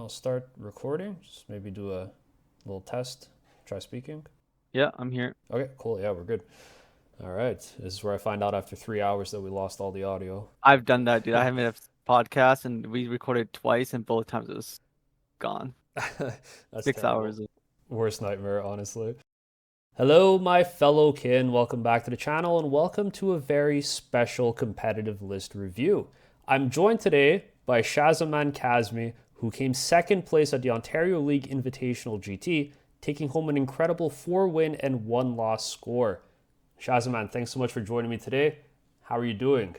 I'll start recording. Just maybe do a little test. Try speaking. Yeah, I'm here. Okay, cool. Yeah, we're good. All right. This is where I find out after 3 hours that we lost all the audio. I've done that, dude. I have made a podcast and we recorded twice and both times it was gone. That's 6 hours. terrible. Worst nightmare, honestly. Hello, my fellow kin. Welcome back to the channel and welcome to a very special competitive list review. I'm joined today by Shahzaman Kazmi, who came second place at the Ontario League Invitational GT, taking home an incredible 4-win and 1-loss score. Shahzaman, thanks so much for joining me today. How are you doing?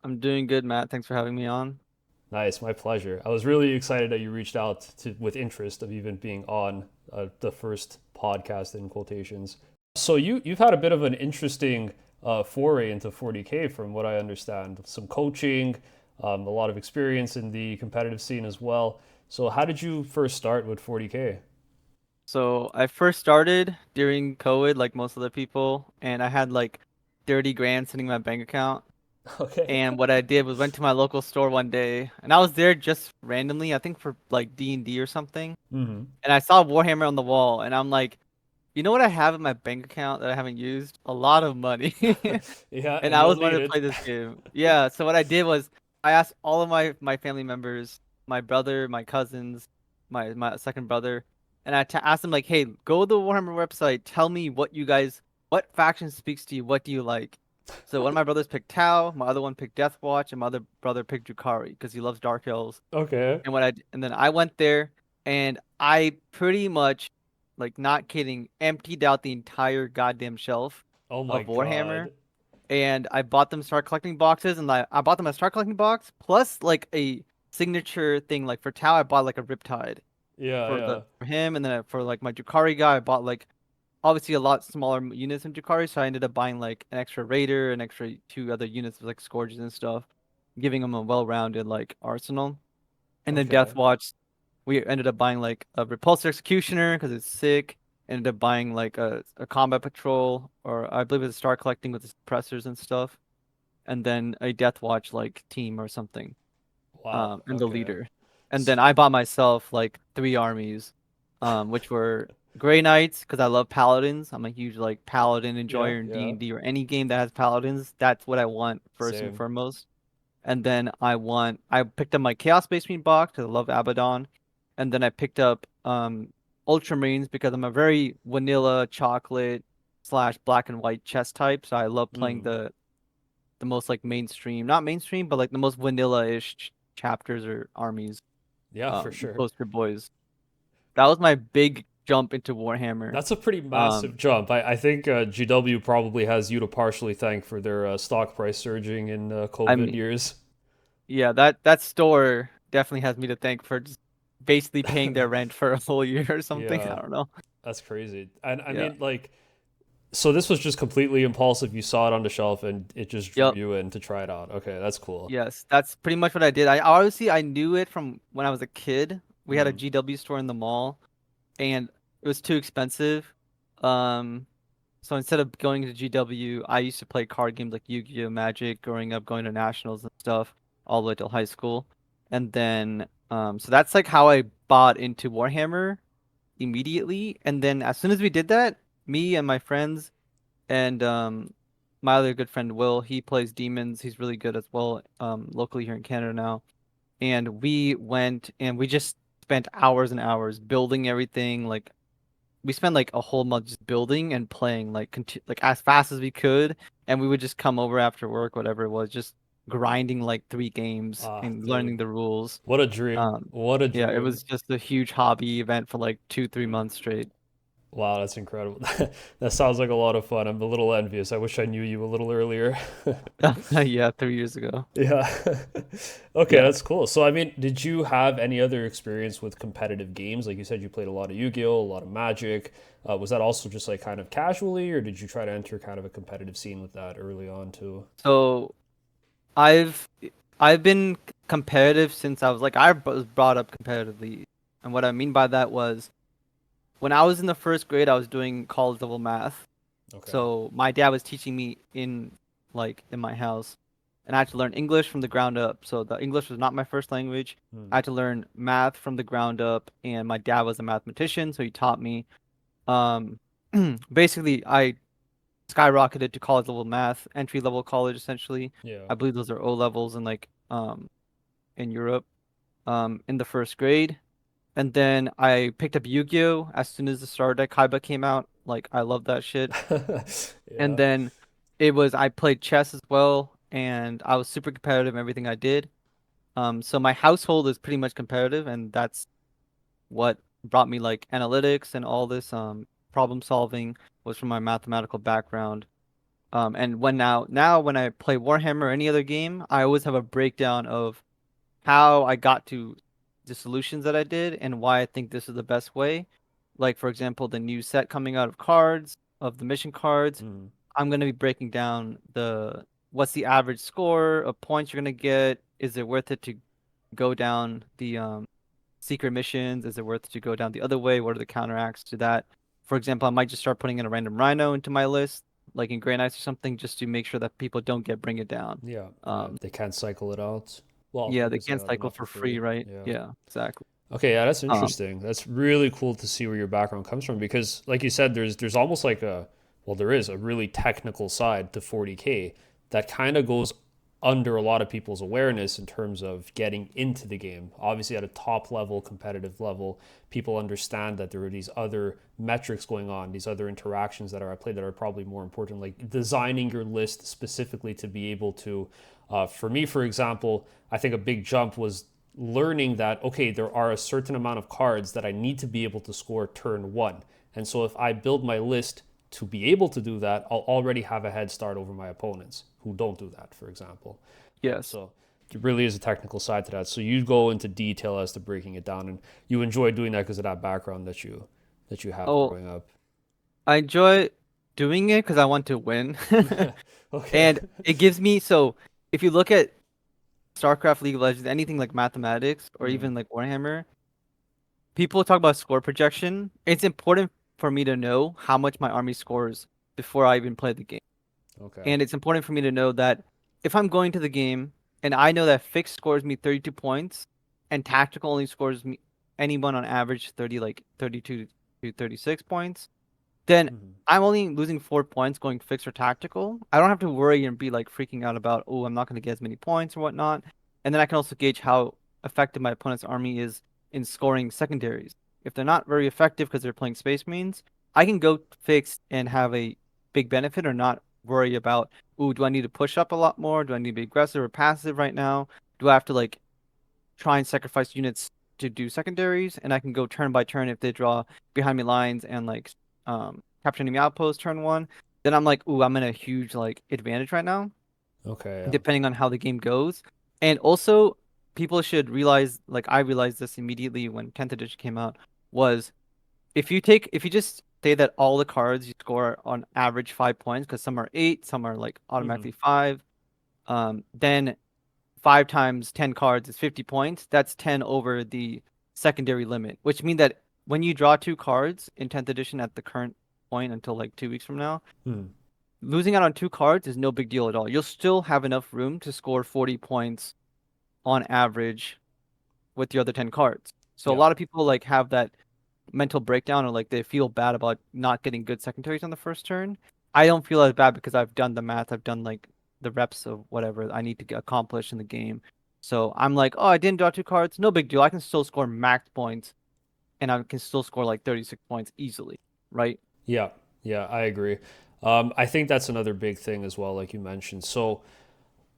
I'm doing good, Matt. Thanks for having me on. Nice, my pleasure. I was really excited that you reached out with interest of even being on the first podcast in quotations. So you've had a bit of an interesting foray into 40K from what I understand. Some coaching, a lot of experience in the competitive scene as well. So how did you first start with 40K? So I first started during COVID, like most other people, and I had like 30 grand sitting in my bank account. Okay. And what I did was went to my local store one day, and I was there just randomly, I think for like D&D or something. Mm-hmm. And I saw Warhammer on the wall, and I'm like, you know what I have in my bank account that I haven't used? A lot of money. Yeah, And and I you'll always need wanted to it. play this game. Yeah, so what I did was I asked all of my family members, my brother, my cousins, my second brother, and asked them like, "Hey, go to the Warhammer website. Tell me what faction speaks to you. What do you like?" So one of my brothers picked Tau, my other one picked Deathwatch, and my other brother picked Drukhari because he loves Dark Elves. Okay. And then I went there and I pretty much, like not kidding, emptied out the entire goddamn shelf Oh my of Warhammer, God. and I bought them start collecting boxes, and I bought them a start collecting box plus like a signature thing. Like for Tau, I bought like a Riptide Yeah, yeah. for him, and then for like my Drukhari guy, I bought like obviously a lot smaller units in Drukhari, so I ended up buying like an extra Raider, an extra two other units with like Scourges and stuff, giving them a well-rounded like arsenal. And then Okay. Deathwatch, we ended up buying like a Repulsor Executioner because it's sick. Ended up buying like a Combat Patrol, or I believe it's Star Collecting with the suppressors and stuff, and then a Death Watch like team or something, Wow. and the Okay. leader. And then I bought myself like three armies, which were Grey Knights because I love Paladins. I'm a huge like Paladin Yeah, enjoyer in yeah. D&D or any game that has Paladins. That's what I want first and Same. foremost. And then I picked up my Chaos Space Marine box because I love Abaddon. And then I picked up Ultramarines because I'm a very vanilla chocolate slash black and white chess type. So I love playing Mm. the most like mainstream, not mainstream, but like the most vanilla-ish chapters or armies, Yeah, for sure. poster boys. That was my big jump into Warhammer. That's a pretty Um, massive jump. I think GW probably has you to partially thank for their stock price surging in I COVID mean, years. yeah, that store definitely has me to thank for just basically paying their rent for a whole year or something. I Yeah, don't know. that's crazy. And I Yeah. mean, like, so this was just completely impulsive. You saw it on the shelf and it just drew Yep. you in to try it out. Okay, that's cool. Yes, that's pretty much what I did. I obviously I knew it from when I was a kid. We had a Mm. GW store in the mall, and it was too expensive. Um, so instead of going to GW, I used to play card games like Yu-Gi-Oh, Magic, growing up, going to nationals and stuff, all the way till high school. And then, so that's like how I bought into Warhammer immediately. And then as soon as we did that, me and my friends and my other good friend Will, he plays demons. He's really good as well, locally here in Canada now. And we went and we just spent hours and hours building everything. Like we spent like a whole month just building and playing like like as fast as we could. And we would just come over after work, whatever it was, just grinding like three games Ah, and dude, learning the rules. what a dream. Um, What a yeah, it dream. was just a huge hobby event for like 2, 3 months straight. Wow, that's incredible. That sounds like a lot of fun. I'm a little envious. I wish I knew you a little earlier. Yeah, 3 years ago. Yeah. Okay, Yeah. that's cool. So, I mean, did you have any other experience with competitive games? Like you said, you played a lot of Yu-Gi-Oh, a lot of Magic. Was that also just like kind of casually, or did you try to enter kind of a competitive scene with that early on too? So I've I've been competitive since I was like was brought up competitively, and what I mean by that was when I was in the first grade, I was doing college level math. Okay. So my dad was teaching me in my house, and I had to learn English from the ground up. So the English was not my first language. I Mm. had to learn math from the ground up, and my dad was a mathematician, so he taught me. Um, basically, I skyrocketed to college level math, entry level college essentially. Yeah. I believe those are O levels in Europe in the first grade. And then I picked up Yu-Gi-Oh! As soon as the starter deck Kaiba came out. Like I love that shit. And Yeah. then I played chess as well, and I was super competitive in everything I did. So my household is pretty much competitive, and that's what brought me like analytics and all this problem solving was from my mathematical background. And now when I play Warhammer or any other game, I always have a breakdown of how I got to the solutions that I did and why I think this is the best way. Like for example, the new set coming out of cards, of the mission cards, Mm. I'm gonna be breaking down the what's the average score of points you're gonna get. Is it worth it to go down the secret missions? Is it worth it to go down the other way? What are the counteracts to that? For example, I might just start putting in a random rhino into my list, like in Grey Knights or something, just to make sure that people don't get bring it down. Yeah. Yeah. Um, They can't cycle it out. Well, yeah, you they could say can't cycle not for for free. free, right? Yeah. Yeah, exactly. Okay, yeah, that's Um, interesting. That's really cool to see where your background comes from because, like you said, there's almost like there is a really technical side to 40K that kind of goes under a lot of people's awareness in terms of getting into the game. Obviously, at a top level, competitive level, people understand that there are these other metrics going on, these other interactions that are at play that are probably more important, like designing your list specifically to be able to. For me, for example, I think a big jump was learning that okay, there are a certain amount of cards that I need to be able to score turn one. And so if I build my list to be able to do that, I'll already have a head start over my opponents who don't do that, for example. yes. So it really is a technical side to that. So you go into detail as to breaking it down, and you enjoy doing that because of that background that you have Oh, growing up. I enjoy doing it because I want to win. Okay. And it gives me so if you look at StarCraft, League of Legends, anything like mathematics or Mm, even like Warhammer, people talk about score projection. It's important for me to know how much my army scores before I even play the game. okay. And it's important for me to know that if I'm going to the game and I know that fixed scores me 32 points and tactical only scores me anyone on average 30 like 32 to 36 points, then Mm, I'm only losing 4 points going fixed or tactical. I don't have to worry and be like freaking out about, oh, I'm not going to get as many points or whatnot. And then I can also gauge how effective my opponent's army is in scoring secondaries. If they're not very effective because they're playing Space Marines, I can go fixed and have a big benefit or not worry about, ooh, do I need to push up a lot more? Do I need to be aggressive or passive right now? Do I have to like try and sacrifice units to do secondaries, and I can go turn by turn if they draw behind me lines and like capture enemy outpost turn one. Then I'm like, ooh, I'm in a huge like advantage right now, okay. Yeah. depending on how the game goes. And also, people should realize, like I realized this immediately when 10th edition came out, was if you just say that all the cards you score on average 5 points, because some are eight, some are like Mm, automatically five, then 5 times 10 cards is 50 points. That's 10 over the secondary limit, which means that when you draw two cards in 10th edition at the current point until like 2 weeks from now, mm, losing out on two cards is no big deal at all. You'll still have enough room to score 40 points on average with the other 10 cards. So a yeah. lot of people like have that mental breakdown or like they feel bad about not getting good secondaries on the first turn. I don't feel as bad because I've done the math. I've done like the reps of whatever I need to get accomplished in the game. So I'm like, oh, I didn't draw two cards. No big deal. I can still score max points and I can still score like 36 points easily, right? Yeah. Yeah. I agree. I think that's another big thing as well, like you mentioned. So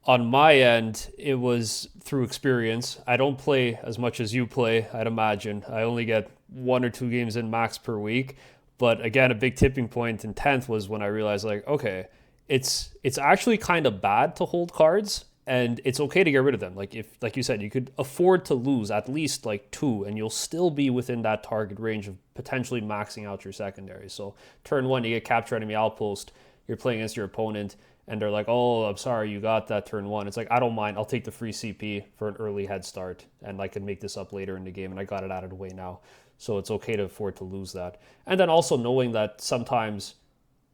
on my end, it was through experience. I don't play as much as you play, I'd imagine. I only get 1 or 2 games in max per week. But again, a big tipping point in 10th was when I realized like, okay, it's actually kind of bad to hold cards and it's okay to get rid of them. Like if like you said, you could afford to lose at least like two and you'll still be within that target range of potentially maxing out your secondary. So turn one, you get capture enemy outpost, you're playing against your opponent and they're like, "Oh, I'm sorry, you got that turn one." It's like, I don't mind. I'll take the free CP for an early head start, and I can make this up later in the game, and I got it out of the way now, so it's okay to afford to lose that. And then also knowing that sometimes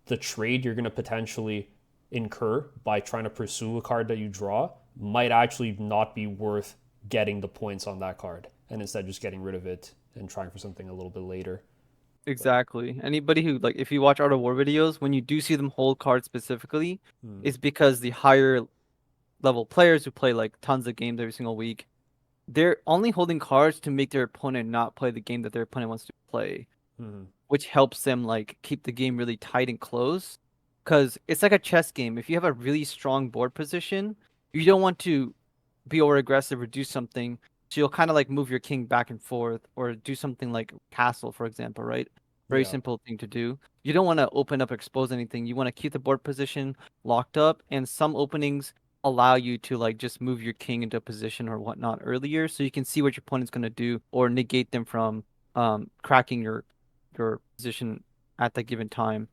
the trade you're going to potentially incur by trying to pursue a card that you draw might actually not be worth getting the points on that card, and instead just getting rid of it and trying for something a little bit later. But Exactly. Anybody who like if you watch Art of War videos, when you do see them hold cards specifically, hmm, it's because the higher level players who play like tons of games every single week, they're only holding cards to make their opponent not play the game that their opponent wants to play, hmm, which helps them like keep the game really tight and close. Because it's like a chess game. If you have a really strong board position, you don't want to be over aggressive or do something. So you'll kind of like move your king back and forth or do something like castle, for example, right? Very yeah, simple thing to do. You don't want to open up, expose anything. You want to keep the board position locked up, and some openings allow you to like just move your king into a position or whatnot earlier, so you can see what your opponent's gonna do or negate them from cracking your position at that given time,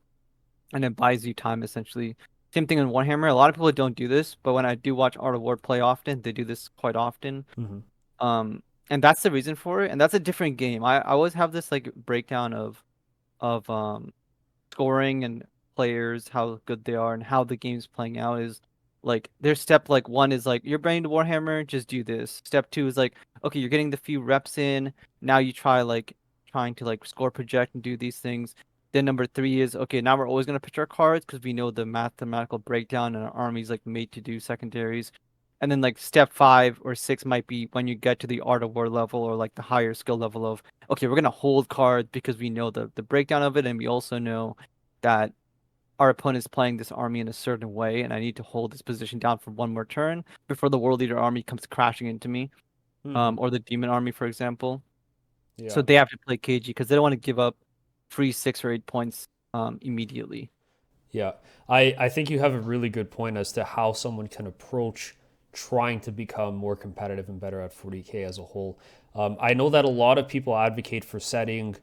and it buys you time essentially. Same thing in Warhammer. A lot of people don't do this, but when I do watch Art of War play often, they do this quite often. hmm, Um, and that's the reason for it. And that's a different game. I always have this like breakdown of scoring and players, how good they are, and how the game's playing out is like their step like one is like you're brand new to Warhammer, just do this. Step two is like, okay, you're getting the few reps in. Now you try like trying to like score project and do these things. Then number three is okay, now we're always gonna pitch our cards because we know the mathematical breakdown and our army's like made to do secondaries. And then like step five or six might be when you get to the art of war level or like the higher skill level of okay, we're gonna hold cards because we know the breakdown of it, and we also know that our opponent is playing this army in a certain way, and I need to hold this position down for one more turn before the World Leader army comes crashing into me, hmm, or the Demon army, for example. So yeah. they have to play cagey because they don't want to give up free 6 or 8 points immediately. Yeah, I think you have a really good point as to how someone can approach trying to become more competitive and better at 40K as a whole. I know that a lot of people advocate for setting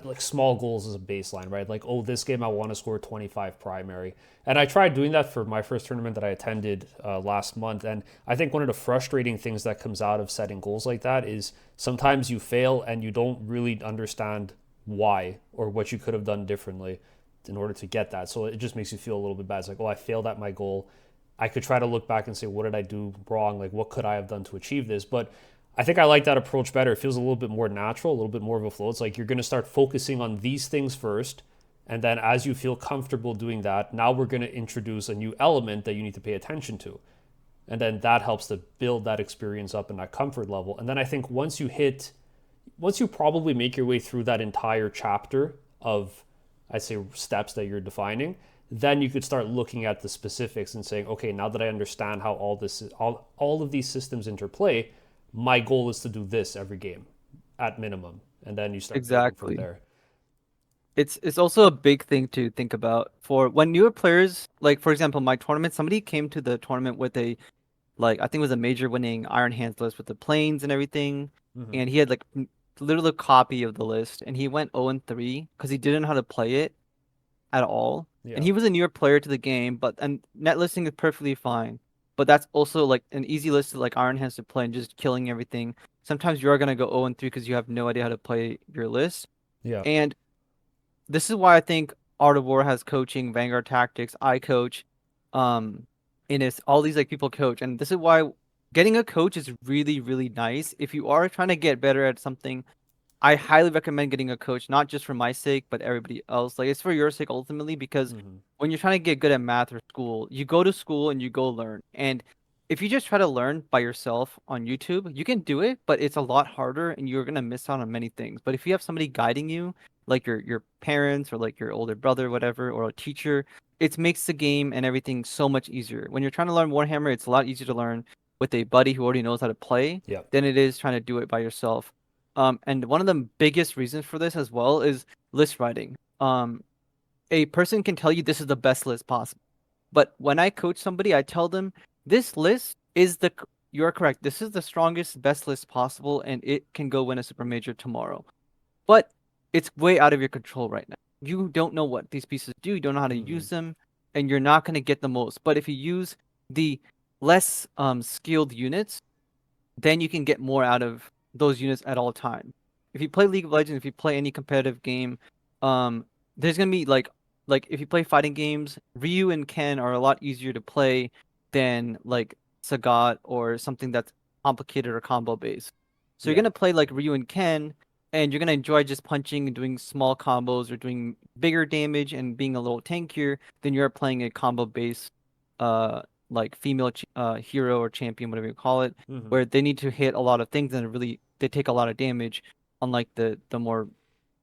like small goals as a baseline, right? Like, oh, this game I want to score 25 primary. And I tried doing that for my first tournament that I attended last month. And I think one of the frustrating things that comes out of setting goals like that is sometimes you fail and you don't really understand why or what you could have done differently in order to get that. So it just makes you feel a little bit bad. It's like, oh, I failed at my goal. I could try to look back and say, what did I do wrong? Like, what could I have done to achieve this? But I think I like that approach better. It feels a little bit more natural, a little bit more of a flow. It's like you're going to start focusing on these things first. And then as you feel comfortable doing that, now we're going to introduce a new element that you need to pay attention to. And then that helps to build that experience up and that comfort level. And then I think once you probably make your way through that entire chapter of, I'd say, steps that you're defining, then you could start looking at the specifics and saying, okay, now that I understand how all of these systems interplay, my goal is to do this every game at minimum. And then you start building from Exactly. there. It's also a big thing to think about for when newer players, like for example, my tournament, somebody came to the tournament with a like I think it was a major winning Iron Hands list with the planes and everything, Mm-hmm. and he had like literally a copy of the list, and he went 0-3 because he didn't know how to play it at all. And Yeah. he was a newer player to the game, but and net listing is perfectly fine. But that's also like an easy list to like Iron Hands to play and just killing everything. Sometimes you are gonna go 0-3 because you have no idea how to play your list. Yeah. And this is why I think Art of War has coaching, Vanguard Tactics, I coach, um, and it's all these like people coach, and this is why getting a coach is really, really nice. If you are trying to get better at something, I highly recommend getting a coach, not just for my sake, but everybody else. Like it's for your sake ultimately, because Mm-hmm. when you're trying to get good at math or school, you go to school and you go learn. And if you just try to learn by yourself on YouTube, you can do it, but it's a lot harder and you're gonna miss out on many things. But if you have somebody guiding you, like your parents or like your older brother, whatever, or a teacher, it makes the game and everything so much easier. When you're trying to learn Warhammer, it's a lot easier to learn with a buddy who already knows how to play Yeah. than it is trying to do it by yourself. And one of the biggest reasons for this as well is list writing. A person can tell you this is the best list possible, but when I coach somebody, I tell them this list is you're correct. This is the strongest, best list possible, and it can go win a super major tomorrow. But it's way out of your control right now. You don't know what these pieces do. You don't know how to Mm-hmm. use them, and you're not going to get the most. But if you use the less skilled units, then you can get more out of those units at all times. If you play League of Legends, if you play any competitive game, um, there's gonna be like if you play fighting games, Ryu and Ken are a lot easier to play than like Sagat or something that's complicated or combo based. So you're Yeah. gonna play like Ryu and Ken, and you're gonna enjoy just punching and doing small combos or doing bigger damage and being a little tankier than you're playing a combo based like female hero or champion, whatever you call it, Hmm. where they need to hit a lot of things and really they take a lot of damage, unlike the more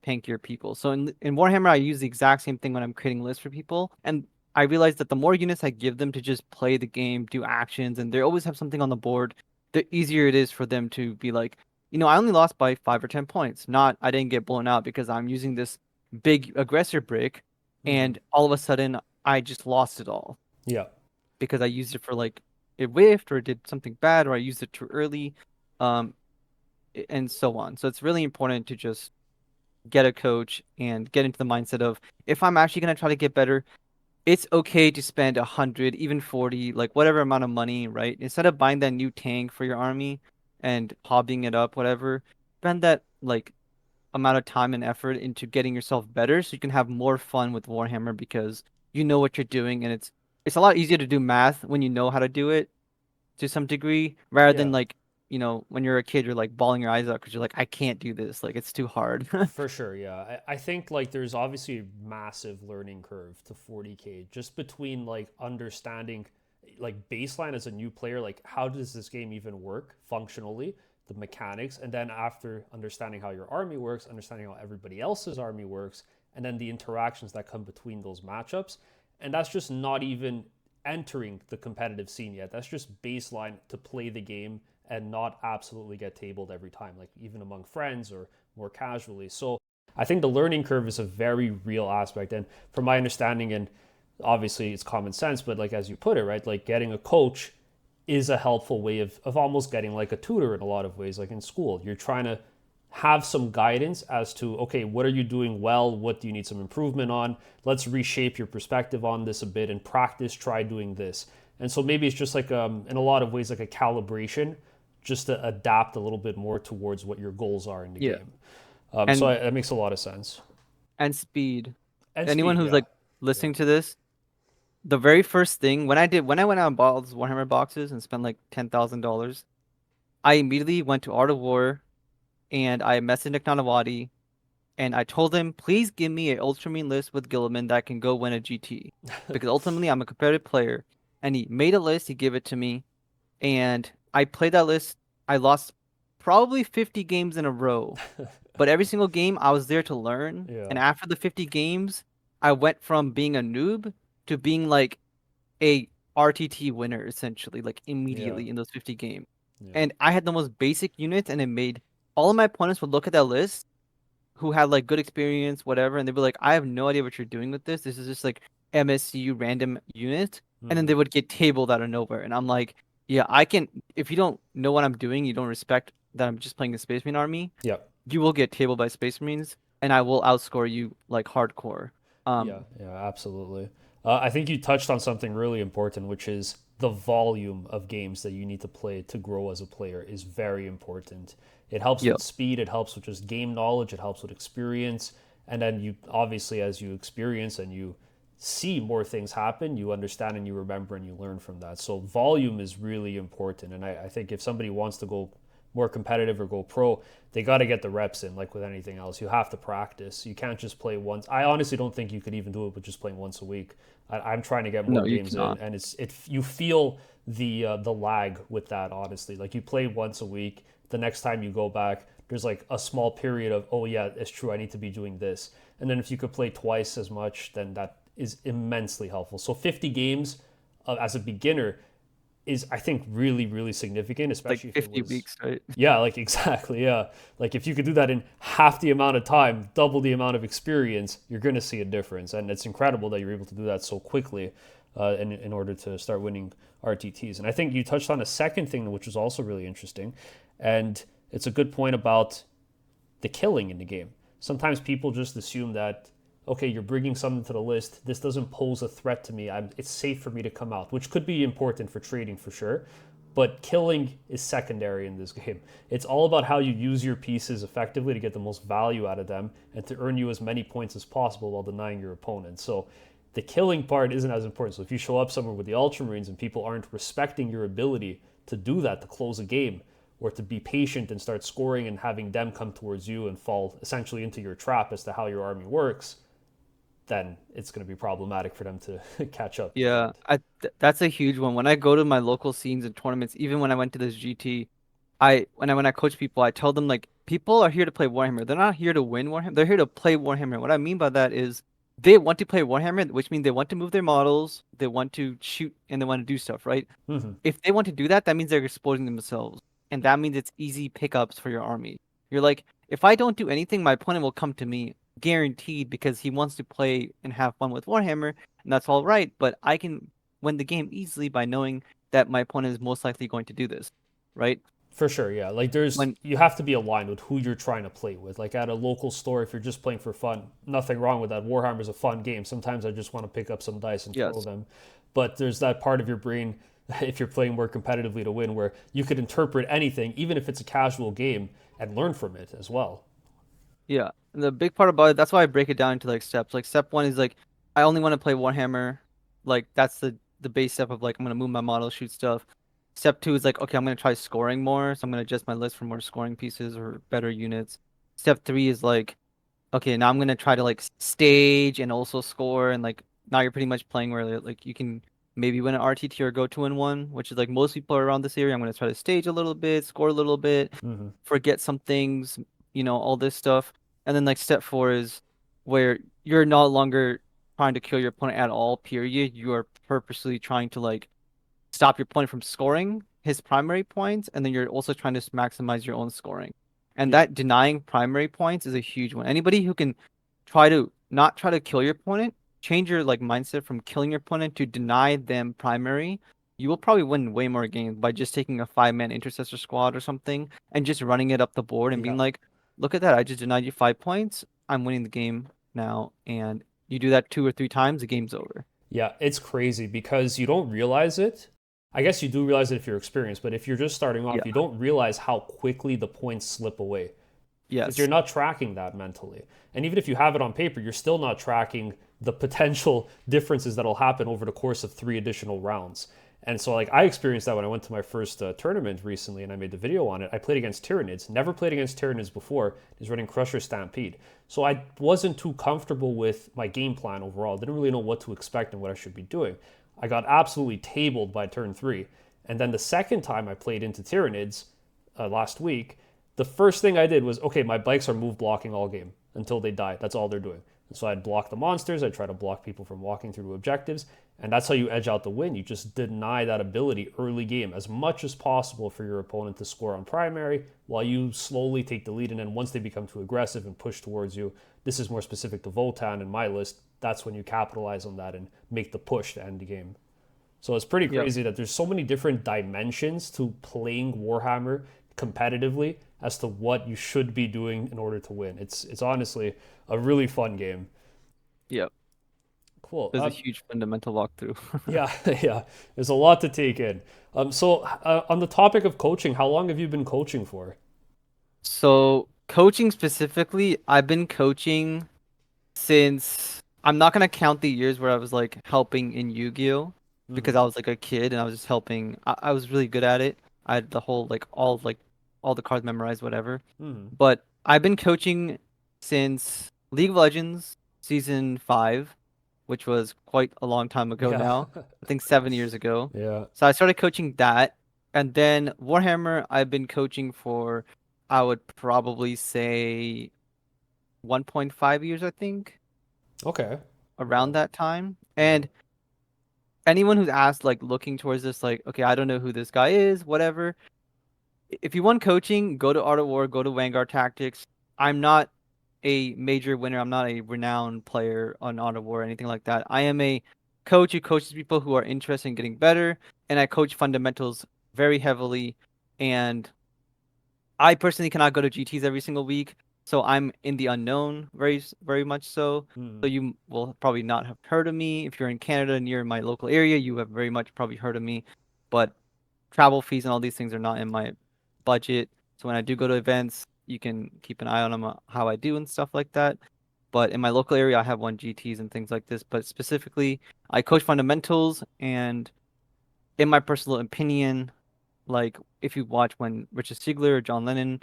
tankier people. So in Warhammer, I use the exact same thing when I'm creating lists for people, and I realize that the more units I give them to just play the game, do actions, and they always have something on the board, the easier it is for them to be like, I only lost by 5 or 10 points. Not I didn't get blown out because I'm using this big aggressor brick, Hmm. and all of a sudden I just lost it all Yeah. because I used it for like it whiffed or it did something bad or I used it too early, um, and so on. So it's really important to just get a coach and get into the mindset of if I'm actually gonna try to get better, it's okay to spend 100, even 40, like whatever amount of money, right? Instead of buying that new tank for your army and hobbying it up, whatever, spend that like amount of time and effort into getting yourself better so you can have more fun with Warhammer because you know what you're doing and it's a lot easier to do math when you know how to do it to some degree rather than Yeah. like, when you're a kid you're like bawling your eyes out because you're like I can't do this, like it's too hard. For sure, yeah. I think like there's obviously a massive learning curve to 40K just between like understanding like baseline as a new player, like how does this game even work functionally, the mechanics, and then after understanding how your army works, understanding how everybody else's army works, and then the interactions that come between those matchups. And that's just not even entering the competitive scene yet. That's just baseline to play the game and not absolutely get tabled every time, like even among friends or more casually. So I think the learning curve is a very real aspect. And from my understanding, and obviously it's common sense, but like as you put it, right, like getting a coach is a helpful way of almost getting like a tutor in a lot of ways, like in school. You're trying to have some guidance as to, okay, what are you doing well? What do you need some improvement on? Let's reshape your perspective on this a bit and practice, try doing this. And so maybe it's just like, in a lot of ways, like a calibration just to adapt a little bit more towards what your goals are in the Yeah. game. So And that makes a lot of sense. speed. And Anyone speed, who's yeah. like Yeah. listening to this, the very first thing when I went out and bought all those Warhammer boxes and spent like $10,000, I immediately went to Art of War and I messaged Nick Nanavati and I told him, please give me an Ultramarine list with Gilliman that can go win a GT. Because ultimately I'm a competitive player. And he made a list, he gave it to me, and I played that list. I lost probably 50 games in a row. But every single game I was there to learn. Yeah. And after the 50 games, I went from being a noob to being like a RTT winner essentially, like Yeah. immediately in those 50 games. Yeah. And I had the most basic units, and it made all of my opponents would look at that list who had like good experience, whatever, and they'd be like, I have no idea what you're doing with this. This is just like MSCU random unit. And then Mm-hmm. they would get tabled out of nowhere. And I'm like, yeah, I can if you don't know what I'm doing, you don't respect that I'm just playing the Space Marine army, Yeah. you will get tabled by Space Marines, and I will outscore you like hardcore. Yeah. Um, Yeah. Absolutely. I think you touched on something really important, which is the volume of games that you need to play to grow as a player is very important. It helps yeah. with speed, it helps with just game knowledge, it helps with experience. And then you obviously, as you experience and you see more things happen, you understand and you remember and you learn from that. So volume is really important. And I think if somebody wants to go more competitive or go pro, they got to get the reps in. Like with anything else, you have to practice. You can't just play once. I honestly don't think you could even do it with just playing once a week. I'm trying to get more No, you games in, cannot. and you feel the lag with that. Honestly, like you play once a week, the next time you go back, there's like a small period of, oh yeah, it's true, I need to be doing this. And then if you could play twice as much, then that is immensely helpful. So 50 games as a beginner is, I think, really, really significant, Like especially if it 50 was, weeks, right? yeah, like exactly, yeah. Like if you could do that in half the amount of time, double the amount of experience, you're going to see a difference. And it's incredible that you're able to do that so quickly in order to start winning RTTs. And I think you touched on a second thing, which was also really interesting. And it's a good point about the killing in the game. Sometimes people just assume that, okay, you're bringing something to the list. This doesn't pose a threat to me. It's safe for me to come out, which could be important for trading for sure. But killing is secondary in this game. It's all about how you use your pieces effectively to get the most value out of them and to earn you as many points as possible while denying your opponent. So The killing part isn't as important. So if you show up somewhere with the Ultramarines and people aren't respecting your ability to do that, to close a game, or to be patient and start scoring and having them come towards you and fall essentially into your trap as to how your army works, then it's going to be problematic for them to catch up to the Yeah, end. that's a huge one. When I go to my local scenes and tournaments, even when I went to this GT, when I coach people, I tell them like people are here to play Warhammer. They're not here to win Warhammer. They're here to play Warhammer. What I mean by that is they want to play Warhammer, which means they want to move their models, they want to shoot, and they want to do stuff, right? Mm-hmm. If they want to do that, that means they're exposing themselves, and that means it's easy pickups for your army. You're like, if I don't do anything, my opponent will come to me guaranteed because he wants to play and have fun with Warhammer, and that's all right. But I can win the game easily by knowing that my opponent is most likely going to do this, right? For sure, yeah. Like When you have to be aligned with who you're trying to play with. Like at a local store, if you're just playing for fun, nothing wrong with that. Warhammer's a fun game. Sometimes I just want to pick up some dice and throw Yes. them. But there's that part of your brain, if you're playing more competitively to win, where you could interpret anything, even if it's a casual game, and learn from it as well. Yeah, and the big part about it, that's why I break it down into like steps. Like step one is like I only want to play Warhammer. Like that's the base step of like I'm gonna move my model, shoot stuff. Step two is like okay, I'm gonna try scoring more, so I'm gonna adjust my list for more scoring pieces or better units. Step three is like okay, now I'm gonna try to like stage and also score, and like now you're pretty much playing where like you can maybe win an RTT or go 2-1, which is like most people are around this area. I'm gonna try to stage a little bit, score a little bit, Mm-hmm. forget some things, all this stuff. And then like step four is where you're no longer trying to kill your opponent at all, period. You are purposely trying to like stop your opponent from scoring his primary points, and then you're also trying to maximize your own scoring. And Yeah, that denying primary points is a huge one. Anybody who can try to kill your opponent, change your like mindset from killing your opponent to deny them primary, you will probably win way more games by just taking a 5-man intercessor squad or something and just running it up the board and yeah, being like, look at that, I just denied you 5 points. I'm winning the game now. And you do that 2 or 3 times, the game's over. yeah. It's crazy because you don't realize it. I guess you do realize it if you're experienced, but if you're just starting off, Yeah. you don't realize how quickly the points slip away because you're Yes. not tracking that mentally. And even if you have it on paper, you're still not tracking the potential differences that'll happen over the course of 3 additional rounds. And so, like, I experienced that when I went to my first tournament recently and I made the video on it. I played against Tyranids, never played against Tyranids before. He's running Crusher Stampede. So, I wasn't too comfortable with my game plan overall. Didn't really know what to expect and what I should be doing. I got absolutely tabled by turn 3. And then the second time I played into Tyranids last week, the first thing I did was, okay, my bikes are move blocking all game until they die. That's all they're doing. And so I'd block the monsters. I'd try to block people from walking through to objectives. And that's how you edge out the win. You just deny that ability early game as much as possible for your opponent to score on primary while you slowly take the lead. And then once they become too aggressive and push towards you, this is more specific to Votann in my list. That's when you capitalize on that and make the push to end the game. So it's pretty Yep. crazy that there's so many different dimensions to playing Warhammer competitively as to what you should be doing in order to win. It's honestly a really fun game. Yep. Cool. There's a huge fundamental walkthrough. Yeah, yeah. There's a lot to take in. On the topic of coaching, how long have you been coaching for? So, coaching specifically, I've been coaching since I'm not gonna count the years where I was like helping in Yu-Gi-Oh! Because Mm-hmm. I was like a kid and I was just helping. I was really good at it. I had the whole like all the cards memorized, whatever. Mm-hmm. But I've been coaching since League of Legends season 5, which was quite a long time ago Yeah. now. I think 7 years ago. Yeah. So I started coaching that, and then Warhammer I've been coaching for, I would probably say 1.5 years, I think, Okay. around Okay. that time. Yeah. And anyone who's asked, like, looking towards this, like, okay, I don't know who this guy is, whatever. If you want coaching, go to Art of War, go to Vanguard Tactics. I'm not a major winner. I'm not a renowned player on Art of War or anything like that. I am a coach who coaches people who are interested in getting better, and I coach fundamentals very heavily. And I personally cannot go to GTs every single week, so I'm in the unknown very much so. Mm-hmm. So you will probably not have heard of me. If you're in Canada near my local area, you have very much probably heard of me. But travel fees and all these things are not in my budget. So when I do go to events, you can keep an eye on them, how I do and stuff like that. But in my local area, I have won GTs and things like this. But specifically, I coach fundamentals, and in my personal opinion, like if you watch when Richard Siegler or John Lennon,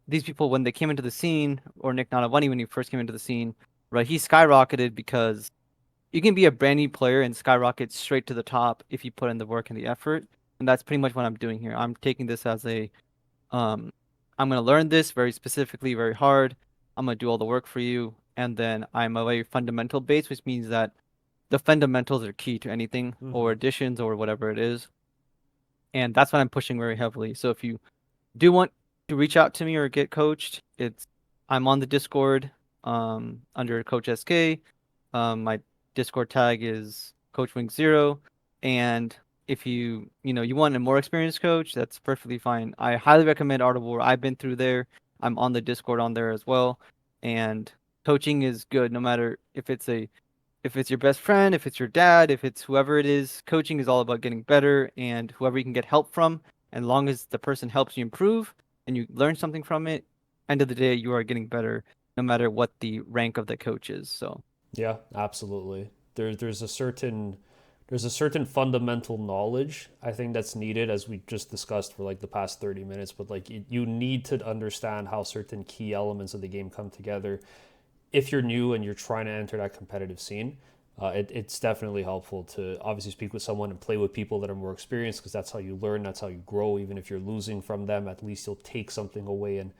these people when they came into the scene, or Nick Nanavani when he first came into the scene, right? He skyrocketed because you can be a brand new player and skyrocket straight to the top if you put in the work and the effort. And that's pretty much what I'm doing here. I'm taking this as a um, I'm gonna learn this very specifically, very hard. I'm gonna do all the work for you, and then I'm a very fundamental base, which means that the fundamentals are key to anything or Mm-hmm. additions or whatever it is. And that's what I'm pushing very heavily. So if you do want to reach out to me or get coached, I'm on the Discord under Coach SK. My Discord tag is Coach Wing Zero, and if you want a more experienced coach, that's perfectly fine. I highly recommend Art of War. I've been through there. I'm on the Discord on there as well, and coaching is good no matter if it's your best friend, if it's your dad, if it's whoever it is. Coaching is all about getting better, and whoever you can get help from, and long as the person helps you improve and you learn something from it, end of the day you are getting better no matter what the rank of the coach is. So Yeah, absolutely. There's a certain fundamental knowledge I think that's needed, as we just discussed for like the past 30 minutes, but like you need to understand how certain key elements of the game come together if you're new and you're trying to enter that competitive scene. It's definitely helpful to obviously speak with someone and play with people that are more experienced, because that's how you learn, that's how you grow. Even if you're losing from them, at least you'll take something away and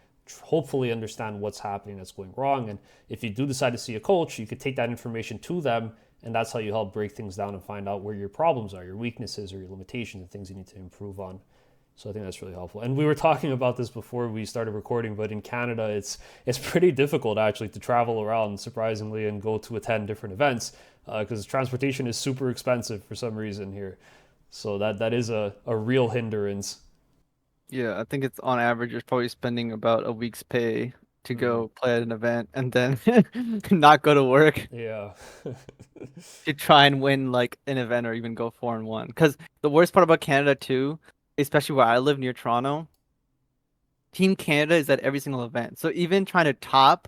hopefully understand what's happening that's going wrong. And if you do decide to see a coach, you could take that information to them, and that's how you help break things down and find out where your problems are, your weaknesses or your limitations, and things you need to improve on. So I think that's really helpful. And we were talking about this before we started recording, but in Canada, it's pretty difficult actually to travel around, surprisingly, and go to attend different events, because transportation is super expensive for some reason here. So that is a real hindrance. yeah, I think it's on average you're probably spending about a week's pay to Hmm. go play at an event and then not go to work Yeah. to try and win like an event or even go 4-1. Because the worst part about Canada too, especially where I live near Toronto, Team Canada is at every single event. So even trying to top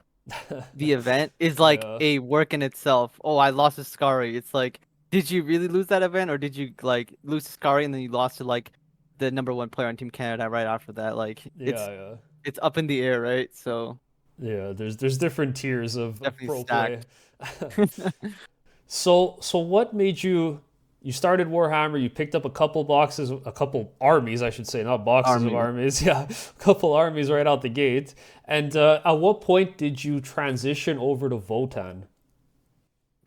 the event is like Yeah. a work in itself. Oh, I lost to Scary. It's like, did you really lose that event, or did you like lose to Scary and then you lost to like the number one player on Team Canada right after that? Like Yeah, yeah. it's up in the air, right? So Yeah, there's different tiers of definitely pro play. stacked. So what made you started Warhammer, you picked up a couple armies, I should say, not boxes of Army. armies, yeah, a couple armies right out the gate. And at what point did you transition over to Votann?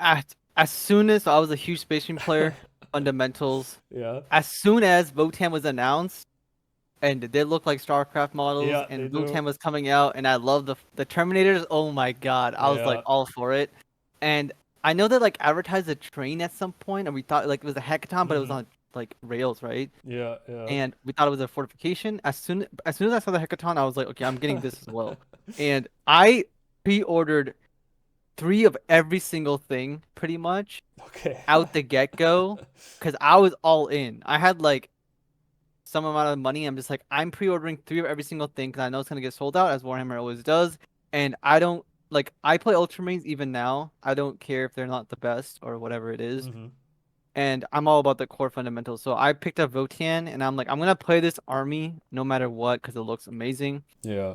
As soon as I was a huge Space Marine player, fundamentals. Yeah. As soon as Votann was announced, and they look like StarCraft models, Yeah, they and do. Votann was coming out, and I love the Terminators. Oh my god, I was like Yeah. all for it. And I know they like advertised a train at some point, and we thought like it was a hackathon, but it was Hmm. on like rails, right? Yeah, yeah. And we thought it was a fortification. As soon as I saw the hackathon, I was like, okay, I'm getting this as well. And I pre-ordered three of every single thing pretty much Okay. out the get-go because I was all in. I had like some amount of money. I'm just like, I'm pre-ordering three of every single thing because I know it's gonna get sold out as Warhammer always does. And I don't like I play Ultramarines even now. I don't care if they're not the best or whatever it is. Hmm. And I'm all about the core fundamentals. So I picked up Votann and I'm like, I'm gonna play this army no matter what because it looks amazing. Yeah.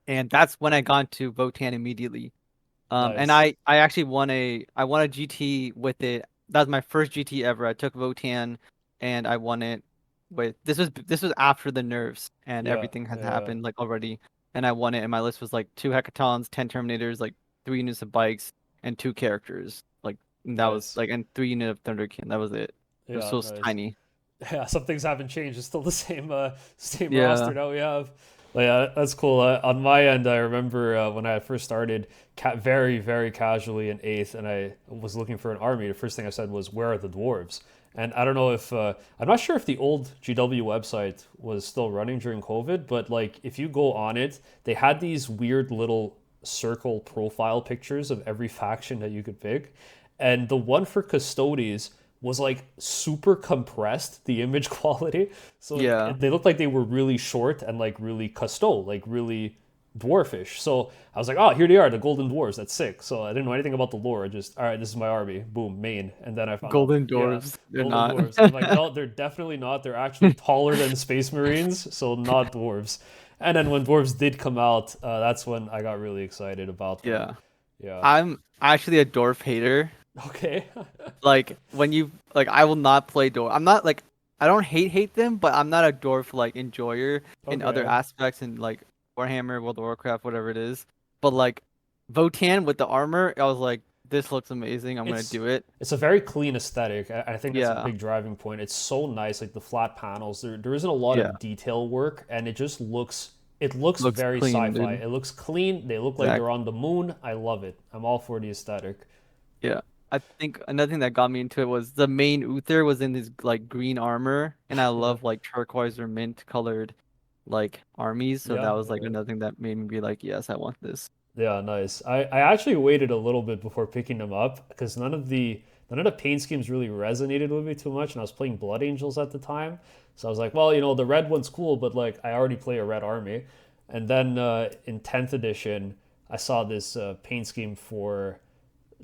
And that's when I got into Votann immediately. And Nice. I actually won a GT with it. That was my first GT ever. I took Votann and I won it with this was after the nerfs and Yeah, everything had yeah. happened like already. And I won it and my list was like two hecatons, 10 terminators, like 3 units of bikes, and two characters. Like and that was Nice. like and 3 units of Thunderkin. That was it. It was Yeah, so nice. tiny. Yeah, some things haven't changed. It's still the same roster Yeah. that we have. But yeah, that's cool. On my end, I remember when I first started, very casually in eighth, and I was looking for an army. The first thing I said was, "Where are the dwarves?" And I don't know if I'm not sure if the old GW website was still running during COVID, but like if you go on it, they had these weird little circle profile pictures of every faction that you could pick, and the one for Custodes was like super compressed, the image quality. So Yeah. they looked like they were really short and like really custo, like really dwarfish. So I was like, oh, here they are, the golden dwarves. That's sick. So I didn't know anything about the lore. I just, all right, this is my army. Boom, main. And then I found out, Golden yeah, dwarves. They're golden not. dwarves. I'm like, no, they're definitely not. They're actually taller than space marines, so not dwarves. And then when dwarves did come out, that's when I got really excited about them. Yeah. Yeah. I'm actually a dwarf hater. Okay. Like when you like I will not play dwarf. I'm not like I don't hate them, but I'm not a dwarf like enjoyer in other Okay. aspects in like Warhammer, World of Warcraft, whatever it is. But like Votann with the armor, I was like, this looks amazing. I'm gonna it's do it. it's a very clean aesthetic. I think that's a Yeah. big driving point. It's so nice, like the flat panels. There isn't a lot Yeah. of detail work, and it looks Looks very clean, sci-fi. dude. It looks clean. They look like they're Exactly. on the moon. I love it. I'm all for the aesthetic. Yeah. I think another thing that got me into it was the main Uther was in his like green armor, and I Yeah, love like turquoise or mint colored like armies. So that yeah, was like yeah. another thing that made me be like, yes, I want this. Yeah, nice. I actually waited a little bit before picking them up because none of the paint schemes really resonated with me too much, and I was playing Blood Angels at the time, so I was like, well, the red one's cool, but like I already play a red army, and then in 10th edition, I saw this paint scheme for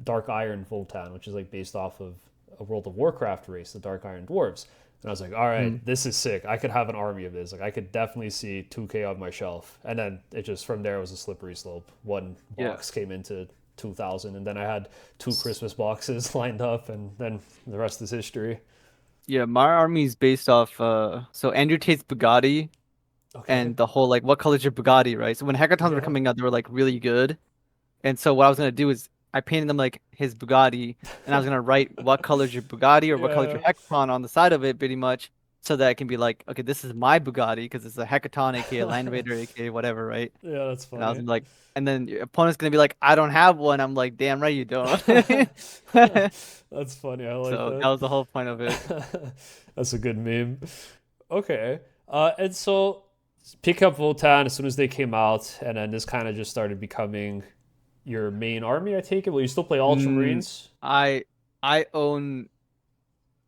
Dark Iron Votann, which is like based off of a World of Warcraft race, the Dark Iron Dwarves. And I was like, all right, this is sick. I could have an army of this. Like, I could definitely see 2K on my shelf. And then it just, from there, was a slippery slope. One Yeah. box came into 2000, and then I had two Christmas boxes lined up, and then the rest is history. Yeah, my army is based off so Andrew Tate's Bugatti Okay. and the whole like what color's your Bugatti, right? So when hackathons were Yeah. coming out, they were like really good. And so what I was gonna do is I painted them like his Bugatti, and I was gonna write what color's your Bugatti or what color's your Yeah. hackathon on the side of it, pretty much, so that it can be like, okay, this is my Bugatti because it's a hackathon, aka Land Raider, aka whatever, right? Yeah, that's And I was funny. like, and then your opponent's gonna be like, I don't have one. I'm like, damn right you don't. That's funny. I like So that. that was the whole point of it. That's a good meme. Okay. And so pick up Votann as soon as they came out, and then this kind of just started becoming your main army, I take it. Will you still play Mm, Ultramarines? I I own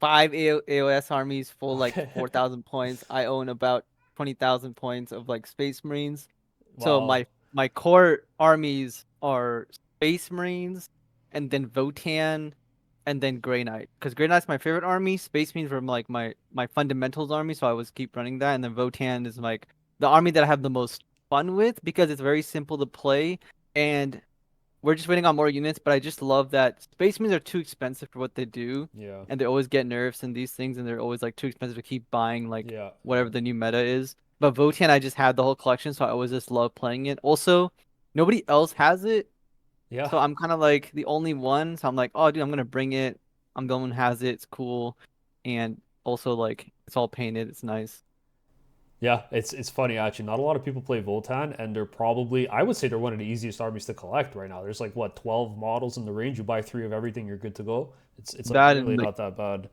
five AOS armies full like Okay. 4,000 points. I own about 20,000 points of like Space Marines. So Wow. my core armies are Space Marines, and then Votann, and then Grey Knight. Because Grey Knight's my favorite army. Space Marines were like my fundamentals army, so I always keep running that. And then Votann is like the army that I have the most fun with because it's very simple to play, and we're just waiting on more units, but I just love that Space Marines are too expensive for what they do, Yeah. and they always get nerfs and these things, and they're always like too expensive to keep buying like Yeah. whatever the new meta is. But Votann, I just had the whole collection, so I always just love playing it. Also, nobody else has it, Yeah. so I'm kind of like the only one. So I'm like, oh, dude, I'm gonna bring it. I'm the one who has it. It's cool, and also like it's all painted. It's nice. Yeah, it's funny actually. Not a lot of people play Votann, and they're probably, I would say, they're one of the easiest armies to collect right now. There's like what, 12 models in the range. You buy three of everything, you're good to go. It's like That really and like not that bad.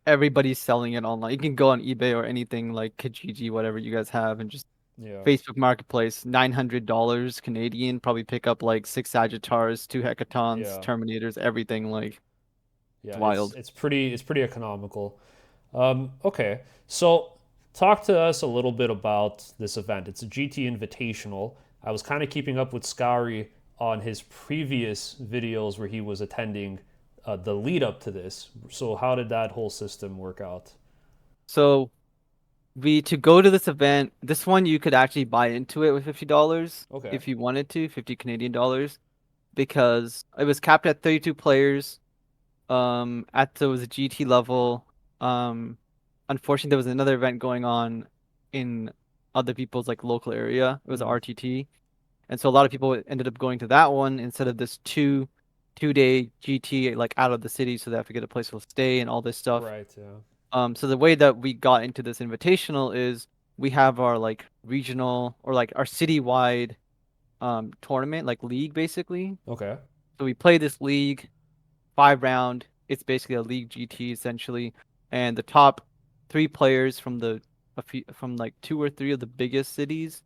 everybody's selling it online. You can go on eBay or anything like Kijiji, whatever you guys have, and just Yeah, Facebook Marketplace, $900 Canadian, probably pick up like six Sagittars, two Hecatons, yeah, Terminators, everything. Like it's yeah. It's wild. it's pretty it's pretty economical. Okay, so talk to us a little bit about this event. It's a GT Invitational. I was kind of keeping up with Scary on his previous videos where he was attending the lead up to this. So how did that whole system work out? So we to go to this event, this one you could actually buy into it with $50 Okay. if you wanted to, 50 Canadian dollars, because it was capped at 32 players. At there was a GT level. Um, Unfortunately, there was another event going on in other people's like local area. It was Hmm. RTT, and so a lot of people ended up going to that one instead of this two-day GT like out of the city, so they have to get a place to stay and all this stuff. Right. Yeah. So the way that we got into this invitational is we have our like regional or like our citywide tournament, like league basically. Okay. So we play this league 5 round. It's basically a league GT essentially, and the top three players from from like two or three of the biggest cities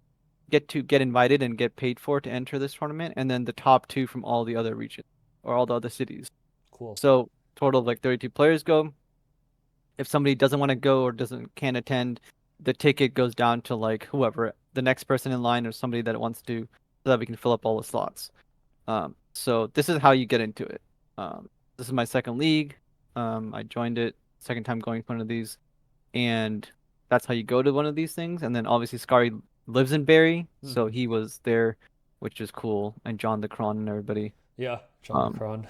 get invited and get paid for to enter this tournament, and then the top two from all the other regions or all the other cities. Cool. So total of like 32 players go. If somebody doesn't want to go or doesn't can't attend, the ticket goes down to like whoever the next person in line or somebody that wants to. so that we can fill up all the slots. So this is how you get into it. This is my second league. I joined it second time going to one of these, and that's how you go to one of these things. And then obviously Scary lives in Barrie, so Hmm. he was there, which is cool, and John the Cron and everybody. Yeah, John the Um, Cron.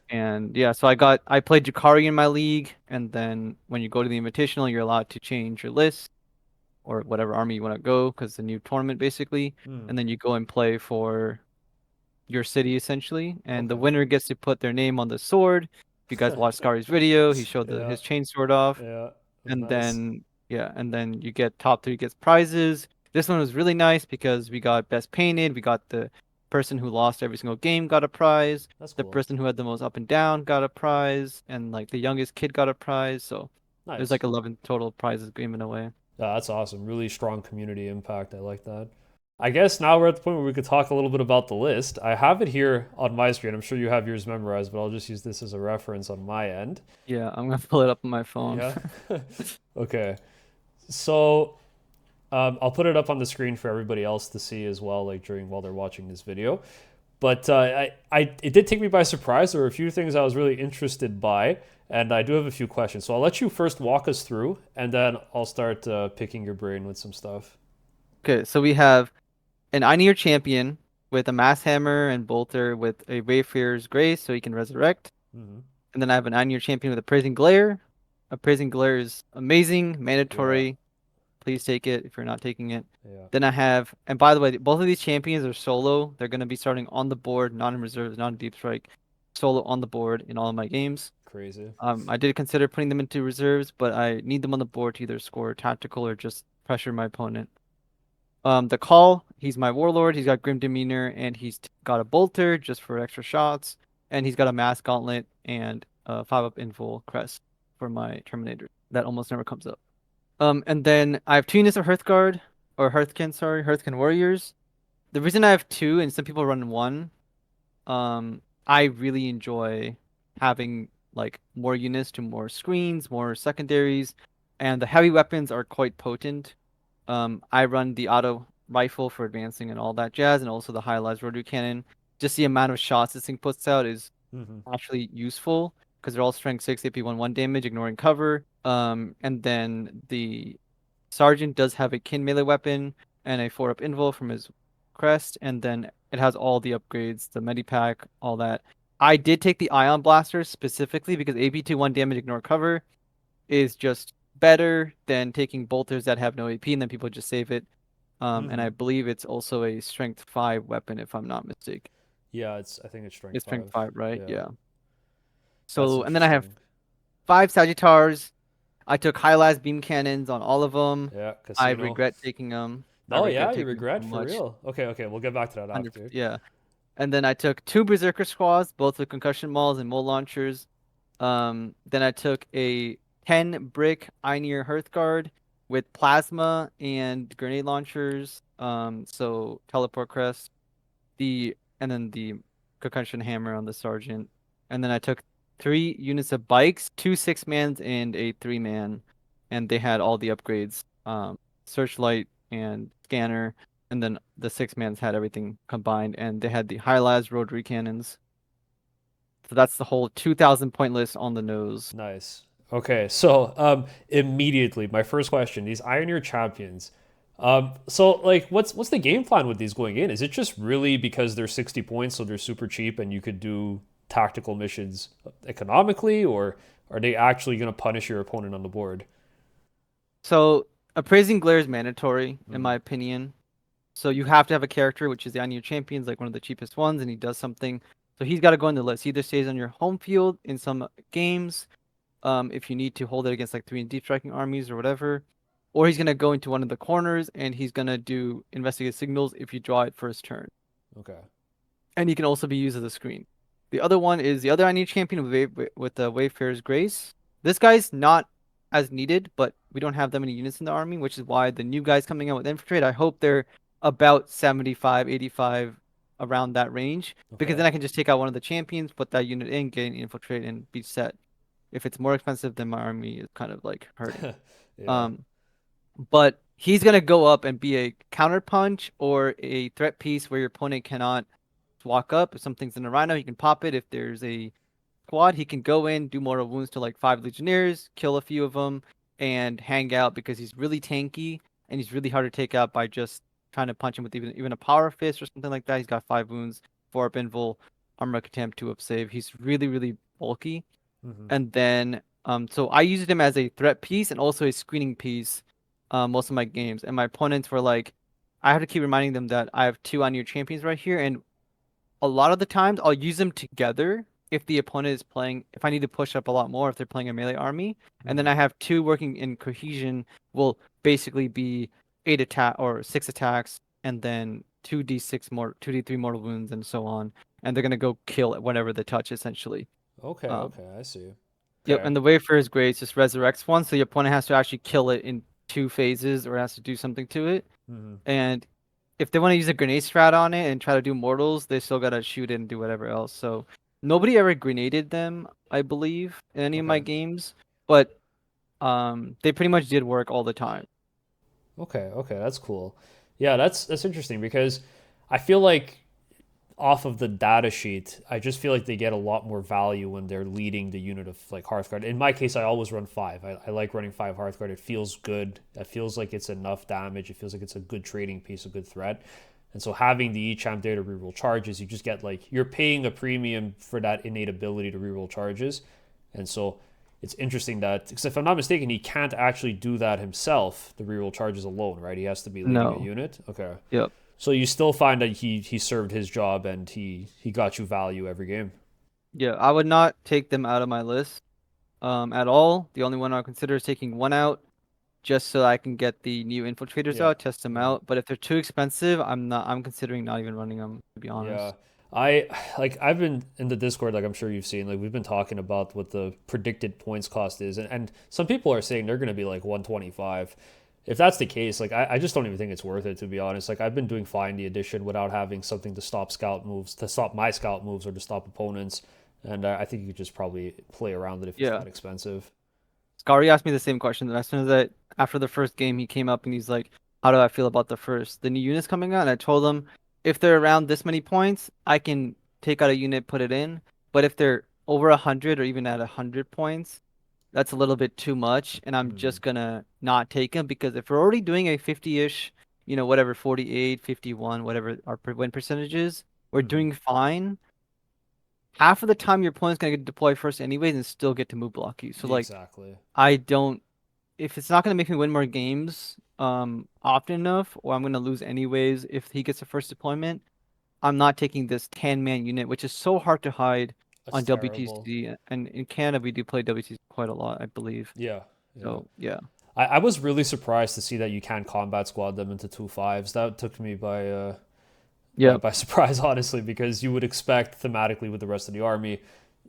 and yeah, so I played Jakari in my league, and then when you go to the Invitational, you're allowed to change your list or whatever army you want to go because it's a new tournament basically, Hmm. and then you go and play for your city essentially, and the Okay. winner gets to put their name on the sword. If you guys watched Scari's video, he showed Yeah, his chain sword off, yeah, and nice. then yeah, and then you get top three gets prizes. This one was really nice because we got best painted, we got the person who lost every single game got a prize, That's the cool. person who had the most up and down got a prize, and like the youngest kid got a prize. So there's Nice. like 11 total prizes given away. Yeah, that's awesome. Really strong community impact. I like that. I guess now we're at the point where we could talk a little bit about the list. I have it here on my screen. I'm sure you have yours memorized, but I'll just use this as a reference on my end. Yeah, I'm gonna pull it up on my phone. Yeah. Okay. So I'll put it up on the screen for everybody else to see as well, like during while they're watching this video. But it did take me by surprise. There were a few things I was really interested by, and I do have a few questions. So I'll let you first walk us through, and then I'll start picking your brain with some stuff. Okay, so we have an Einir champion with a mass hammer and bolter with a Wayfarer's Grace so he can resurrect. Hmm. And then I have an Einir champion with a Praising Glare. A Praising Glare is amazing, Yeah, mandatory. Please take it if you're not taking it. yeah, Then I have, and by the way, both of these champions are solo. They're going to be starting on the board, not in reserves, not in deep strike, solo on the board in all of my games. crazy. I did consider putting them into reserves, but I need them on the board to either score tactical or just pressure my opponent. The Call, he's my warlord. He's got grim demeanor, and got a bolter just for extra shots, and he's got a mass gauntlet and a 5-up invul crest for my Terminator. That almost never comes up. And then I have two units of Hearthguard or Hearthkin, sorry, Hearthkin warriors. The reason I have two and some people run one, I really enjoy having like more units to more screens, more secondaries, and the heavy weapons are quite potent. I run the auto rifle for advancing and all that jazz, and also the high-rise rotary cannon. Just the amount of shots this thing puts out is Hmm. actually useful because they're all strength 6 AP 1 damage, ignoring cover. And then the sergeant does have a kin melee weapon and a 4-up invul from his crest, and then it has all the upgrades, the medipack, all that. I did take the ion blaster specifically because AP to 1 damage, ignore cover is just better than taking bolters that have no AP and then people just save it. And I Hmm. believe it's also a strength 5 weapon if I'm not mistaken. Yeah, I think it's strength It's strength five. 5, right? Yeah, Yeah. that's So, and then I have interesting. 5 Sagittars. I took high beam cannons on all of them. Yeah, I casino. regret taking them. I Oh regret yeah, you taking them regret so for much. real. Okay, okay, we'll get back to that 100, after. yeah. And then I took 2 Berserker squads, both with concussion mauls and mole launchers. Then I took a 10 brick Einir Hearthguard with plasma and grenade launchers. So teleport crest, and then the concussion hammer on the sergeant. And then I took 3 units of bikes, 2 6-mans and a 3-man, and they had all the upgrades. Searchlight and scanner, and then the 6-mans had everything combined, and they had the high-las rotary cannons. So that's the whole 2,000 point list on the nose. Nice. Okay, so immediately my first question: these Iron champions. So like, what's the game plan with these going in? Is it just really because they're 60 points, so they're super cheap, and you could do tactical missions economically, or are they actually going to punish your opponent on the board? So appraising glare is mandatory, in Mm, my opinion. So you have to have a character, which is the Anu Champions, like one of the cheapest ones, and he does something. So he's got to go in the list. He either stays on your home field in some games, if you need to hold it against like 3 and deep striking armies or whatever, or he's gonna go into one of the corners and he's gonna do investigate signals if you draw it first turn, okay. and he can also be used as a screen. The other one is the other I need champion with the Wayfarer's Grace. This guy's not as needed, but we don't have that many units in the army, which is why the new guys coming out with infiltrate, I hope they're about 75, 85 around that range, because Okay. then I can just take out one of the champions, put that unit in, get an infiltrate, and be set. If it's more expensive, then my army is kind of like hurting. Yeah. Um, but he's gonna go up and be a counter punch or a threat piece where your opponent cannot walk up. If something's in a rhino, he can pop it. If there's a squad, he can go in, do mortal wounds to like 5 legionnaires, kill a few of them, and hang out because he's really tanky and he's really hard to take out by just trying to punch him with even a power fist or something like that. He's got 5 wounds, 4 up invul, armor attempt, 2 up save. He's really bulky. Hmm. And then so I used him as a threat piece and also a screening piece most of my games. And my opponents were like, I have to keep reminding them that I have 2 on your champions right here, and a lot of the times I'll use them together if the opponent is playing, if I need to push up a lot more, if they're playing a melee army. And then Hmm. I have 2 working in cohesion will basically be 8 attack or 6 attacks and then 2d6 more 2d3 mortal wounds and so on. And they're gonna go kill it whenever they touch essentially. Okay, Um, okay, I see. yep, Okay. and the Wayfarer's Grace just resurrects one, so your opponent has to actually kill it in 2 phases or has to do something to it. Hmm. And if they want to use a grenade strat on it and try to do mortals, they still gotta shoot it and do whatever else. So nobody ever grenaded them, I believe, in any of my Okay. games, but they pretty much did work all the time. Okay, okay, that's cool. Yeah, that's interesting because I feel like off of the data sheet, I just feel like they get a lot more value when they're leading the unit of like Hearthguard. In my case, I always run five. I like running five Hearthguard. It feels good. It feels like it's enough damage. It feels like it's a good trading piece, a good threat. And so having the Echamp there to reroll charges, you just get like you're paying a premium for that innate ability to reroll charges. And so it's interesting that, because if I'm not mistaken, he can't actually do that himself, the reroll charges alone, right? He has to be leading a No. unit. Okay. Yep. So you still find that he served his job and he got you value every game. Yeah, I would not take them out of my list at all. The only one I would consider is taking one out just so I can get the new infiltrators Yeah. out, test them Yeah. out. But if they're too expensive, I'm considering not even running them, to be Yeah. honest. I like I've been in the Discord, like I'm sure you've seen, like we've been talking about what the predicted points cost is, and some people are saying they're gonna be like 125. If that's the case, like I just don't even think it's worth it, to be honest. Like I've been doing fine the edition without having something to stop scout moves, to stop my scout moves, or to stop opponents. And I think you could just probably play around it if it's Yeah. that expensive. Scary asked me the same question. And as soon as after the first game, he came up and he's like, "How do I feel about the new units coming out?" And I told him, if they're around this many points, I can take out a unit, put it in. But if they're over 100 or even at 100 points, that's a little bit too much, and I'm Hmm. just gonna not take them because if we're already doing a 50-ish, whatever 48, 51, whatever our win percentage is, we're Hmm. doing fine. Half of the time, your opponent's gonna get deployed first anyways and still get to move block you. So like, Exactly. I don't if it's not going to make me win more games often enough, or I'm going to lose anyways if he gets a first deployment, I'm not taking this 10-man unit, which is so hard to hide That's on terrible. WTC. And in Canada, we do play WTC quite a lot, I believe. Yeah. Yeah. So yeah, I was really surprised to see that you can combat squad them into two fives. That took me yeah, by surprise, honestly, because you would expect thematically with the rest of the army,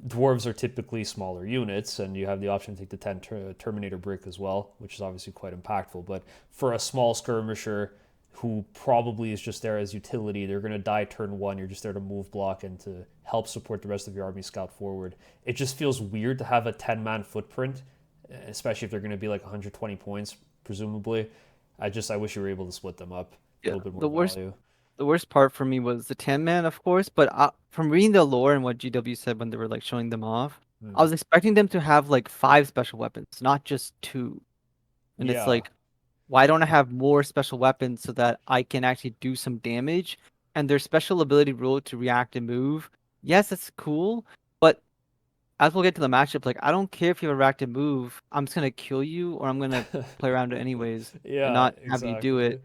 dwarves are typically smaller units, and you have the option to take the 10 Terminator brick as well, which is obviously quite impactful. But for a small skirmisher who probably is just there as utility, they're going to die turn one. You're just there to move block and to help support the rest of your army scout forward. It just feels weird to have a 10-man footprint, especially if they're going to be like 120 points, presumably. I wish you were able to split them up, a yeah. little bit more The value. worst part for me was the 10-man, of course, but from reading the lore and what GW said when they were like showing them off, I Hmm. was expecting them to have like 5 special weapons, not just 2. And it's Yeah. like, why don't I have more special weapons so that I can actually do some damage? And their special ability rule to react and move, yes, that's cool. But as we'll get to the matchup, like I don't care if you have a react and move, I'm just gonna kill you or I'm gonna play around it anyways and Yeah, not have you do exactly. it.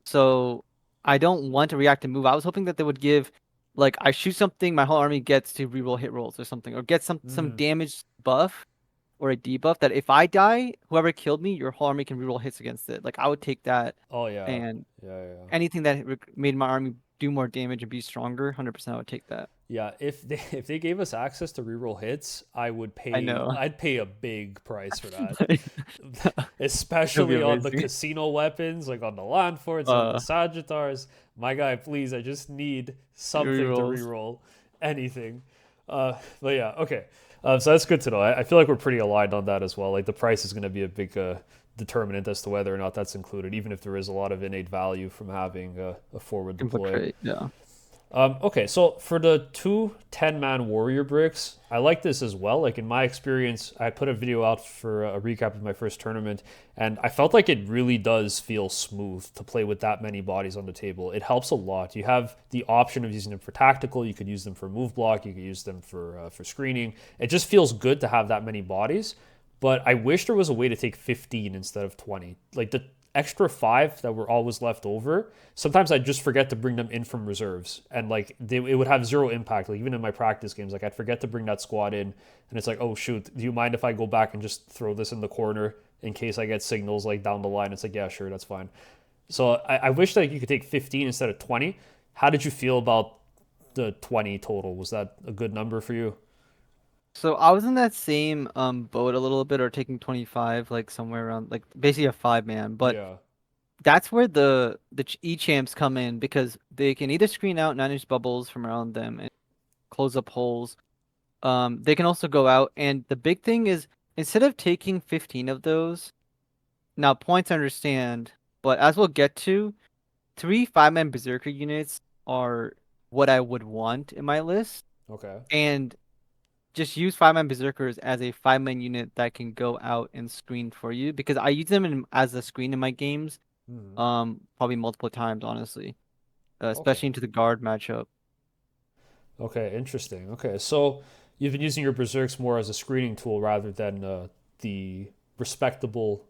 So I don't want to react and move. I was hoping that they would give, like, I shoot something, my whole army gets to reroll hit rolls or something, or get some Hmm. damage buff or a debuff that if I die, whoever killed me, your whole army can reroll hits against it. Like I would take that, Oh yeah, and yeah, yeah, anything that made my army do more damage and be stronger, 100% I would take that. yeah. If they if they gave us access to reroll hits, I know. I'd pay a big price for that, It'll be especially on the amazing. casino weapons, like on the land forts, on the Uh, Sagittars. My guy, please, I just need something to rerolls. reroll, anything. But yeah, okay. So that's good to know. I feel like we're pretty aligned on that as well. Like the price is going to be a determinant as to whether or not that's included, even if there is a lot of innate value from having a forward deploy. Infiltrate, yeah. Okay, so for the two 10-man warrior bricks, I like this as well. Like in my experience, I put a video out for a recap of my first tournament, and I felt like it really does feel smooth to play with that many bodies on the table. It helps a lot. You have the option of using them for tactical. You could use them for move block. You could use them for screening. It just feels good to have that many bodies. But I wish there was a way to take 15 instead of 20. Like the extra 5 that were always left over, sometimes I just forget to bring them in from reserves, and like it would have zero impact. Like even in my practice games, like I'd forget to bring that squad in, and it's like, oh shoot, do you mind if I go back and just throw this in the corner in case I get signals like down the line? It's like, yeah, sure, that's fine. So I wish that you could take 15 instead of 20. How did you feel about the 20 total? Was that a good number for you? So I was in that same boat a little bit, or taking 25, like somewhere around like basically a 5-man. But Yeah. that's where the e-champs come in, because they can either screen out 9-inch bubbles from around them and close up holes. They can also go out, and the big thing is, instead of taking 15 of those, now points I understand, but as we'll get to, 3 5-man berserker units are what I would want in my list, Okay. and just use 5-man berserkers as a 5-man unit that can go out and screen for you, because I use them as a screen in my games, Hmm. probably multiple times, honestly, Okay. especially into the guard matchup. Okay. Interesting. Okay. So you've been using your berserks more as a screening tool rather than the respectable,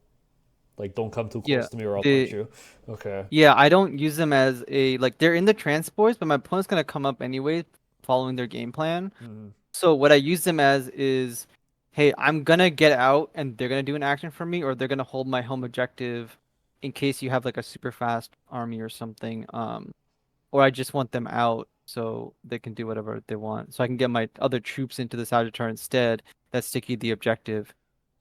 like, don't come too Yeah, close to me or I'll punch the you. Okay. yeah, I don't use them as a, like, they're in the transports, but my opponent's gonna come up anyway, following their game plan. Hmm. So what I use them as is, hey, I'm gonna get out and they're gonna do an action for me, or they're gonna hold my home objective in case you have like a super fast army or something. Or I just want them out so they can do whatever they want. So I can get my other troops into the Sagittar instead. That's sticky the objective.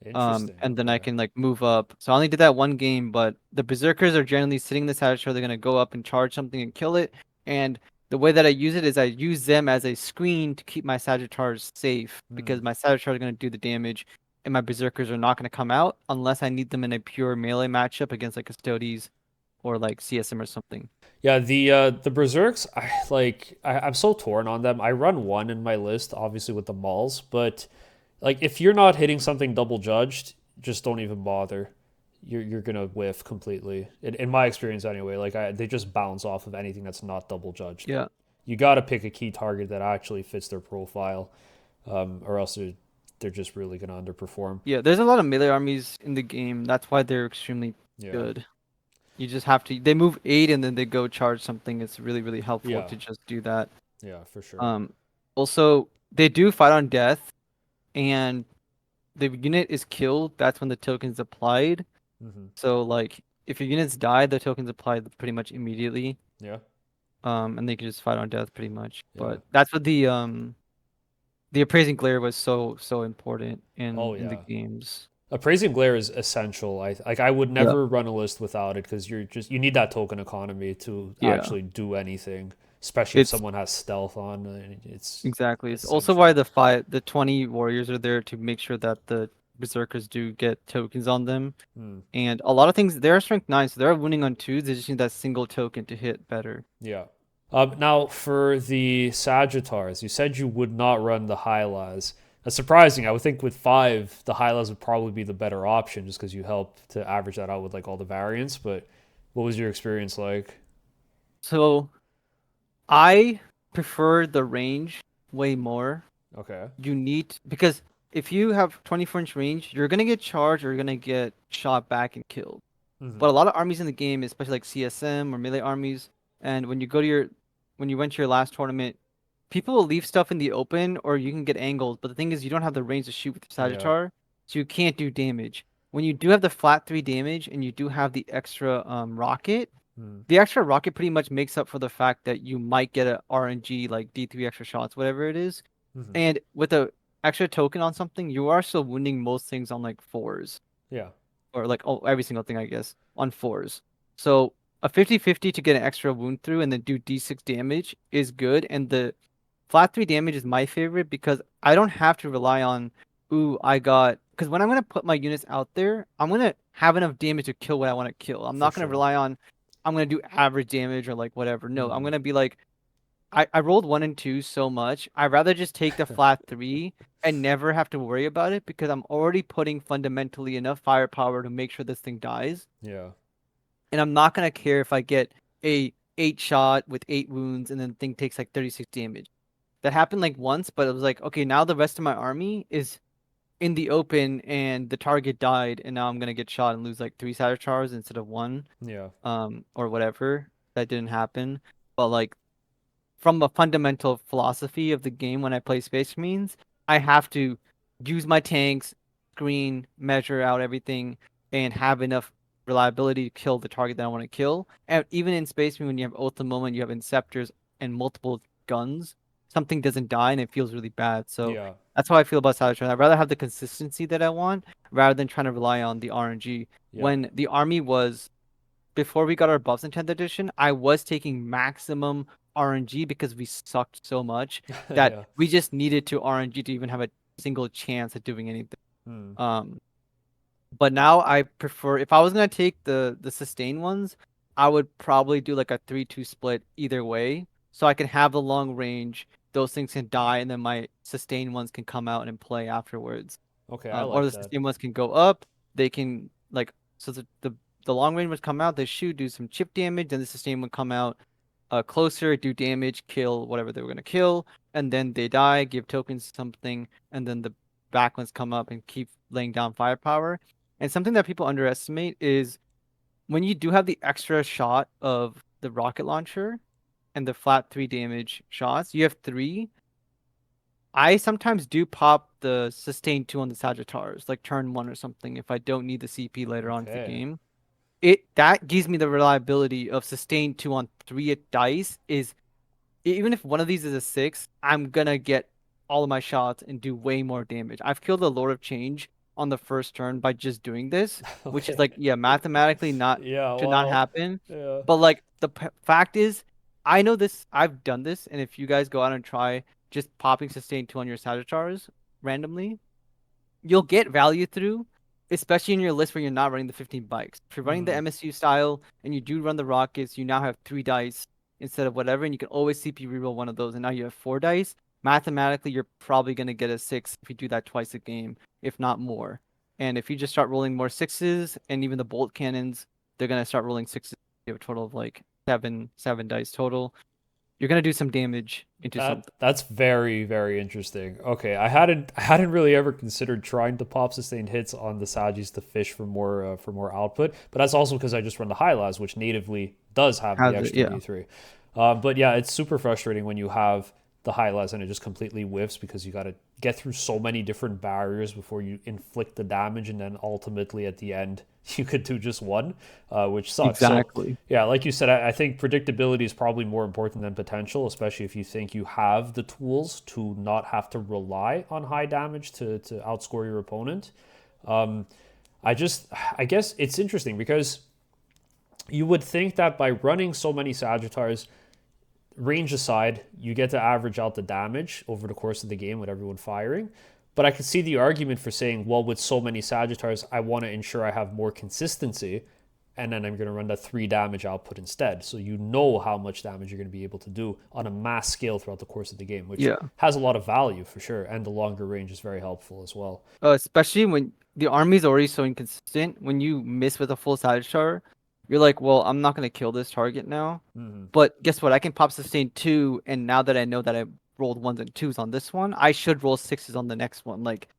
Interesting. And then I Okay. can like move up. So I only did that one game, but the berserkers are generally sitting in the Sagittar. They're gonna go up and charge something and kill it. And the way that I use it is I use them as a screen to keep my Sagittars safe, Hmm. because my Sagittars are gonna do the damage, and my berserkers are not gonna come out unless I need them in a pure melee matchup against like Custodes or like CSM or something. Yeah, the berserks, I'm so torn on them. I run one in my list, obviously with the mauls, but like if you're not hitting something double judged, just don't even bother. You're gonna whiff completely. In my experience anyway, they just bounce off of anything that's not double judged. Yeah. You got to pick a key target that actually fits their profile, or else they're just really gonna underperform. Yeah, there's a lot of melee armies in the game. That's why they're extremely Yeah, good. You just have to, they move 8 and then they go charge something. It's really, really helpful yeah, to just do that. yeah, for sure. Um, Also, they do fight on death, and the unit is killed. That's when the token's applied. Hmm. So like, if your units die, the token's applied pretty much immediately. Yeah, And they can just fight on death pretty much. yeah. But that's what the appraising glare was so important Oh in the yeah. games. Appraising glare is essential. I would Yeah. never run a list without it because you need that token economy to Yeah. actually do anything, especially if It's someone has stealth on. It's exactly. It's also why essential. the 20 warriors are there, to make sure that the berserkers do get tokens on them. Hmm. And a lot of things, they're strength 9, so they're winning on 2s. They just need that single token to hit better. Yeah. Now for the Sagittars, you said you would not run the Hylas. That's surprising. I would think with 5, the Hylas would probably be the better option just because you help to average that out with like all the variants. But what was your experience like? So I prefer the range way more. Okay. You need, because if you have 24-inch range, you're gonna get charged or you're gonna get shot back and killed. Hmm. But a lot of armies in the game, especially like CSM or melee armies, and when you went to your last tournament, people will leave stuff in the open or you can get angled. But the thing is, you don't have the range to shoot with your Yeah. Sagittar, so you can't do damage. When you do have the flat 3 damage and you do have the extra rocket, Hmm. the extra rocket pretty much makes up for the fact that you might get a RNG, like D3 extra shots, whatever it is. Hmm. And with a extra token on something, you are still wounding most things on like 4s, Yeah. or like, oh, every single thing, I guess, on 4s. So a 50-50 to get an extra wound through and then do D6 damage is good. And the flat 3 damage is my favorite because I don't have to rely on, ooh, I got because when I'm gonna put my units out there, I'm gonna have enough damage to kill what I want to kill. I'm For not gonna sure. rely on I'm gonna do average damage or like whatever. No, I'm Hmm. gonna be like I rolled 1 and 2 so much. I'd rather just take the flat 3 and never have to worry about it because I'm already putting fundamentally enough firepower to make sure this thing dies. Yeah. And I'm not gonna care if I get a 8 shot with 8 wounds and then the thing takes like 36 damage. That happened like once, but it was like, okay, now the rest of my army is in the open and the target died, and now I'm gonna get shot and lose like 3 Sagittars instead of one, Yeah. or whatever. That didn't happen. But like from a fundamental philosophy of the game when I play Space Marines, I have to use my tanks, screen, measure out everything, and have enough reliability to kill the target that I want to kill. And even in Space Marine, when you have Oath of the Moment, you have Inceptors and multiple guns, something doesn't die and it feels really bad. So Yeah. that's how I feel about Satellite. I'd rather have the consistency that I want rather than trying to rely on the RNG. Yeah. When the army was before we got our buffs in 10th edition, I was taking maximum RNG because we sucked so much that Yeah. we just needed to RNG to even have a single chance at doing anything. Hmm. Um, but now I prefer if I was gonna take the sustain ones, I would probably do like a 3-2 split either way, so I can have the long range. Those things can die, and then my sustain ones can come out and play afterwards. Okay, I Or like the that. sustain ones can go up. They can like so the long range would come out. They shoot, do some chip damage, then the sustain would come out closer, do damage, kill whatever they were gonna kill, and then they die, give tokens something, and then the back ones come up and keep laying down firepower. And something that people underestimate is when you do have the extra shot of the rocket launcher and the flat 3 damage shots, you have three. I sometimes do pop the sustain 2 on the Sagittars, like turn 1 or something, if I don't need the CP later on in the Okay. game. It that gives me the reliability of sustain 2 on 3 dice is even if one of these is a 6, I'm gonna get all of my shots and do way more damage. I've killed the Lord of Change on the first turn by just doing this, which is Okay. like, yeah, mathematically not Yeah, should not well, happen. yeah. But like the fact is, I know this. I've done this, and if you guys go out and try just popping sustain 2 on your Sagittars randomly, you'll get value through, especially in your list where you're not running the 15 bikes. If you're running the Hmm. MSU style and you do run the rockets, you now have 3 dice instead of whatever, and you can always CP reroll one of those, and now you have 4 dice. Mathematically, you're probably gonna get a 6 if you do that twice a game, if not more. And if you just start rolling more sixes, and even the bolt cannons, they're gonna start rolling sixes. You have a total of like seven dice total. You're gonna do some damage into something. That's very, very interesting. Okay, I hadn't really ever considered trying to pop sustained hits on the Sagis to fish for more output, but that's also because I just run the high las, which natively does have the Has it? extra Yeah. D3. But yeah, it's super frustrating when you have the high las and it just completely whiffs because you got to get through so many different barriers before you inflict the damage, and then ultimately at the end you could do just one, which sucks. So Exactly. yeah, like you said, I think predictability is probably more important than potential, especially if you think you have the tools to not have to rely on high damage to outscore your opponent. Um, I guess it's interesting because you would think that by running so many Sagittars, range aside, you get to average out the damage over the course of the game with everyone firing. But I could see the argument for saying, well, with so many Sagittars, I want to ensure I have more consistency, and then I'm going to run the 3 damage output instead. So you know how much damage you're going to be able to do on a mass scale throughout the course of the game, which Yeah. has a lot of value for sure. And the longer range is very helpful as well. Especially when the army's already so inconsistent. When you miss with a full side char, you're like, well, I'm not gonna kill this target now. Mm-hmm. But guess what? I can pop sustain 2, and now that I know that I rolled ones and twos on this one, I should roll sixes on the next one. Like,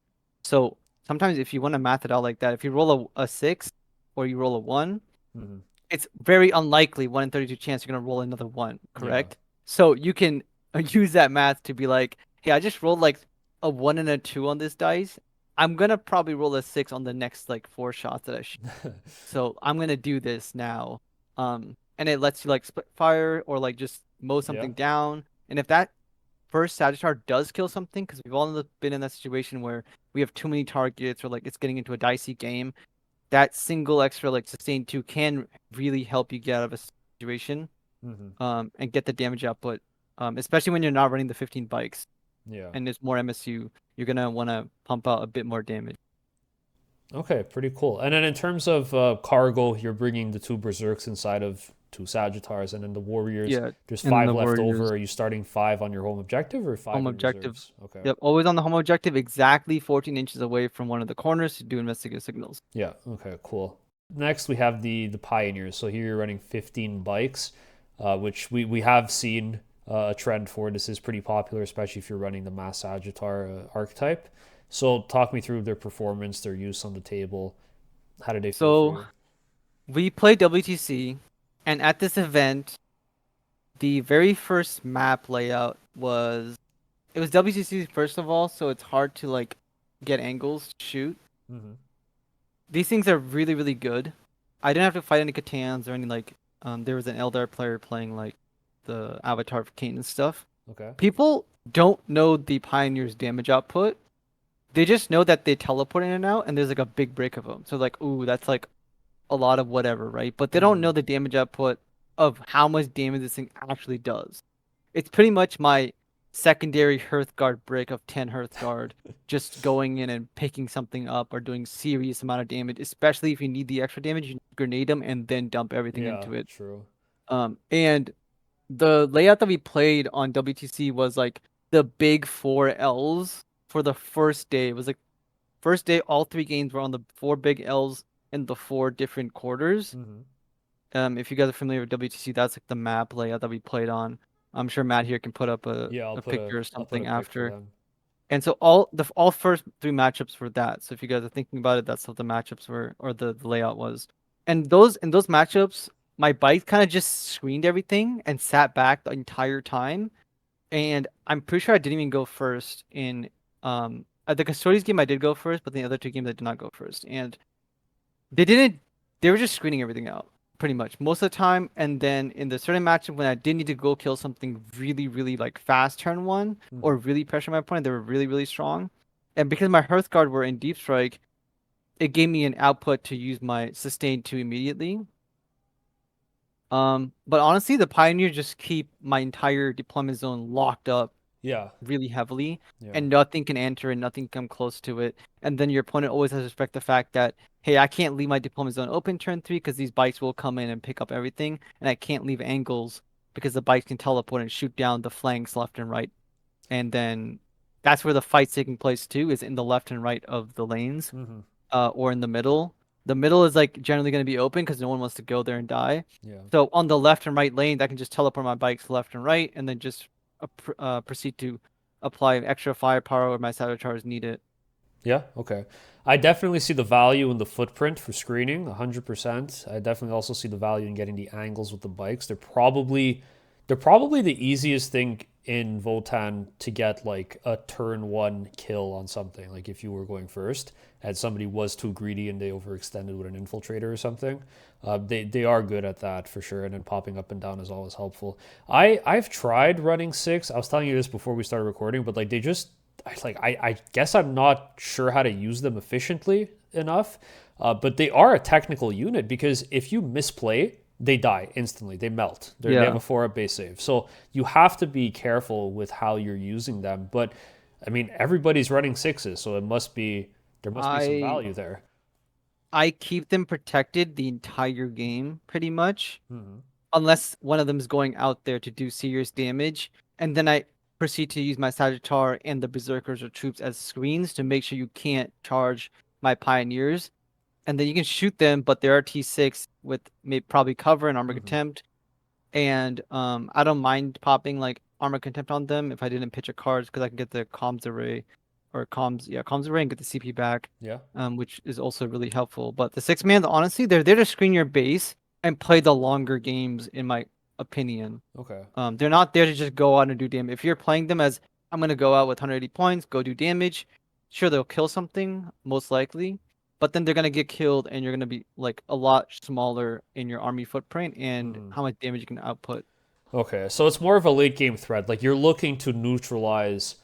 so sometimes if you want to math it out like that, if you roll a 6 or you roll a 1, Mm-hmm. it's very unlikely 1 in 32 chance you're gonna roll another one, Yeah. correct? So you can use that math to be like, hey, I just rolled like a 1 and a 2 on this dice. I'm gonna probably roll a 6 on the next like 4 shots that I shoot. So I'm gonna do this now. And it lets you like split fire or like just mow Yeah. something down. And if that first Sagittar does kill something, because we've all been in that situation where we have too many targets or like it's getting into a dicey game, that single extra like sustain 2 can really help you get out of a situation, Mm-hmm. and get the damage output, especially when you're not running the 15 bikes Yeah. and there's more MSU. You're gonna want to pump out a bit more damage. Okay, pretty cool. And then in terms of cargo, you're bringing the two berserks inside of two Sagittars, and then the warriors. Yeah, There's and then five the left over. warriors. Are you starting five on your home objective or five Home in objective. reserves? Okay. Yep, always on the home objective, exactly 14 inches away from one of the corners to do investigative signals. Yeah. Okay. Cool. Next, we have the pioneers. So here you're running 15 bikes, which we have seen a trend for. This is pretty popular, especially if you're running the Mass Sagittar archetype. So talk me through their performance, their use on the table. How did they feel for So you? we played WTC, and at this event, the very first map layout was it was WTC first of all, so it's hard to like get angles to shoot. Mm-hmm. These things are really, really good. I didn't have to fight any Catans or any like there was an Eldar player playing like the Avatar of Kane and stuff. Okay. People don't know the Pioneer's damage output. They just know that they teleport in and out and there's like a big break of them. So like, ooh, that's like a lot of whatever, right? But they don't Mm-hmm. know the damage output of how much damage this thing actually does. It's pretty much my secondary Hearthguard break of 10 Hearthguard, just going in and picking something up or doing serious amount of damage, especially if you need the extra damage, you grenade them and then dump everything Yeah. into it. True. And the layout that we played on WTC was like the big four L's for the first day. It was like first day, all three games were on the four big L's in the four different quarters. Mm-hmm. If you guys are familiar with WTC, that's like the map layout that we played on. I'm sure Matt here can put up Yeah. a picture or I'll put a something pic for after. them. And so all first three matchups were that. So if you guys are thinking about it, that's what the matchups were or the layout was. And those matchups, my bike kind of just screened everything and sat back the entire time. And I'm pretty sure I didn't even go first in at the Custodies game I did go first, but the other two games I did not go first. And they didn't. They were just screening everything out pretty much most of the time. And then in the certain matchup when I did need to go kill something really, really like fast turn one or Mm-hmm. really pressure my opponent, they were really, really strong. And because my Hearthguard were in deep strike, it gave me an output to use my sustain two immediately. But honestly, the Pioneer just keep my entire deployment zone locked up Yeah. really heavily, Yeah. and nothing can enter and nothing come close to it. And then your opponent always has to respect the fact that, hey, I can't leave my deployment zone open turn three because these bikes will come in and pick up everything, and I can't leave angles because the bikes can teleport and shoot down the flanks left and right. And then that's where the fight's taking place too, is in the left and right of the lanes, Mm-hmm. or in the middle. The middle is like generally going to be open because no one wants to go there and die. Yeah. So on the left and right lane, I can just teleport my bikes left and right, and then just proceed to apply extra firepower where my Sagittars need it. Yeah, okay. I definitely see the value in the footprint for screening, 100%. I definitely also see the value in getting the angles with the bikes. They're probably the easiest thing in Votann to get like a turn one kill on something. Like if you were going first and somebody was too greedy and they overextended with an infiltrator or something. They are good at that for sure, and then popping up and down is always helpful. I've tried running six. I was telling you this before we started recording, but like they just I guess I'm not sure how to use them efficiently enough, but they are a technical unit because if you misplay, they die instantly. They melt. They have Yeah, a 4-up base save. So you have to be careful with how you're using them. But I mean, everybody's running sixes, so there must be some I value there. I keep them protected the entire game pretty much, Hmm. unless one of them is going out there to do serious damage, and then I proceed to use my Sagittar and the Berserkers or troops as screens to make sure you can't charge my Pioneers. And then you can shoot them, but they're T6 with maybe probably cover and armor Hmm. contempt. And I don't mind popping like armor contempt on them if I didn't pitch a card because I can get the comms array or comms array and get the CP back, Yeah. which is also really helpful. But the six man, honestly, they're there to screen your base and play the longer games, in my opinion. Okay. They're not there to just go out and do damage. If you're playing them as I'm gonna go out with 180 points, go do damage, sure they'll kill something most likely, but then they're gonna get killed and you're gonna be like a lot smaller in your army footprint and Hmm. how much damage you can output. Okay. So it's more of a late game threat. Like you're looking to neutralize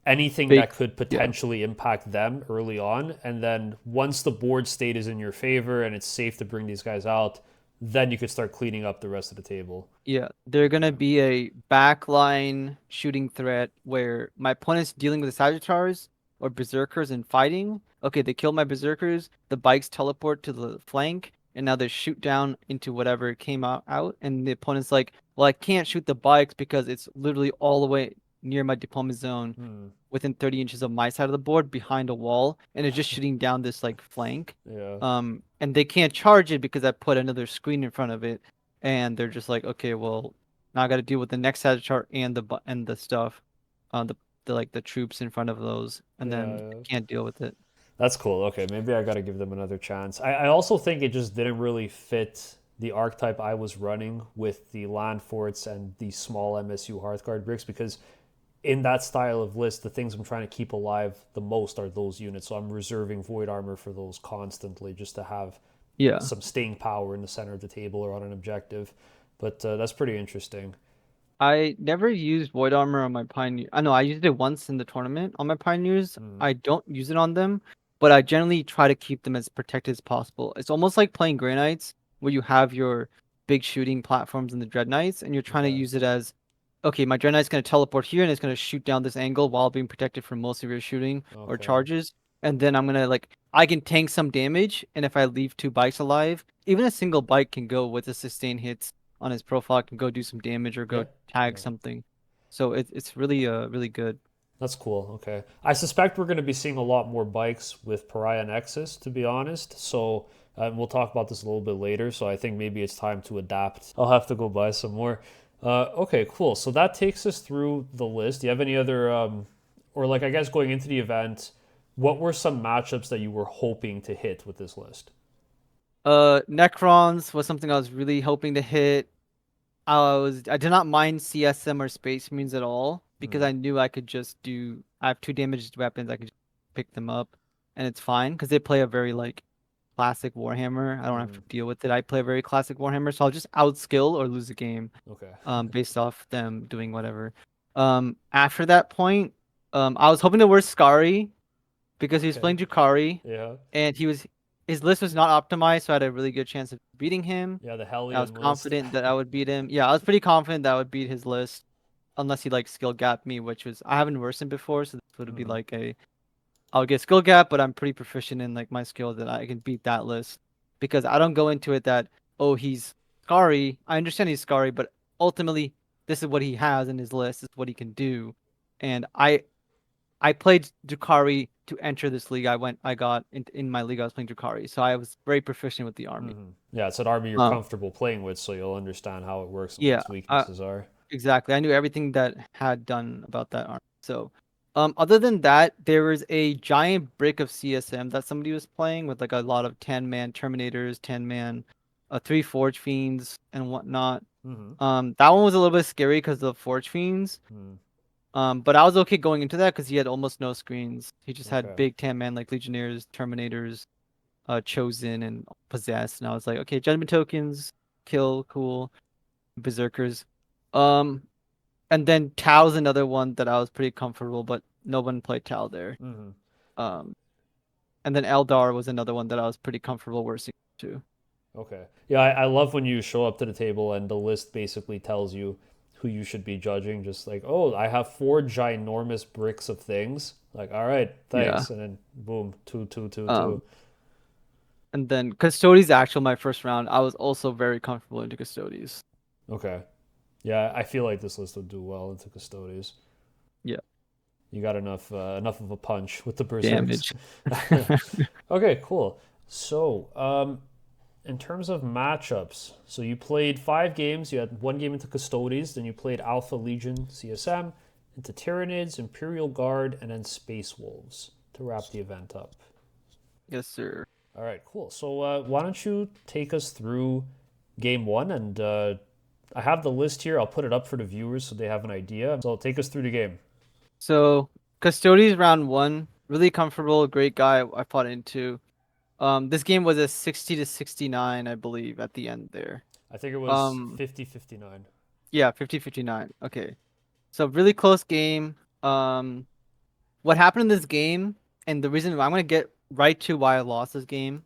anything Big, that could yeah, potentially impact them early on. And then once the board state is in your favor and it's safe to bring these guys out, then you could start cleaning up the rest of the table. yeah. They're gonna Okay. be a backline shooting threat where my opponent's dealing with the Sagittars. or berserkers and fighting. Okay, they kill my berserkers. The bikes teleport to the flank, and now they shoot down into whatever came out. And the opponent's like, well, I can't shoot the bikes because it's literally all the way near my deployment zone, Hmm. within 30 inches of my side of the board, behind a wall, and it's just shooting down this like flank. Yeah. And they can't charge it because I put another screen in front of it, and they're just like, okay, well, now I got to deal with the next side chart and the stuff, the like the troops in front of those, and Yeah. then Yeah. can't deal with it. That's cool. Okay, maybe I got to give them another chance. I also think it just didn't really fit the archetype I was running with the land forts and the small MSU Hearthguard bricks because in that style of list, the things I'm trying to keep alive the most are those units. So I'm reserving Void Armor for those constantly just to have Yeah. some staying power in the center of the table or on an objective. But that's pretty interesting. I never used Void Armor on my Pioneer. I know I used it once in the tournament on my Pioneers. Mm, I don't use it on them, but I generally try to keep them as protected as possible. It's almost like playing Grey Knights, where you have your big shooting platforms in the Dread Knights, and you're trying to okay. use it as, okay, my Dread Knight's going to teleport here, and it's going to shoot down this angle while being protected from most of your shooting or Okay. charges. And then I'm going to, like, I can tank some damage, and if I leave two bikes alive, even a single bike can go with a sustain hits on his profile, can go do some damage or Yeah. go tag Yeah. something. So it's really really good. That's cool. Okay. I suspect we're going to be seeing a lot more bikes with Pariah Nexus, to be honest. So we'll talk about this a little bit later. So I think maybe it's time to adapt. I'll have to go buy some more. Okay, cool. So that takes us through the list. Do you have any other, or like I guess going into the event, what were some matchups that you were hoping to hit with this list? Necrons was something I was really hoping to hit. I did not mind CSM or Space Marines at all because Hmm. I knew I could just do. I have two damaged weapons. I could just pick them up, and it's fine because they play a very like classic Warhammer. I don't have to Hmm. deal with it. I play a very classic Warhammer, so I'll just outskill or lose a game, Okay. based off them doing whatever. After that point, I was hoping to work Skari because he was Okay. playing Drukhari, Yeah. and his list was not optimized, so I had a really good chance of beating him. Yeah, the I was Hellion list. confident that I would beat him. Yeah, I was pretty confident that I would beat his list, unless he like skill gapped me, which was I haven't worsened before, so this would be Hmm. like a I'll get skill gap, but I'm pretty proficient in like my skill that I can beat that list because I don't go into it that oh he's Scary. I understand he's Scary, but ultimately this is what he has in his list. This is what he can do, and I played Drukhari to enter this league. I got in my league. I was playing Drukhari, so I was very proficient with the army. Hmm. Yeah, it's an army you're Um, comfortable playing with, so you'll understand how it works and what yeah, its weaknesses are. exactly. I knew everything that had done about that army. So, other than that, there was a giant brick of CSM that somebody was playing with like a lot of 10-man Terminators, 10-man, three Forge Fiends and whatnot. Hmm. That one was a little bit scary because of the Forge Fiends. Hmm. But I was okay going into that because he had almost no screens. He just had Okay. big 10-man like Legionnaires, Terminators, Chosen, and Possessed. And I was like, okay, Judgment Tokens, kill, cool, Berserkers. Um, and then Tao's another one that I was pretty comfortable, but no one played Tao there. Hmm. Um, and then Eldar was another one that I was pretty comfortable versing too. Okay. Yeah, I love when you show up to the table and the list basically tells you who you should be judging. Just like, oh, I have four ginormous bricks of things. Like, all right, Yeah. thanks. And then boom, two, two, two, two. Um, and then Custodes actual my first round, I was also very comfortable into Custodes. Okay. Yeah, I feel like this list would do well into Custodes. Yeah. You got enough of a punch with the berserks. Damage. Okay, cool. So, in terms of matchups, so you played 5 games. You had 1 game into Custodes, then you played Alpha Legion CSM, into Tyranids, Imperial Guard, and then Space Wolves to wrap the event up. Yes, sir. All right, cool. So why don't you take us through game one? And I have the list here. I'll put it up for the viewers so they have an idea. So take us through the game. So Custodes round one, really comfortable, great guy I fought into. This game was a 60-69, I believe, at the end there. I think it was Um, 50-59. yeah, 50-59. Okay. So really close game. What happened in this game, and the reason I'm gonna get right to why I lost this game.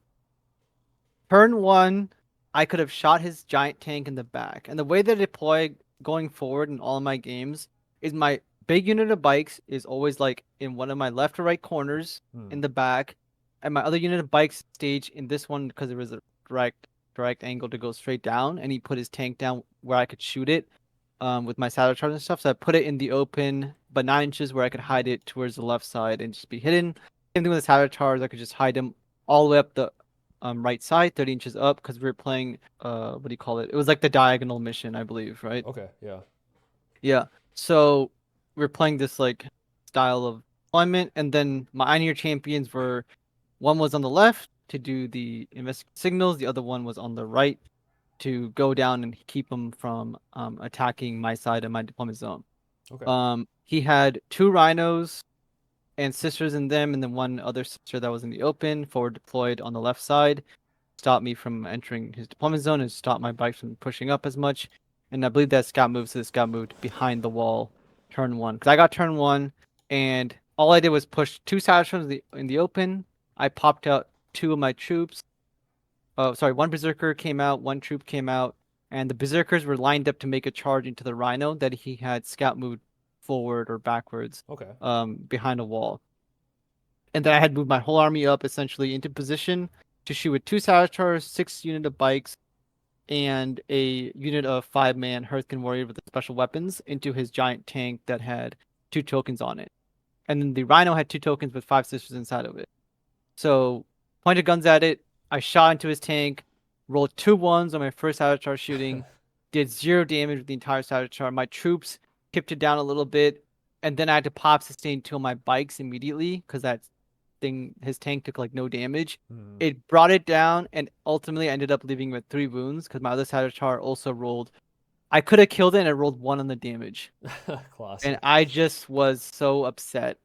Turn one, I could have shot his giant tank in the back. And the way that I deploy going forward in all of my games is my big unit of bikes is always like in one of my left or right corners Hmm. in the back, and my other unit of bikes stage in this one because there was a direct angle to go straight down, and he put his tank down where I could shoot it, with my saddle charge and stuff. So I put it in the open, but 9 inches where I could hide it towards the left side and just be hidden. Same thing with the saddle charge, I could just hide him all the way up the right side, 30 inches up, because we were playing what do you call it? It was like the diagonal mission, I believe, right? Okay. Yeah. Yeah. So we're playing this like style of deployment, and then my Pioneer champions were one was on the left to do the invest signals, the other one was on the right to go down and keep them from attacking my side of my deployment zone. Okay. He had two rhinos and sisters in them, and then one other sister that was in the open, forward deployed on the left side, stop me from entering his deployment zone and stop my bikes from pushing up as much. And I believe that scout move, so the scout moved behind the wall, turn one. Because I got turn one, and all I did was push two saddle in the open. I popped out two of my troops. Oh, sorry, one berserker came out, one troop came out, and the berserkers were lined up to make a charge into the rhino that he had scout moved forward or backwards, Okay. behind a wall. And then I had moved my whole army up essentially into position to shoot with two Saboteurs, 6 unit of bikes, and a unit of 5-man Hearthkin warrior with the special weapons into his giant tank that had 2 tokens on it. And then the Rhino had 2 tokens with 5 sisters inside of it. So pointed guns at it. I shot into his tank, rolled 2 1s on my first Saboteur shooting, did 0 damage with the entire Saboteur. My troops tipped it down a little bit, and then I had to pop sustain 2 of my bikes immediately because that his tank took like no damage. Hmm. It brought it down, and ultimately I ended up leaving with 3 wounds because my other Saboteur also rolled. I could have killed it, and it rolled 1 on the damage, and Classic. I just was so upset.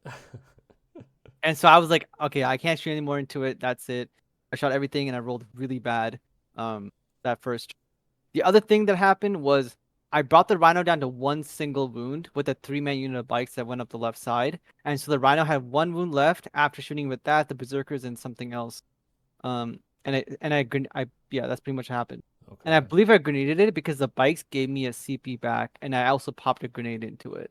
And so I was like, okay, I can't shoot any more into it. That's it. I shot everything and I rolled really bad. That first. The other thing that happened was I brought the Rhino down to 1 single wound with a 3-man unit of bikes that went up the left side. And so the Rhino had 1 wound left after shooting with that, the Berserkers, and something else. I yeah, that's pretty much what happened. And I Okay. believe I grenaded it because the bikes gave me a CP back, and I also popped a grenade into it,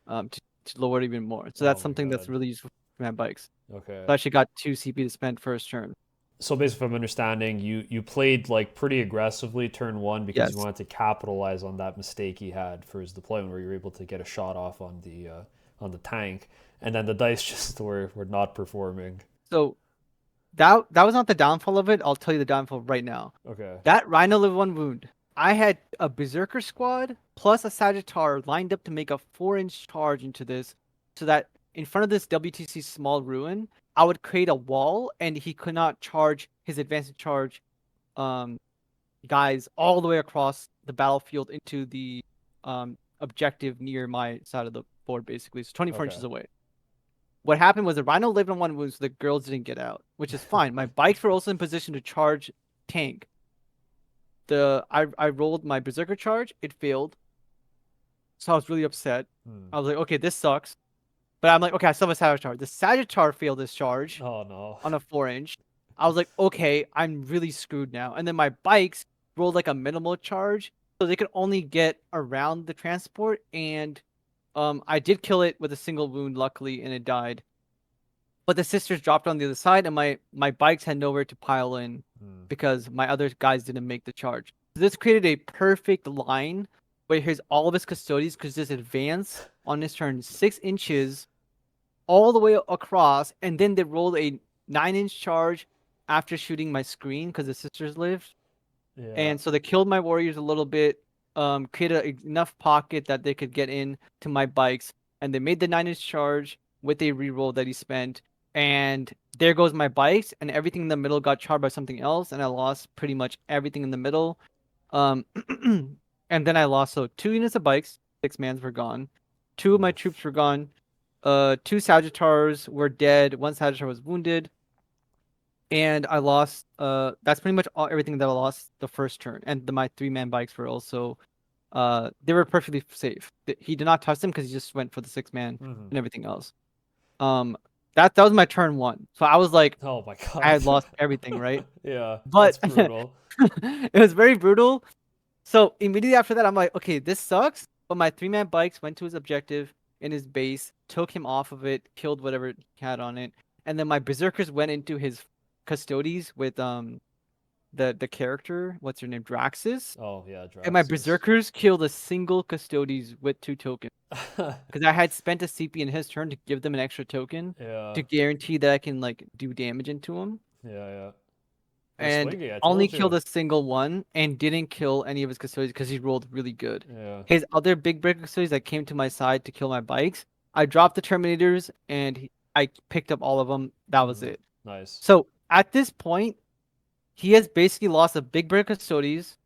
to lower it even more. So Oh that's my something that's god. really useful for my bikes. Okay. So I actually got 2 CP to spend first turn. So basically, from understanding, you played like pretty aggressively turn one because you Yes. wanted to capitalize on that mistake he had for his deployment, where you were able to get a shot off on the tank, and then the dice just were not performing. So that was not the downfall of it. I'll tell you the downfall right now. Okay. That Rhino lived 1 wound. I had a Berserker squad plus a Sagittar lined up to make a 4-inch charge into this, so that in front of this WTC small ruin, I would create a wall, and he could not charge his advanced charge, um, guys all the way across the battlefield into the objective near my side of the board, basically. So 24 Okay. inches away. What happened was the Rhino lived on 1 wound, so the girls didn't get out, which is fine. My bikes were also in position to charge tank. I rolled my Berserker charge, it failed. So I was really upset. Hmm. I was like, okay, this sucks. But I'm like, okay, I still have a Sagittar. The Sagittar failed this charge Oh no. on a 4-inch. I was like, okay, I'm really screwed now. And then my bikes rolled like a minimal charge, so they could only get around the transport. And I did kill it with a single wound, luckily, and it died. But the sisters dropped on the other side, and my bikes had nowhere to pile in Hmm. because my other guys didn't make the charge. So this created a perfect line where here's all of his custodians could just advance on his turn 6 inches all the way across, and then they rolled a 9-inch charge after shooting my screen because the sisters lived. Yeah. And so they killed my warriors a little bit, created enough pocket that they could get in to my bikes, and they made the 9-inch charge with a reroll that he spent. And there goes my bikes, and everything in the middle got charred by something else, and I lost pretty much everything in the middle. Um, and then I lost 2 units of bikes, 6 mans were gone, two of my Oof. troops were gone, 2 Sagittars were dead, one Sagittar was wounded, and I lost. That's pretty much everything that I lost the first turn. And my 3-man bikes were also, they were perfectly safe. He did not touch them because he just went for the 6-man Hmm. and everything else. Um, that was my turn one. So I was like, Oh my I god. had lost everything, right? Yeah, But that's brutal. it was very brutal. So immediately after that, I'm like, okay, this sucks. But my 3-man bikes went to his objective, in his base, took him off of it, killed whatever he had on it, and then my berserkers went into his custodies with the character, what's her name, Draxus, Oh yeah, and my Draxus. berserkers killed a single custodies with 2 tokens because I had spent a CP in his turn to give them an extra token Yeah, to guarantee that I can like do damage into him, yeah, yeah. They're and swinging. I only told killed you. a single one and didn't kill any of his custodians because he rolled really good. Yeah. His other big break custodians that came to my side to kill my bikes, I dropped the Terminators and I picked up all of them. That was Mm, it. nice. So at this point, he has basically lost a big break custodies.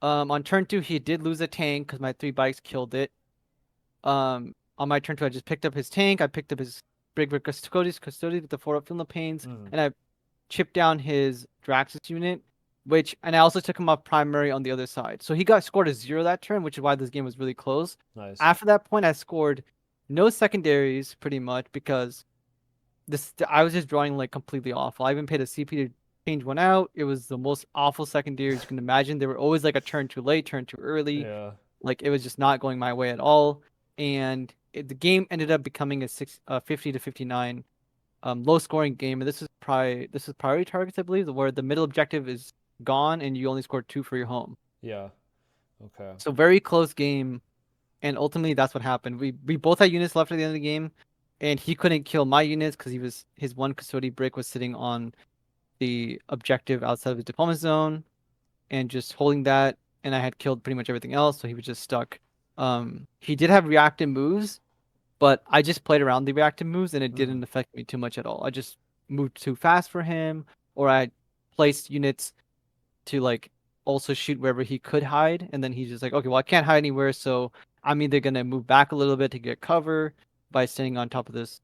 On turn 2, he did lose a tank because my 3 bikes killed it. On my turn 2, I just picked up his tank. I picked up his big break custodies with the 4-up Philippines, Mm, and I chipped down his Draxus unit, and I also took him off primary on the other side. So he got scored a 0 that turn, which is why this game was really close. nice. After that point, I scored no secondaries pretty much because I was just drawing like completely awful. I even paid a CP to change one out. It was the most awful secondaries you can imagine. They were always like a turn too late, turn too early. Yeah. Like it was just not going my way at all. And the game ended up becoming a 50 to 59 low scoring game. And this is priority targets, I believe, where the middle objective is gone and you only scored 2 for your home. Yeah. Okay. So very close game, and ultimately that's what happened. We both had units left at the end of the game, and he couldn't kill my units because his one custody brick was sitting on the objective outside of his deployment zone and just holding that, and I had killed pretty much everything else, so he was just stuck. He did have reactive moves, but I just played around the reactive moves and it Mm, didn't affect me too much at all. I just moved too fast for him, or I placed units to like also shoot wherever he could hide, and then he's just like, okay, well I can't hide anywhere, so I'm either gonna move back a little bit to get cover by standing on top of this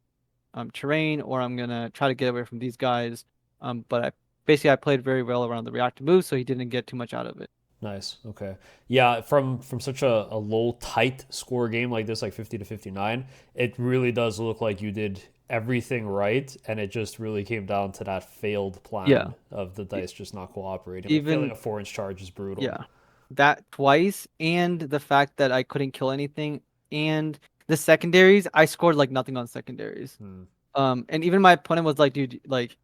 terrain, or I'm gonna try to get away from these guys. But I played very well around the reactive move, so he didn't get too much out of it. nice. Okay. Yeah, from such a low tight score game like this, like 50 to 59, it really does look like you did everything right, and it just really came down to that failed Yeah. plan of the E- dice just not cooperating. Like failing Even a 4-inch charge is brutal. yeah, that twice, and the fact that I couldn't kill anything, and the secondaries, I scored like nothing on secondaries. Hmm. And even my opponent was like, dude, like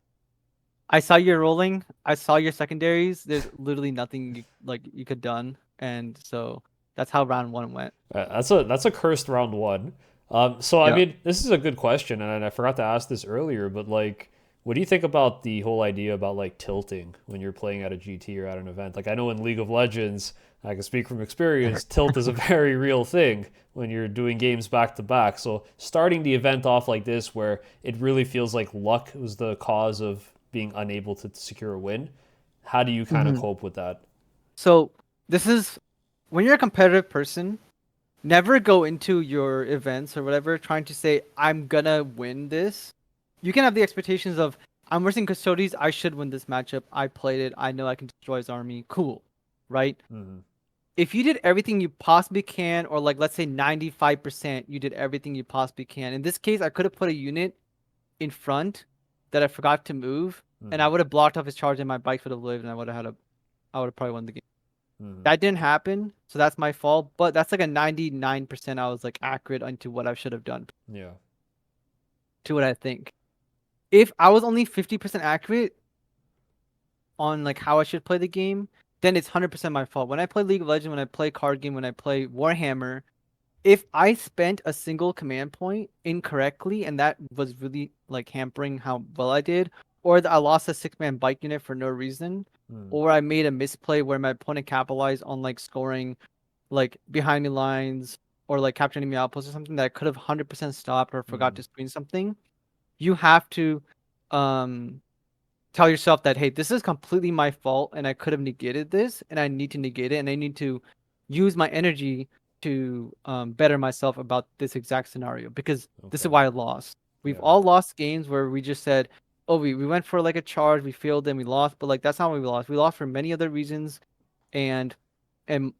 I saw you rolling. I saw your secondaries. There's literally nothing you could done, and so that's how round 1 went. That's a cursed round one. So I Yeah. mean, this is a good question, and I forgot to ask this earlier, but like, what do you think about the whole idea about like tilting when you're playing at a GT or at an event? Like, I know in League of Legends, I can speak from experience, tilt is a very real thing when you're doing games back to back. So starting the event off like this, where it really feels like luck was the cause of being unable to secure a win, how do you kind of hmm cope with that? So this is when you're a competitive person. Never go into your events or whatever trying to say I'm gonna win this. You can have the expectations of I'm versing Custodes. I should win this matchup. I played it. I know I can destroy his army. Cool, right? Mm-hmm. If you did everything you possibly can, or like let's say 95%, you did everything you possibly can. In this case, I could have put a unit in front that I forgot to move, and I Mm-hmm. would have blocked off his charge, and my bikes would have lived, and I would have probably won the game. Mm-hmm. That didn't happen, so that's my fault. But that's like a 99% I was like accurate into what I should have done, Yeah. to what I think. If I was only 50% accurate on like how I should play the game, then it's 100% my fault. When I play League of Legends, when I play card game, when I play Warhammer, if I spent a single command point incorrectly and that was really like hampering how well I did, or that I lost a 6-man bike unit for no reason, Mm. or I made a misplay where my opponent capitalized on like scoring like behind me lines or like capturing enemy outposts or something that I could have 100% stopped or forgot Mm. to screen something, you have to um tell yourself that hey, this is completely my fault and I could have negated this and I need to negate it and I need to use my energy to better myself about this exact scenario because this is Okay. why I lost. We've Yeah. all lost games where we just said, oh, we went for like a charge, we failed, and we lost, but like that's not why we lost. We lost for many other reasons, and and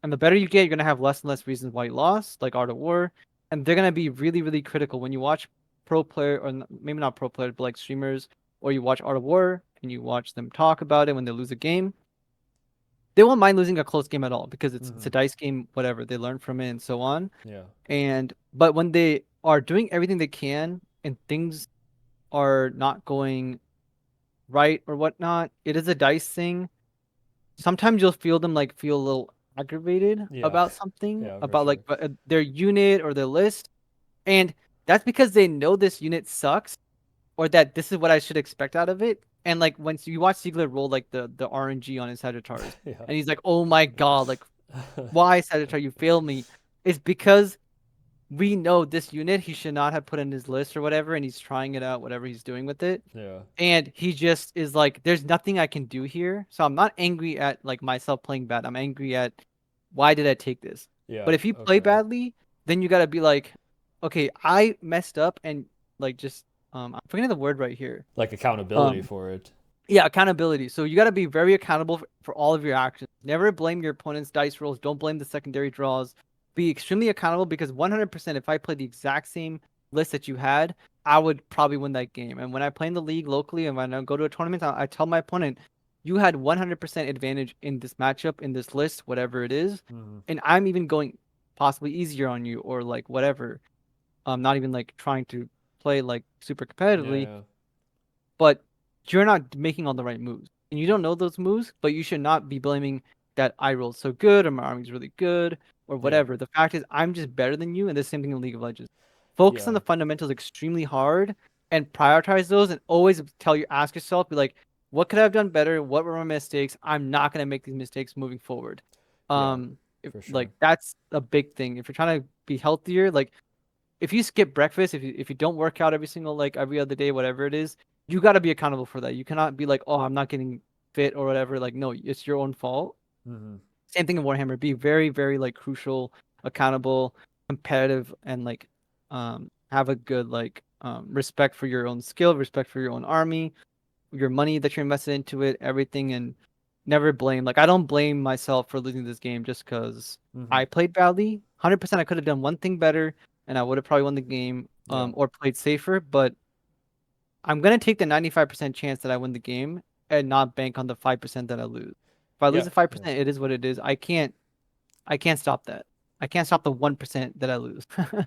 and the better you get, you're gonna have less and less reasons why you lost, like Art of War, and they're gonna be really, really critical when you watch pro player or maybe not pro players, but like streamers, or you watch Art of War and you watch them talk about it when they lose a game. they won't mind losing a close game at all because it's a Hmm. dice game, whatever. They learn from it and so on. Yeah. And but when they are doing everything they can and things are not going right or whatnot, it is a dice thing. Sometimes you'll feel them like feel a little aggravated Yeah. about something, Yeah, for about like sure. their unit or their list, and that's because they know this unit sucks or that this is what I should expect out of it. And like once you watch Ziegler roll like the RNG on his Sagittars, Yeah. and he's like, "Oh my god, like why Sagittars you failed me?" It's because we know this unit he should not have put in his list or whatever, and he's trying it out, whatever he's doing with it. Yeah. And he just is like, there's nothing I can do here. So I'm not angry at like myself playing bad. I'm angry at why did I take this? Yeah. But if you play Okay. badly, then you gotta be like, okay, I messed up and like just I'm forgetting the word right here. Like accountability Um for it. yeah, accountability. So you gotta be very accountable for all of your actions. Never blame your opponent's dice rolls. Don't blame the secondary draws. Be extremely accountable because 100% if I played the exact same list that you had, I would probably win that game. And when I play in the league locally and when I go to a tournament, I tell my opponent, you had 100% advantage in this matchup, in this list, whatever it is. Hmm. And I'm even going possibly easier on you or like whatever. I'm not even like trying to play like super Yeah. competitively, Yeah. but you're not making all the right moves. And you don't know those moves, but you should not be blaming that I rolled so good or my army's really good or Yeah. whatever. The fact is, I'm just better than you, and the same thing in League of Legends. Focus on Yeah. the fundamentals extremely hard and prioritize those, and always ask yourself, be like, what could I have done better? What were my mistakes? I'm not gonna make these mistakes moving forward. Yeah. If For sure. like that's a big thing. If you're trying to be healthier, like if you skip breakfast, if you don't work out every single like every other day, whatever it is, you got to be accountable for that. You cannot be like, oh, I'm not getting fit or whatever. Like, no, it's your own fault. Hmm. Same thing in Warhammer. Be very, very like crucial, accountable, competitive, and like have a good like respect for your own skill, respect for your own army, your money that you're invested into it, everything, and never blame. Like I don't blame myself for losing this game just because Hmm. I played badly. 100% I could have done one thing better and I would have probably won the game Yeah. or played safer, but I'm going to take the 95% chance that I win the game and not bank on the 5% that I lose. If I lose Yeah. the Yeah. 5%, it is what it is. I can't stop that. I can't stop the 1% that I lose.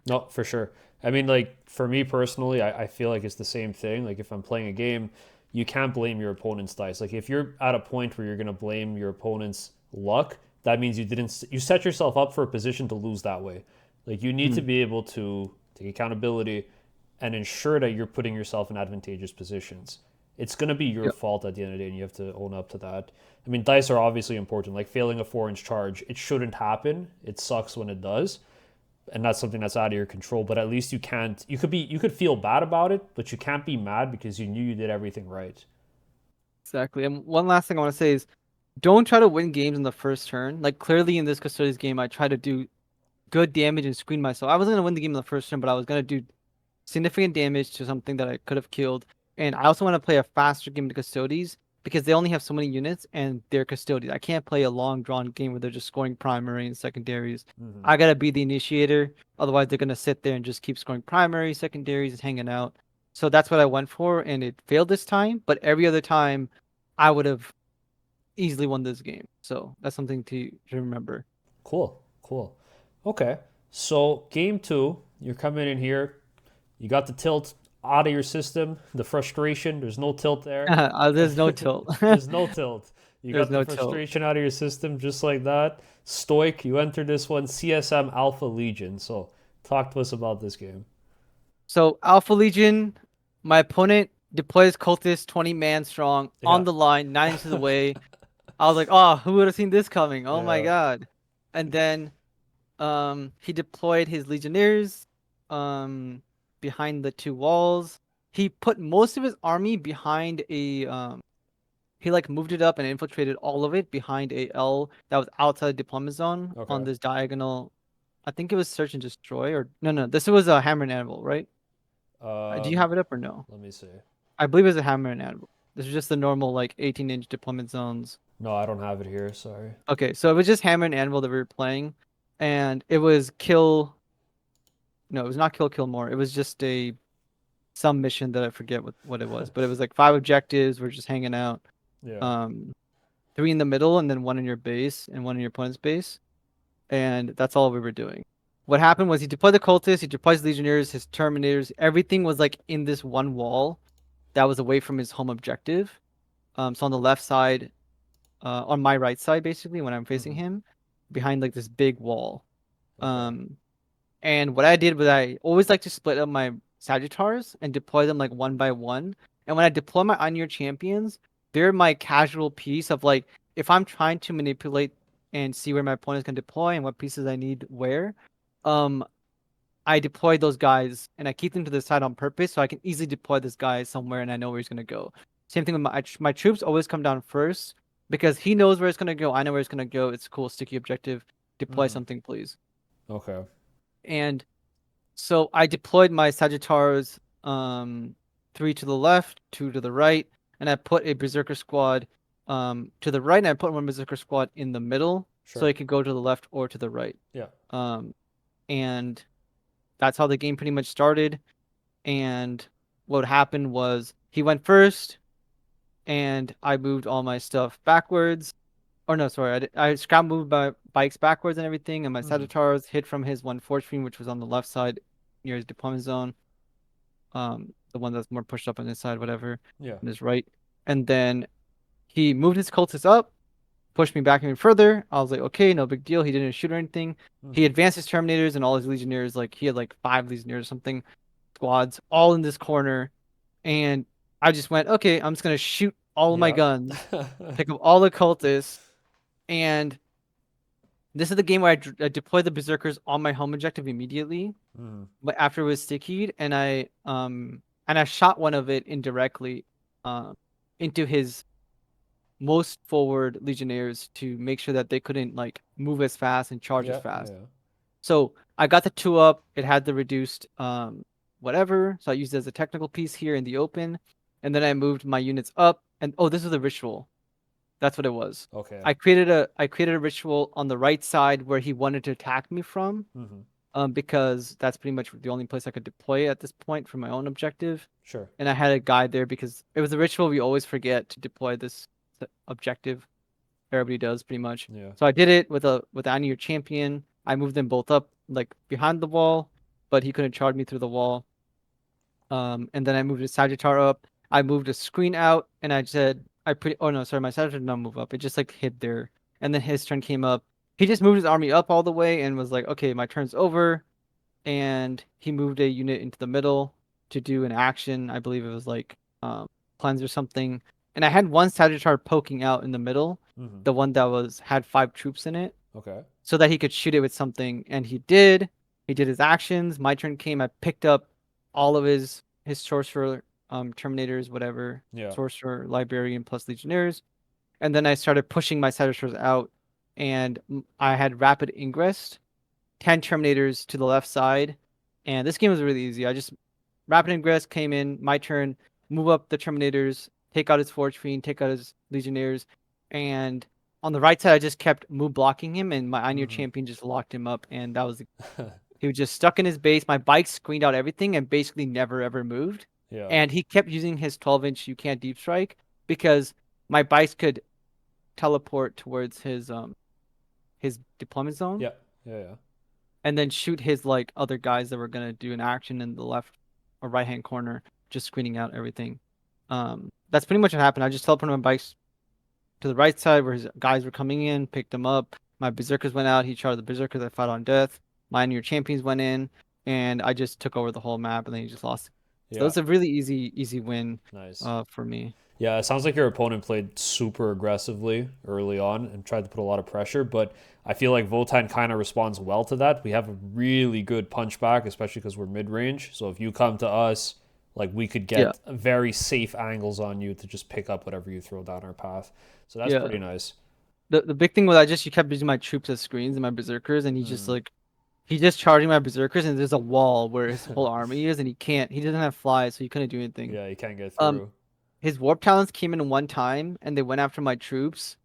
No, for sure. I mean, like for me personally, I feel like it's the same thing. Like if I'm playing a game, you can't blame your opponent's dice. Like if you're at a point where you're gonna blame your opponent's luck, that means you set yourself up for a position to lose that way. Like you need to Mm. be able to take accountability and ensure that you're putting yourself in advantageous positions. It's gonna be your Yeah. fault at the end of the day, and you have to own up to that. I mean, dice are obviously important. Like failing a 4-inch charge, it shouldn't happen. It sucks when it does, and that's something that's out of your control. But at least you could feel bad about it, but you can't be mad because you knew you did everything right. Exactly. And one last thing I want to say is don't try to win games in the first turn. Like clearly in this Custodians game, I tried to do good damage and screen myself. I wasn't gonna win the game in the first turn, but I was gonna do significant damage to something that I could have killed. And I also want to play a faster game to Custodies because they only have so many units and they're Custodies. I can't play a long drawn game where they're just scoring primary and secondaries. Mm-hmm. I gotta be the initiator. Otherwise, they're gonna sit there and just keep scoring primary, secondaries, and hanging out. So that's what I went for, and it failed this time. But every other time, I would have easily won this game. So that's something to remember. Cool, cool. Okay, so game two, you're coming in here. You got the tilt out of your system, the frustration. There's no tilt there. There's no tilt. There's no tilt. You There's got the no tilt. frustration out of your system just like that. Stoic, you enter this one CSM Alpha Legion. So, talk to us about this game. So Alpha Legion, my opponent deploys cultists 20 man strong Yeah. on the line, 9 inches away. I was like, oh, who would have seen this coming? Oh my Yeah. god. And then he deployed his legionnaires um behind the two walls. He put most of his army behind a he like moved it up and infiltrated all of it behind a L that was outside the deployment zone on Okay. this diagonal. I think it was search and destroy or no, this was a hammer and anvil, right? Do you Um, have it up or no? let me see. I believe it's a hammer and anvil. This is just the normal like 18-inch deployment zones. No, I don't have it here. Sorry. Okay, so it was just hammer and anvil that we were playing, and it was kill. No, it was not kill more. It was just a some mission that I forget what it was, but it was like 5 objectives. We're just hanging out. Yeah. Um, three in the middle, and then one in your base and one in your opponent's base, and that's all we were doing. What happened was he deployed the cultists, he deployed his legionnaires, his terminators. Everything was like in this one wall that was away from his home objective. So on the left side, on my right side, basically, when I'm facing Mm-hmm. him, behind like this big wall. Okay. Um, and what I did was I always like to split up my Sagittars and deploy them like one by one. And when I deploy my on-year champions, they're my casual piece of like if I'm trying to manipulate and see where my opponents can deploy and what pieces I need where, um, I deploy those guys and I keep them to the side on purpose so I can easily deploy this guy somewhere and I know where he's gonna go. Same thing with my troops always come down first because he knows where it's gonna go. I know where it's gonna go. It's cool, sticky objective. Deploy Mm-hmm. something, please. Okay. And so I deployed my Sagittars, three to the left, two to the right, and I put a Berserker squad, to the right, and I put one Berserker squad in the middle, so Sure. it could go to the left or to the right. Yeah. Um, and that's how the game pretty much started. And what happened was he went first, and I moved all my stuff backwards. Or no, sorry, I scrap moved my bikes backwards and everything, and my Mm-hmm. Sagittars hit from his one force stream, which was on the left side near his deployment zone. The one that's more pushed up on his side, whatever, Yeah. on his right. And then he moved his cultists up, pushed me back even further. I was like, okay, no big deal. He didn't shoot or anything. He Mm-hmm. advanced his Terminators and all his Legionnaires. Like he had like five Legionnaires or something, squads, all in this corner. And I just went, okay, I'm just gonna shoot all of my Yeah. guns, pick up all the cultists, and this is the game where I deployed the Berserkers on my home objective immediately, Mm-hmm. but after it was stickied, and I shot one of it indirectly, um, into his most forward Legionnaires to make sure that they couldn't like move as fast and charge as Yeah. Yeah. fast. Yeah. So I got the two up. It had the reduced whatever, so I used it as a technical piece here in the open, and then I moved my units up. And oh, this was a ritual. That's what it was. Okay. I created a ritual on the right side where he wanted to attack me from, Mm-hmm. because that's pretty much the only place I could deploy at this point for my own objective. Sure. And I had a guide there because it was a ritual we always forget to deploy this objective. Everybody does pretty much. Yeah. So I did it with your champion. I moved them both up like behind the wall, but he couldn't charge me through the wall. And then I moved a Sagittar up. I moved a screen out, and I said, oh no, sorry, my Sagittar did not move up. It just like hid there. And then his turn came up. He just moved his army up all the way and was like, okay, my turn's over. And he moved a unit into the middle to do an action. I believe it was like cleanse or something. And I had one Sagittar poking out in the middle, Mm-hmm. the one that had five troops in it, Okay. so that he could shoot it with something. And he did. He did his actions. My turn came. I picked up all of his sorcerer, terminators, whatever, Yeah. sorcerer, librarian plus legionnaires, and then I started pushing my Sagittars out, and I had rapid ingress, 10 terminators to the left side, and this game was really easy. I just rapid ingress came in, my turn, move up the terminators, take out his forge fiend, take out his legionnaires, and on the right side I just kept move blocking him, and my Einir Mm-hmm. champion just locked him up, and that was he was just stuck in his base. My bike screened out everything and basically never ever moved. Yeah. And he kept using his 12-inch you can't deep strike because my bikes could teleport towards his deployment zone Yeah. Yeah. Yeah. and then shoot his like other guys that were gonna do an action in the left or right hand corner, just screening out everything. That's pretty much what happened. I just teleported my bikes to the right side where his guys were coming in, picked them up. My berserkers went out. He charged the berserkers. I fought on death. My your champions went in, and I just took over the whole map, and then he just lost. So Yeah. it's a really easy win, Nice. for me. Yeah, it sounds like your opponent played super aggressively early on and tried to put a lot of pressure, but I feel like Votann kind of responds well to that. We have a really good punchback, especially because we're mid range. So if you come to us, like we could Yeah, get very safe angles on you to just pick up whatever you throw down our path. So that's yeah. pretty nice. The big thing was you kept using my troops as screens and my berserkers, and Mm. he just charging my berserkers, and there's a wall where his whole army is, and he doesn't have flies, so he couldn't do anything. Yeah, you can't get Um, through. his warp talents came in one time and they went after my troops.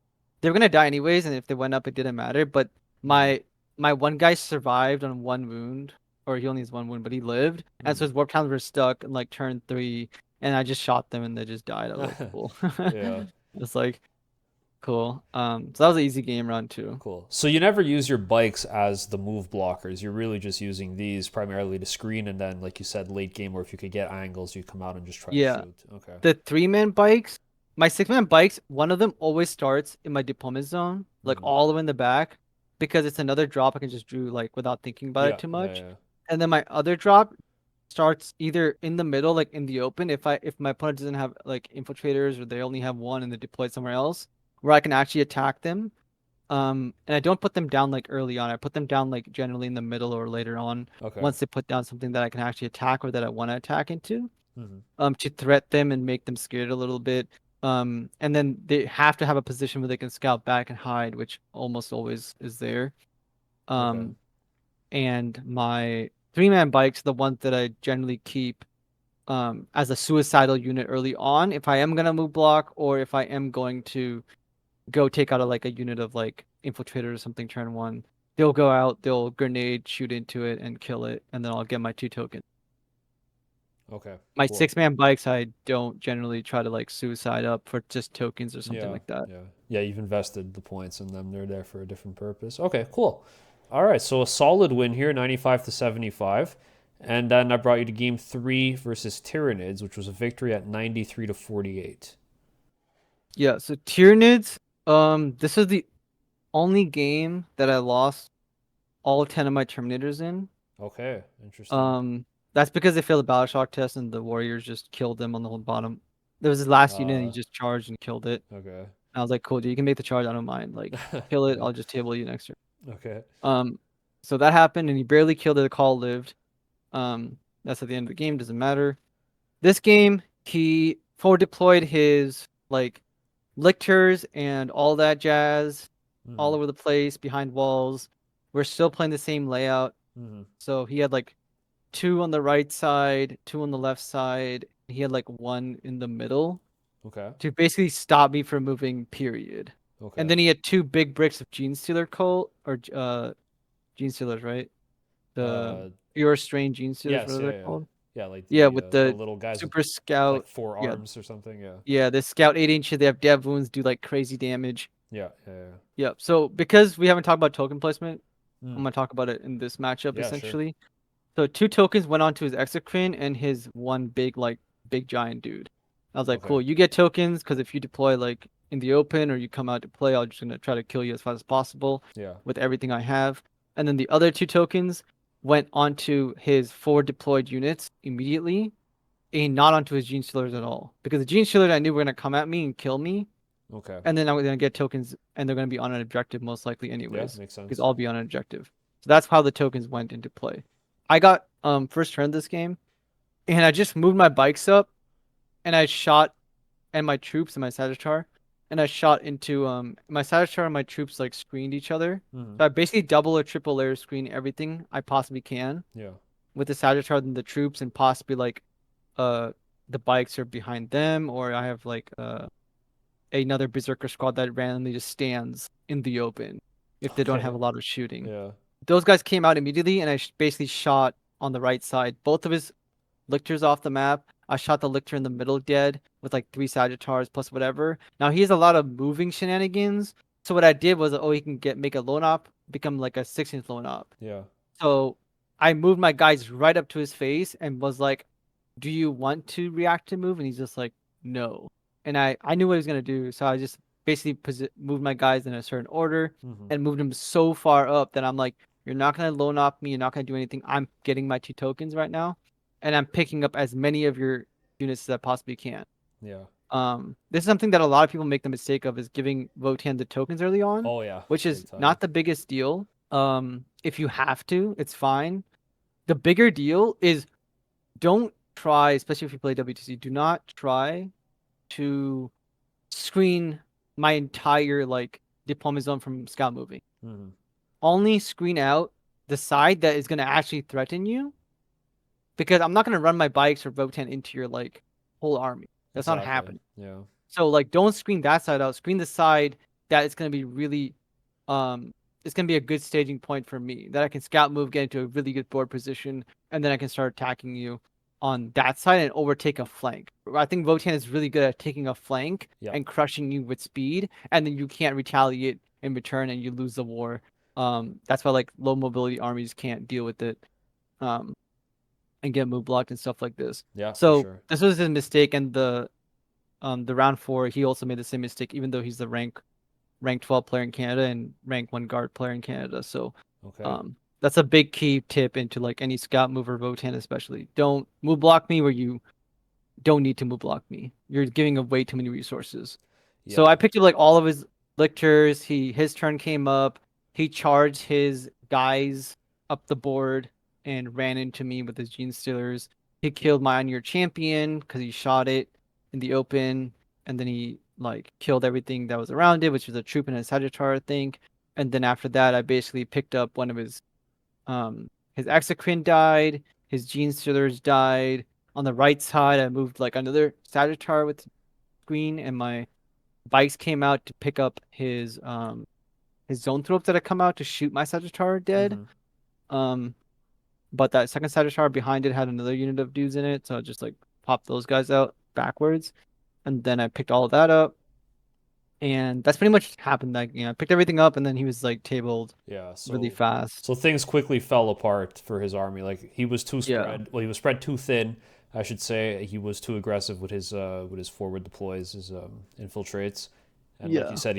They were gonna die anyways, and if they went up, it didn't matter. But Mm. my one guy survived on one wound, or he only has one wound, but he lived, and so Mm. his warp talents were stuck in like turn 3, and I just shot them and they just died. I was like, cool. Yeah. It's like Cool. So that was an easy game run too. Cool. So you never use your bikes as the move blockers. You're really just using these primarily to screen, and then, like you said, late game, or if you could get angles, you come out and just try to Yeah. shoot. Okay. The 3-man bikes, my 6-man bikes, one of them always starts in my deployment zone, like Hmm. all the way in the back, because it's another drop I can just do like without thinking about it Yeah. too Yeah. much. Yeah. And then my other drop starts either in the middle, like in the open, if my opponent doesn't have like infiltrators or they only have one and they're deployed somewhere else, where I can actually attack them. And I don't put them down like early on. I put them down like generally in the middle or later on, Okay. once they put down something that I can actually attack or that I want to attack into, Hmm. to threat them and make them scared a little bit. And then they have to have a position where they can scout back and hide, which almost always is there. Okay. Um, and my 3-man bike's the ones that I generally keep as a suicidal unit early on if I am gonna move block or if I am going to go take out like a unit of like infiltrator or something turn one. They'll go out, they'll grenade, shoot into it, and kill it, and then I'll get my 2 tokens. Okay. My Cool. 6-man bikes, I don't generally try to like suicide up for just tokens or something Yeah. like that. Yeah. Yeah. You've invested the points in them. They're there for a different purpose. Okay. Cool. All right. So a solid win here, 95 to 75. And then I brought you to game three versus Tyranids, which was a victory at 93 to 48. Yeah, so Tyranids, this is the only game that I lost all 10 of my Terminators in. Okay. Interesting. Um, that's because they failed the battle shock test and the warriors just killed them on the whole bottom. There was his last unit and he Uh, just charged and killed it. okay. I was like, cool, dude, you can make the charge, I don't mind. Like, kill it, Yeah. I'll just table you next turn. Okay. Um, so that happened and he barely killed it, the call lived. That's at the end of the game, doesn't matter. This game, he forward deployed his like lictors and all that jazz all Mm-hmm. over the place behind walls. We're still playing the same layout. Mm-hmm. So he had like 2 on the right side, 2 on the left side. He had like 1 in the middle Okay. to basically stop me from moving, period. And Okay. then he had 2 big bricks of Gene Stealer cult or Gene Stealers, right? The Uh, pure strain Gene Stealers, what yes. are Yeah. they Yeah. called? Yeah. Like Yeah, the with the the little guys super with like scout. four Yeah, arms or something. Yeah. yeah, the scout 8 inch. They have dev wounds, do like crazy damage. Yeah. Yeah. Yeah. Yep. So because we haven't talked about token placement, I'm Mm. gonna talk about it in this matchup Yeah. Sure. essentially. So 2 tokens went onto his exocrine and his one big like big giant dude. I was like, Okay. cool, you get tokens because if you deploy like in the open or you come out to play, I'm just gonna try to kill you as fast as possible Yeah. with everything I have. And then the other 2 tokens went onto his 4 deployed units immediately and not onto his gene stealers at all. Because the gene stealers I knew were gonna come at me and kill me, Okay. and then I'm gonna get tokens and they're gonna be on an objective most likely Yeah. anyways. Makes Because sense. I'll be on an objective. So that's how the tokens went into play. I got first turn this game and I just moved my bikes up and I shot and my troops and my Sagittar and I shot into my Sagittar and my troops like screened each other. Mm-hmm. So I basically double or triple layer screen everything I possibly can Yeah. with the Sagittar and the troops and possibly like uh the bikes are behind them or I have like another berserker squad that randomly just stands in the open if they don't have Okay. a lot of shooting. Yeah. Those guys came out immediately, and I basically shot on the right side both of his lictors off the map. I shot the lictor in the middle dead with like 3 Sagittars plus whatever. Now he has a lot of moving shenanigans. So what I did was, oh, he can make a lone op, become like a 6-inch lone op. Yeah. So I moved my guys right up to his face and was like, "Do you want to react to move?" And he's just like, "No." And I knew what he was gonna do, so I just basically moved my guys in a certain order Mm-hmm. and moved them so far up that I'm like, "You're not gonna lone off me. You're not gonna do anything. I'm getting my 2 tokens right now, and I'm picking up as many of your units as I possibly can." Yeah. This is something that a lot of people make the mistake of is giving Votann the tokens early on, Oh yeah. which Big is time. not the biggest deal. If you have to, it's fine. The bigger deal is don't try, especially if you play WTC, do not try to screen my entire like deployment zone from scout moving. Mm-hmm. Only screen out the side that is going to actually threaten you because I'm not going to run my bikes or Votann into your like whole army. That's not Exactly. happening. Yeah. So like don't screen that side out. Screen the side that is going to be really it's going to be a good staging point for me that I can scout move, get into a really good board position, and then I can start attacking you. on that side and overtake a flank. I think Votann is really good at taking a flank Yeah. and crushing you with speed, and then you can't retaliate in return and you lose the war. That's why like low mobility armies can't deal with it. Um, and get move blocked and stuff like this. Yeah, for So sure. this was his mistake, and the round four he also made the same mistake, even though he's the rank 12 player in Canada and rank one guard player in Canada. So Okay. that's a big key tip into like any scout mover Votann especially. Don't move block me where you don't need to move block me. You're giving away too many resources. So Yeah. I picked up like all of his lictors. His turn came up. He charged his guys up the board and ran into me with his gene stealers. He killed my on your champion because he shot it in the open, and then he like killed everything that was around it, which was a troop and a Sagittar, I think. And then after that, I basically picked up one of his exocrine died, his gene stealers died. On the right side, I moved like another Sagittar with green, and my bikes came out to pick up his zone throwups that had come out to shoot my Sagittar dead. Mm-hmm. Um, but that second Sagittar behind it had another unit of dudes in it, so I just like popped those guys out backwards, and then I picked all of that up, and that's pretty much happened. Like I picked everything up, and then he was like tabled Yeah. really So fast. so things quickly fell apart for his army. Like he was too Yeah, spread. Well, he was spread too thin, I should say. He was too aggressive with his forward deploys, his infiltrates. And like you yeah, said,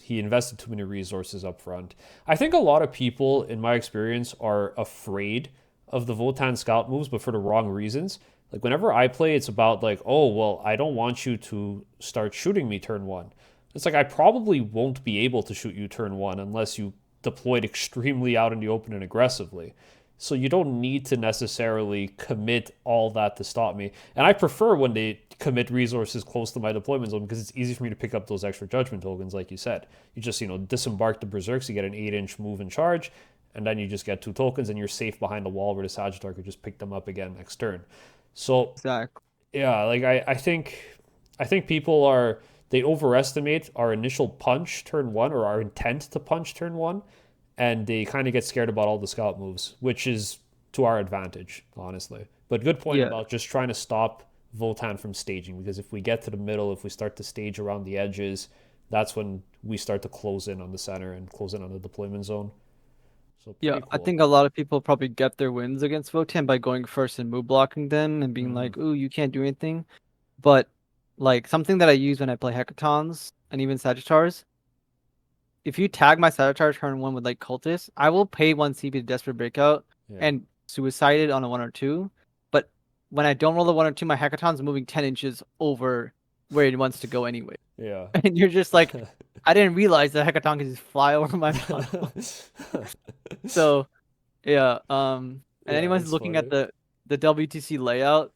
he invested too many resources up front. I think a lot of people, in my experience, are afraid of the Votann scout moves, but for the wrong reasons. Like whenever I play, it's about like, oh well, I don't want you to start shooting me turn one. It's like I probably won't be able to shoot you turn one unless you deployed extremely out in the open and aggressively. So you don't need to necessarily commit all that to stop me. And I prefer when they commit resources close to my deployment zone because it's easy for me to pick up those extra judgment tokens, like you said. You just, disembark the berserks, you get an 8-inch move and charge, and then you just get 2 tokens and you're safe behind the wall where the Sagittar could just pick them up again next turn. So exactly. yeah, like I think people are they overestimate our initial punch turn one or our intent to punch turn one, and they kind of get scared about all the scout moves, which is to our advantage, honestly. But good point Yeah, about just trying to stop Votann from staging, because if we get to the middle, if we start to stage around the edges, that's when we start to close in on the center and close in on the deployment zone. So yeah. pretty I cool. think a lot of people probably get their wins against Votann by going first and move blocking them and being Mm-hmm. like, "Ooh, you can't do anything." But like something that I use when I play hackathons and even Sagittars, if you tag my Sagittar turn one with like cultists, I will pay one CP to desperate breakout Yeah. and suicide it on a one or two. But when I don't roll a one or two, my hackathon's moving 10 inches over where it wants to go anyway. Yeah. And you're just like, I didn't realize the hackathon could just fly over my model. So yeah, and Yeah, anyone's that's looking at funny. the WTC layout,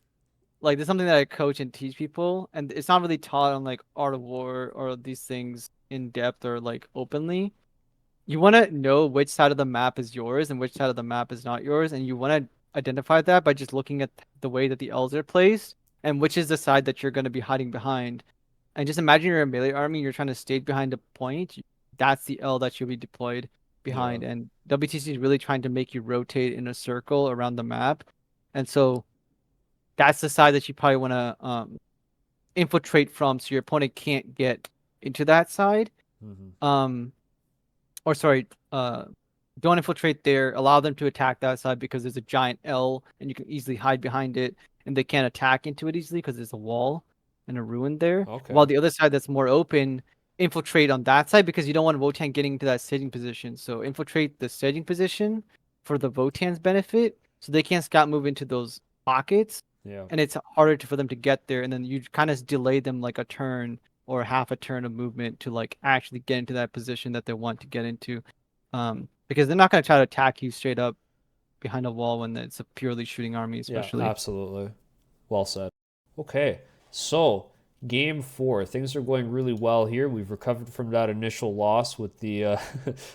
like there's something that I coach and teach people, and it's not really taught on like Art of War or these things in depth or like openly. You want to know which side of the map is yours and which side of the map is not yours, and you want to identify that by just looking at the way that the L's are placed and which is the side that you're going to be hiding behind. And just imagine you're a melee army, you're trying to stage behind a point. That's the L that you'll be deployed Yeah. behind. And WTC is really trying to make you rotate in a circle around the map. And so that's the side that you probably want to infiltrate from so your opponent can't get into that side. Mm-hmm. Um, or sorry, don't infiltrate there. Allow them to attack that side because there's a giant L and you can easily hide behind it, and they can't attack into it easily because there's a wall and a ruin there. While Okay. the other side that's more open, infiltrate on that side because you don't want Votann getting into that staging position. So infiltrate the staging position for the Votann's benefit, so they can't scout move into those pockets, Yeah. and it's harder for them to get there. And then you kind of delay them like a turn or half a turn of movement to like actually get into that position that they want to get into. Because they're not going to try to attack you straight up behind a wall when it's a purely shooting army, Yeah, especially. absolutely. Well said. Okay, so game four. Things are going really well here. We've recovered from that initial loss with the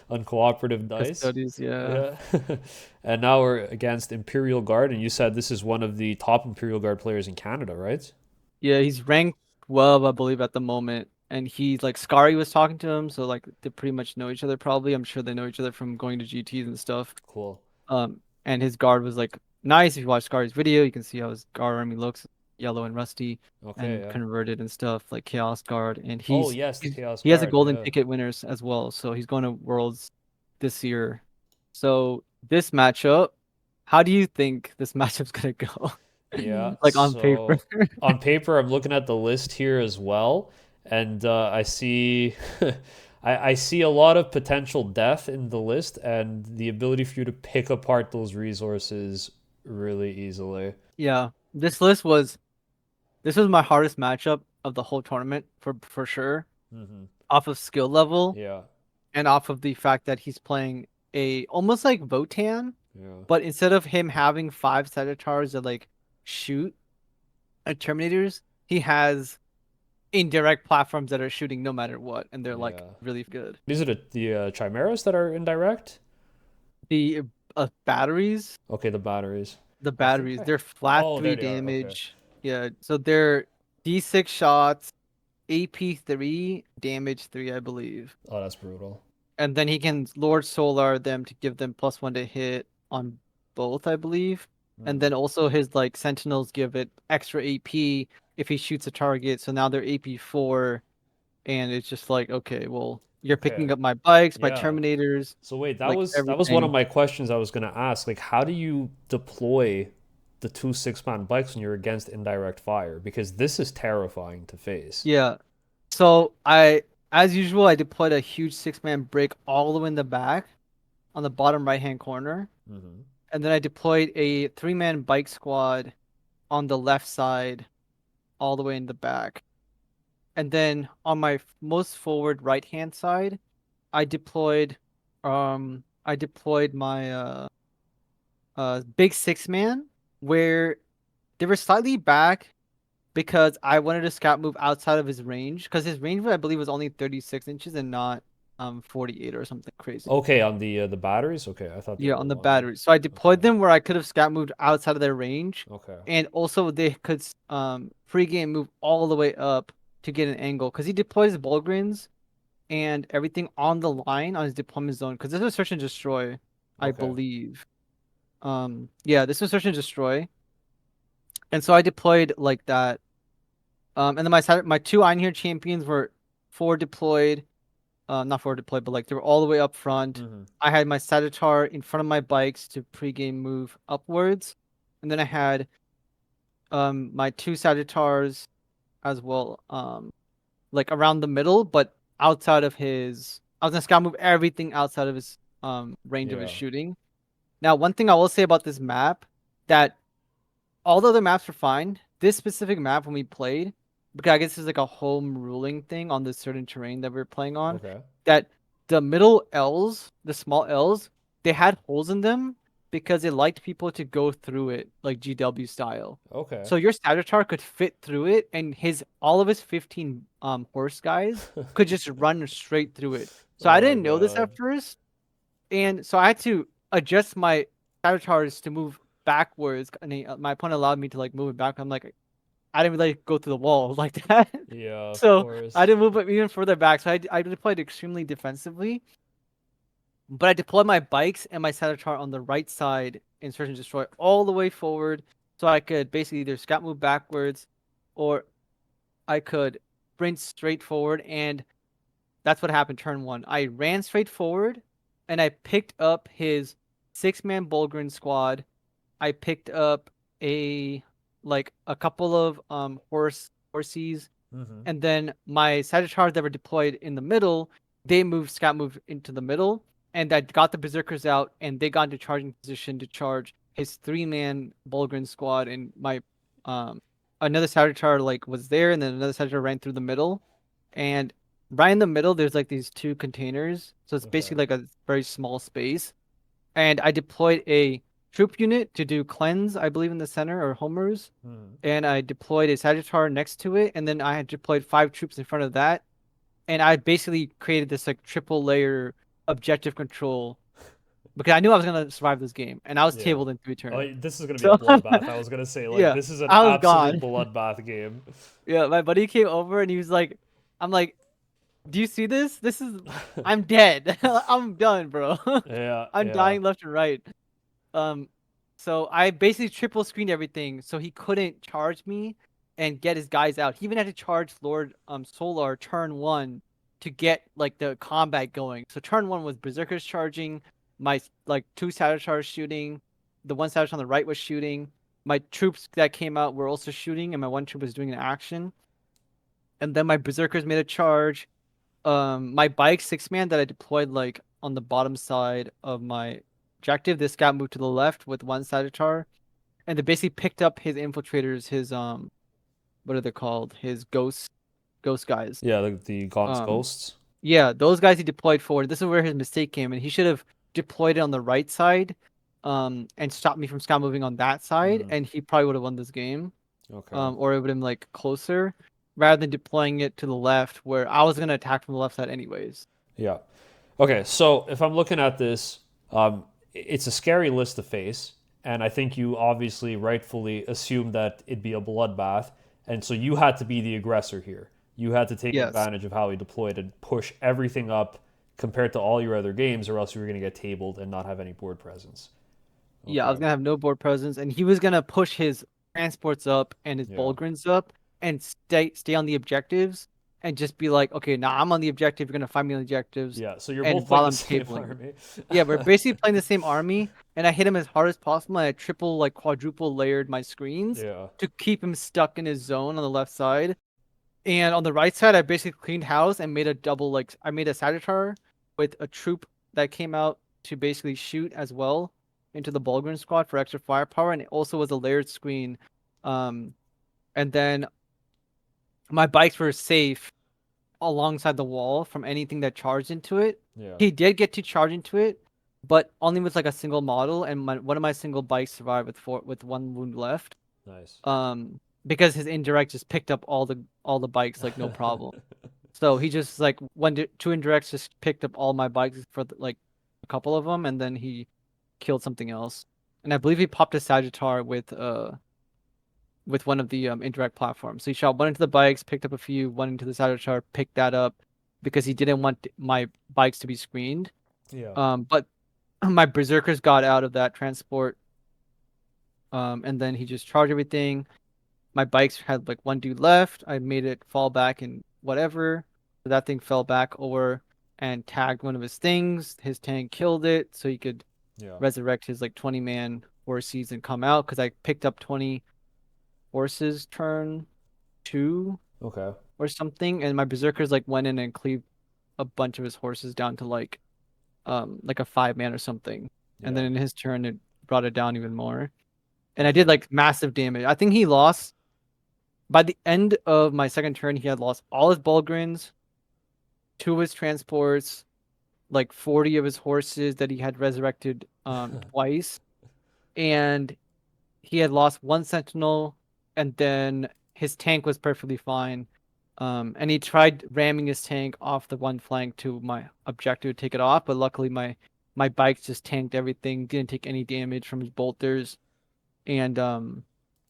uncooperative dice. Custodies, yeah. Yeah. And now we're against Imperial Guard, and you said this is one of the top Imperial Guard players in Canada, right? Yeah, he's ranked 12, I believe, at the moment. And he's like Scary was talking to him, so like they pretty much know each other probably. I'm sure they know each other from going to GTs and stuff. Cool. And his guard was like nice. If you watch Scar's video, you can see how his guard army looks yellow and rusty Okay, and yeah. converted and stuff like Chaos Guard. And Oh, yes, the Chaos he has a Guard, golden yeah. ticket winners as well. So he's going to Worlds this year. So this matchup, how do you think this matchup's gonna go? Yeah, Like on paper. so on paper, I'm looking at the list here as well, and I see I see a lot of potential depth in the list and the ability for you to pick apart those resources really easily. Yeah. This was my hardest matchup of the whole tournament for sure. Hmm. Off of skill level Yeah, and off of the fact that he's playing a almost like Votann, yeah, but instead of him having five Sagittars that like shoot at Terminators, he has indirect platforms that are shooting no matter what, and they're like yeah. really good. These are the chimeras that are indirect. The batteries, Okay, the batteries. the I think batteries, I. they're flat Oh, there three they are. Okay. damage. Yeah, so they're D6 shots, AP 3, damage 3, I believe. Oh, that's brutal. And then he can Lord Solar them to give them +1 to hit on both, I believe. And Hmm. then also his like Sentinels give it extra AP if he shoots a target. So now they're AP 4, and it's just like, okay, well, you're Okay. picking up my bikes, my Yeah. Terminators, So wait, that like was one of everything. my questions I was gonna ask. Like, how do you deploy the two six-man bikes when you're against indirect fire? Because this is terrifying to face. Yeah. So as usual, I deployed a huge 6-man break all the way in the back on the bottom right hand corner. Hmm. And then I deployed a 3-man bike squad on the left side all the way in the back. And then on my most forward right hand side, I deployed my big 6-man where they were slightly back because I wanted to scout move outside of his range because his range I believe was only 36 inches and not 48 or something crazy. Okay, on the batteries. Okay, I thought they Yeah, were on the longer. battery. So I deployed Okay. them where I could have scout moved outside of their range, Okay. and also they could pre-game move all the way up to get an angle because he deploys Bulgrins and everything on the line on his deployment zone because this was search and destroy, I Okay. believe. Yeah, this was search and destroy, and so I deployed like that. And then my two Einherjar champions were forward deployed, not forward deployed, but like they were all the way up front. Hmm. I had my Sagitar in front of my bikes to pre-game move upwards, and then I had my two Sagittars as well, like around the middle, but outside of his. I was gonna scout move everything outside of his range of his Yeah. shooting. Now, one thing I will say about this map that all the other maps were fine. This specific map when we played, because I guess this is like a home ruling thing on this certain terrain that we are playing on, Okay. that the middle L's, the small L's, they had holes in them because they liked people to go through it like GW style. Okay. So your Sagitar could fit through it, and his all of his 15 horse guys could just run straight through it. So I Oh didn't know this God. at first, and so I had to adjust my Sagittars to move backwards, and my opponent allowed me to like move it back. I'm like, I didn't really go through the wall like that, Yeah, of so I course. didn't move it even further back. So I deployed extremely defensively, but I deployed my bikes and my Sagitar on the right side in search and destroy all the way forward, so I could basically either scout move backwards, or I could sprint straight forward. And that's what happened turn one. I ran straight forward, and I picked up his 6-man Bulgrin squad. I picked up a couple of horsies, Hmm. and then my Sagittars that were deployed in the middle, they moved scout moved into the middle, and I got the berserkers out, and they got into charging position to charge his 3-man Bulgrin squad, and my um another Sagittar like was there, and then another Sagittar ran through the middle, and right in the middle there's like these two containers, so it's Okay. basically like a very small space, and I deployed a troop unit to do cleanse, I believe, in the center or homers, Hmm. and I deployed a Sagittar next to it, and then I had deployed 5 troops in front of that, and I basically created this like triple layer objective control because I knew I was gonna survive this game, and I was Yeah. tabled in 3 Oh, turns. this is gonna be a So bloodbath. I was gonna say like yeah, this is an I was absolute gone. bloodbath game. Yeah, my buddy came over and he was like, "I'm like, do you see this? I'm dead. I'm done, bro. Yeah, I'm yeah. dying left and right." Um, So I basically triple screened everything, so he couldn't charge me and get his guys out. He even had to charge Lord Solar turn 1 to get like the combat going. So turn 1 was Berserkers charging, my like 2 Satchars shooting, the 1 Satchar on the right was shooting. My troops that came out were also shooting, and my 1 troop was doing an action. And then my Berserkers made a charge. My bike 6-man that I deployed like on the bottom side of my objective, this got moved to the left with 1 Satchar, and they basically picked up his infiltrators, his what are they called? His ghost guys. Yeah, the Gaunt's Um, ghosts. yeah, those guys he deployed forward. This is where his mistake came, and he should have deployed it on the right side, and stopped me from scout moving on that side, Mm, and he probably would have won this game. okay. Or it would have been like closer, rather than deploying it to the left, where I was gonna attack from the left side anyways. Yeah. Okay, so if I'm looking at this, it's a scary list to face, and I think you obviously rightfully assumed that it'd be a bloodbath, and so you had to be the aggressor here. You had to take Yes. advantage of how he deployed and push everything up compared to all your other games, or else you were going to get tabled and not have any board presence. Yeah, I Okay. was gonna have no board presence, and he was gonna push his transports up and his Yeah. Bulgrins up, and stay on the objectives, and just be like, okay, now I'm on the objective. You're gonna find me on the objectives, Yeah. So you're both and playing while the I'm same tabling. army. Yeah, we're basically playing the same army, and I hit him as hard as possible. And I triple, like quadruple layered my screens Yeah. to keep him stuck in his zone on the left side. And on the right side, I basically cleaned house and made a double, like I made a Sagittar with a troop that came out to basically shoot as well into the Bulgarian squad for extra firepower, and it also was a layered screen. Um, and then my bikes were safe alongside the wall from anything that charged into it. Yeah. He did get to charge into it, but only with like a single model, and one of my single bikes survived with 1 wound left. Nice. Because his indirect just picked up all the bikes like no problem. So he just like two indirects just picked up all my bikes for like a couple of them, and then he killed something else. And I believe he popped a Sagittar with one of the indirect platforms. So he shot one into the bikes, picked up a few, one into the Sagittar, picked that up because he didn't want my bikes to be screened. Yeah. But my berserkers got out of that transport. And then he just charged everything. My bikes had like 1 dude left. I made it fall back and whatever. So that thing fell back over and tagged one of his things. His tank killed it, so he could Yeah. resurrect his like 20-man horses and come out because I picked up 20 horses turn 2 Okay. or something, and my berserkers like went in and cleaved a bunch of his horses down to like a 5-man or something. And Yeah. then in his turn it brought it down even more. And I did Okay. like massive damage. I think he lost by the end of my second turn, he had lost all his Bulgrins, 2 of his transports, like 40 of his horses that he had resurrected twice, and he had lost 1 Sentinel, and then his tank was perfectly fine. And he tried ramming his tank off the one flank to my objective to take it off, but luckily my bikes just tanked everything, didn't take any damage from his bolters, and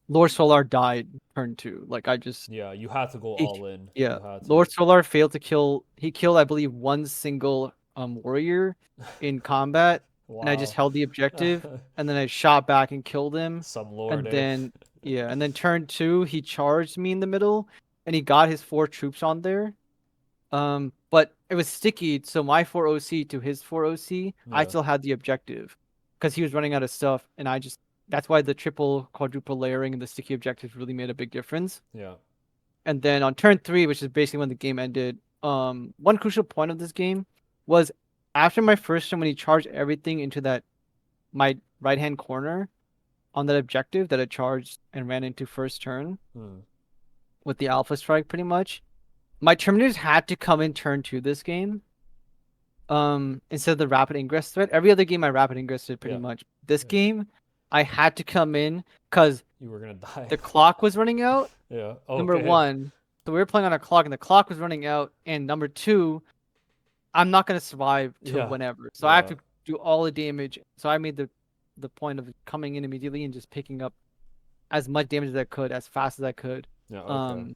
Lord Solar died turn 2. Like I just Yeah. You had to go he, all in. yeah, You had to. Lord Solar failed to kill. He killed, I believe, 1 single warrior in combat, and I just Wow. held the objective, and then I shot back and killed him, Some lord, and eh? then yeah, and then turn 2 he charged me in the middle, and he got his 4 troops on there. But it was sticky, so my 4 OC to his 4 OC, I Yeah. still had the objective, because he was running out of stuff, and I just that's why the triple quadruple layering and the sticky objectives really made a big difference. Yeah. And then on turn 3, which is basically when the game ended, one crucial point of this game was after my first turn when he charged everything into that my right hand corner on that objective that I charged and ran into first turn Hmm. with the alpha strike pretty much. My terminators had to come in turn 2 this game. Instead of the rapid ingress threat. Every other game I rapid ingressed pretty Yeah. much. This Yeah. game I had to come in because You were gonna die. the clock was running out. Yeah. Number Okay. 1, so we were playing on a clock and the clock was running out. And number 2, I'm not gonna survive till Yeah. whenever. So I have Yeah. to do all the damage. So I made the point of coming in immediately and just picking up as much damage as I could, as fast as I could. Yeah. Okay. Um,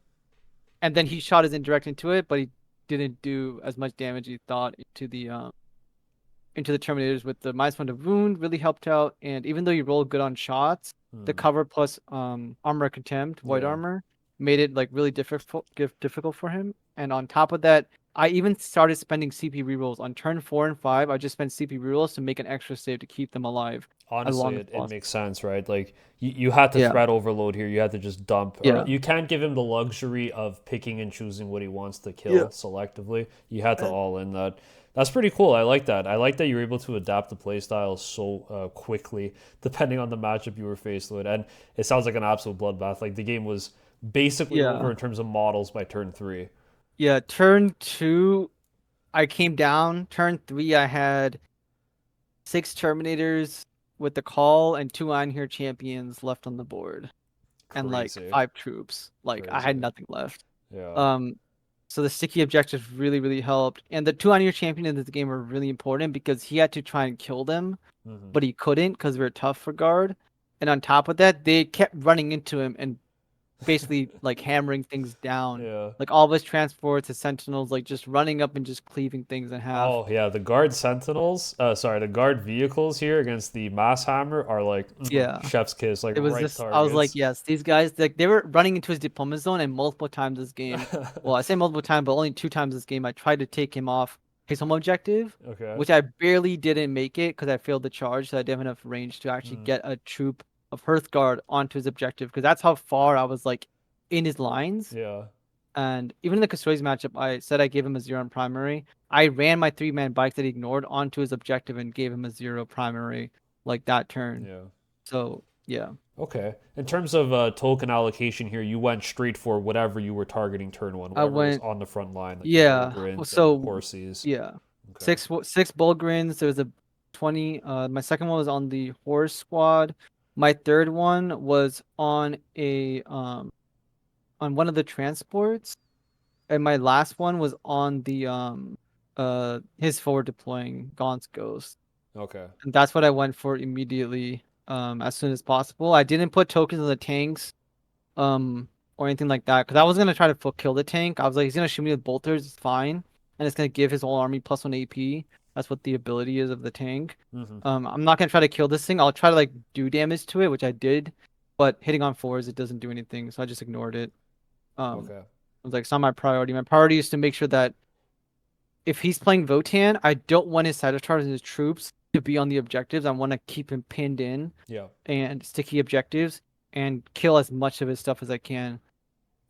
and then he shot his indirect into it, but he didn't do as much damage he thought to the into the Terminators with the -1 to wound really helped out. And even though you rolled good on shots, the Hmm. cover plus armor contempt, void Yeah. armor, made it like really difficult for him. And on top of that, I even started spending CP rerolls on turn 4 and 5. I just spent CP rerolls to make an extra save to keep them alive as Honestly, long as it possible. makes sense, right? Like you had to Yeah, threat overload here. You had to just dump, or yeah, you can't give him the luxury of picking and choosing what he wants to yeah. kill selectively. You had to all in that. That's pretty cool. I like that. I like that you're able to adapt the playstyle so quickly, depending on the matchup you were faced with. And it sounds like an absolute bloodbath. Like the game was basically over Yeah. in terms of models by turn three. Yeah, turn 2, I came down. Turn 3, I had 6 Terminators with the call and 2 Iron champions left on the board, and like Crazy, 5 troops. Like I had crazy. nothing left. Yeah. Um, so the sticky objectives really, really helped. And the 2 Iron champion in this game were really important because he had to try and kill them, Hmm. but he couldn't because we were tough for guard. And on top of that, they kept running into him and basically like hammering things down. Yeah. Like all of his transports, his sentinels, like just running up and just cleaving things in half. Oh yeah, the guard sentinels, sorry, the guard vehicles here against the mass hammer are like Yeah. chef's kiss, like It was right just I was like, targets. yes, these guys like they were running into his deployment zone and multiple times this game. Well, I say multiple times, but only 2 times this game I tried to take him off his home objective, Okay. which I barely didn't make it because I failed the charge, so I didn't have enough range to actually Mm, get a troop of Hearthguard onto his objective because that's how far I was like in his lines. yeah. And even in the Custodians matchup, I said I gave him a 0 on primary. I ran my 3-man bike that he ignored onto his objective and gave him a 0 primary like that turn. Yeah. So yeah. Okay. In terms of token allocation here, you went straight for whatever you were targeting turn one, I whatever was went on the front line, like the Yeah. Well, Bullgrins and so Horsies. yeah, Okay. six Bullgrins. There's a 20. My second one was on the horse squad. My third one was on one of the transports, and my last one was on the his forward deploying Gaunt's Ghost, Okay. and that's what I went for immediately. As soon as possible. I didn't put tokens on the tanks or anything like that. Because I was gonna try to kill the tank. I was like, he's gonna shoot me with bolters, it's fine, and it's gonna give his whole army +1 AP. That's what the ability is of the tank. Hmm. I'm not gonna try to kill this thing. I'll try to like do damage to it, which I did, but hitting on fours it doesn't do anything, so I just ignored it. Okay. I was like, it's not my priority. My priority is to make sure that if he's playing Votann, I don't want his Centaurs and his troops to be on the objectives. I want to keep him pinned in Yeah. and sticky objectives and kill as much of his stuff as I can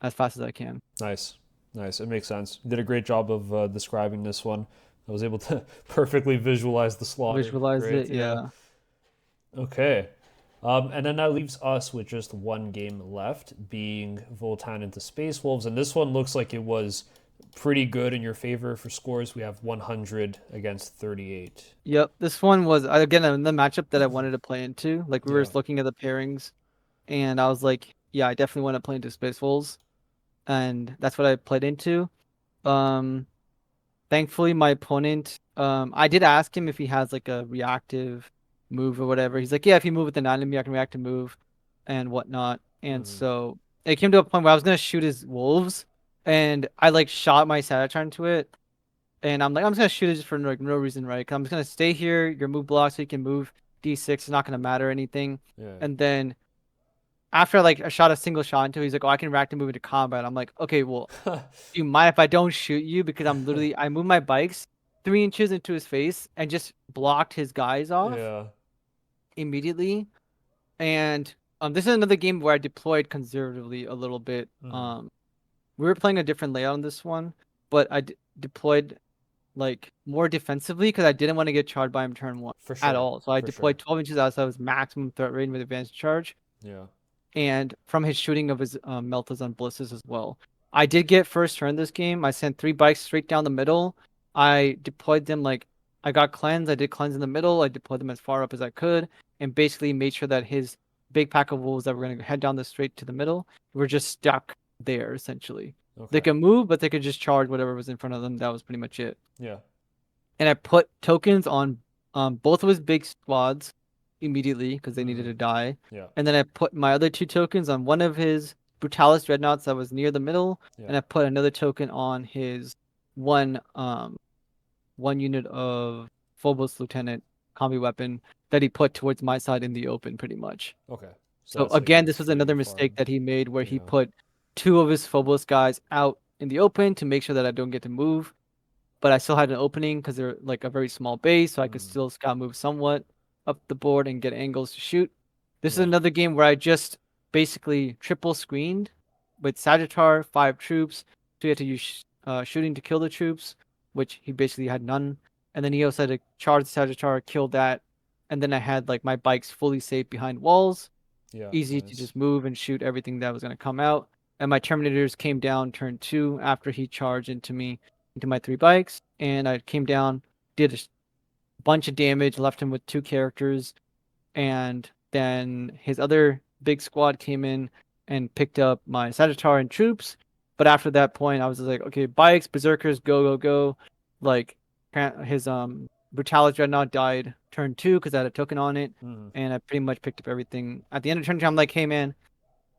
as fast as I can. Nice. Nice. It makes sense. You did a great job of describing this one. I was able to perfectly visualize the slaughter. Visualize Great. it, Yeah. yeah. Okay. And then that leaves us with just one game left, being Votann into Space Wolves. And this one looks like it was pretty good in your favor for scores. We have 100 against 38. Yep. This one was again the matchup that I wanted to play into. Like we were Yeah. just looking at the pairings and I was like, yeah, I definitely want to play into Space Wolves. And that's what I played into. Um Thankfully, my opponent, I did ask him if he has like a reactive move or whatever. He's like, yeah, if you move with an enemy, I can react to move and whatnot. And Hmm. so it came to a point where I was gonna shoot his wolves, and I like shot my Satyr into it, and I'm like, I'm just gonna shoot it just for like no reason, right? 'Cause I'm just gonna stay here, your move block, so you can move D6. It's not gonna matter anything. Yeah. And then after like I shot a single shot into it, he's like, oh, I can react to move into combat. I'm like, okay, well you mind if I don't shoot you? Because I moved my bikes 3 inches into his face and just blocked his guys off Yeah. immediately. And this is another game where I deployed conservatively a little bit. Hmm. We were playing a different layout on this one, but I deployed like more defensively because I didn't want to get charged by him turn 1 For at sure. all. So I For sure. deployed 12 inches outside of his maximum threat range with advanced charge Yeah. and from his shooting of his meltas on blisses as well. I did get first turn this game. I sent 3 bikes straight down the middle. I deployed them like I got cleanse. I did cleanse in the middle. I deployed them as far up as I could, and basically made sure that his big pack of wolves that were going to head down the straight to the middle were just stuck there essentially. They Okay. could move, but they could just charge whatever was in front of them. That was pretty much it. Yeah. And I put tokens on both of his big squads immediately because they needed Hmm. to die. Yeah. And then I put my other 2 tokens on one of his Brutalis Dreadnoughts that was near the middle, Yeah. and I put another token on his one one unit of Phobos Lieutenant combi weapon that he put towards my side in the open, pretty much. Okay. So So that's like again, your this was trading another mistake farm. that he made where he Yeah. put two of his Phobos guys out in the open to make sure that I don't get to move. But I still had an opening because they're like a very small base, so I could Mm. still scout move somewhat up the board and get angles to shoot. This is Yeah. another game where I just basically triple screened with Sagittar, 5 troops. So he had to use shooting to kill the troops, which he basically had none. And then he also had to charge Sagittar, kill that. And then I had like my bikes fully safe behind walls, Yeah. easy to Nice. just move and shoot everything that was going to come out. And my Terminators came down turn 2 after he charged into me, into my 3 bikes. And I came down, did a bunch of damage, left him with 2 characters. And then his other big squad came in and picked up my Sagittarian troops. But after that point, I was just like, okay, bikes, berserkers, go, go, go. Like his Brutalis Dreadnought died turn 2 because I had a token on it, Mm. and I pretty much picked up everything. At the end of turn 2, I'm like, hey man,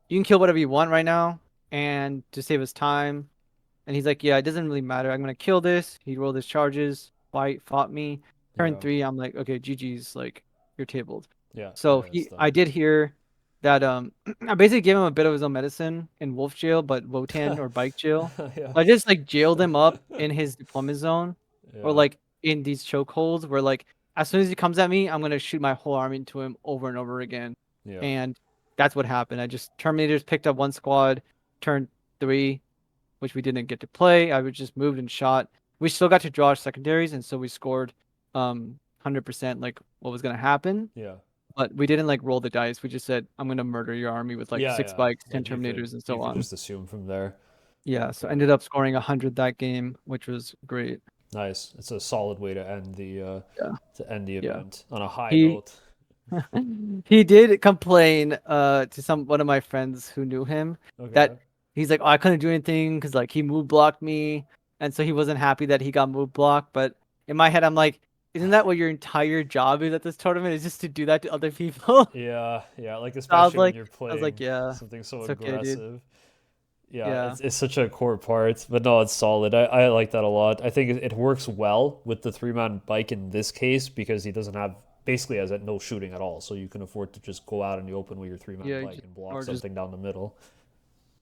you can kill whatever you want right now, and to save us time. And he's like, yeah, it doesn't really matter. I'm gonna kill this. He rolled his charges, fought me. Turn Yeah. 3, I'm like, okay, GG's, like you're tabled. Yeah. So Yeah. It's I done. did hear that I basically gave him a bit of his own medicine in wolf jail, but Votann or bike jail. Yeah. I just like jailed him up in his deployment zone, or Yeah. like in these chokeholds where like as soon as he comes at me, I'm gonna shoot my whole army into him over and over again. Yeah. And that's what happened. I just Terminators picked up one squad, turn 3, which we didn't get to play. I was just moved and shot. We still got to draw our secondaries, and so we scored 100% like what was gonna happen. Yeah. But we didn't like roll the dice. We just said, I'm gonna murder your army with like Yeah. 6 bikes, 10 Like Terminators, and you so could on. just assume from there. Yeah, so Okay. ended up scoring 100 that game, which was great. Nice. It's a solid way Yeah, to end the yeah. event on a high He note. he did complain to one of my friends who knew him that Okay. he's like, oh, I couldn't do anything because like he move blocked me, and so he wasn't happy that he got move blocked. But in my head, I'm like, isn't that what your entire job is at this tournament? Is just to do that to other people? Yeah. Yeah. Like So especially when you're I was like, playing yeah, something so it's okay, dude. aggressive. Yeah, Yeah, it's such a core part, but no, it's solid. I like that a lot. I think it works well with the 3-man bike in this case because he doesn't have basically has no shooting at all, so you can afford to just go out in the open with your 3-man yeah, bike and block or just something down the middle.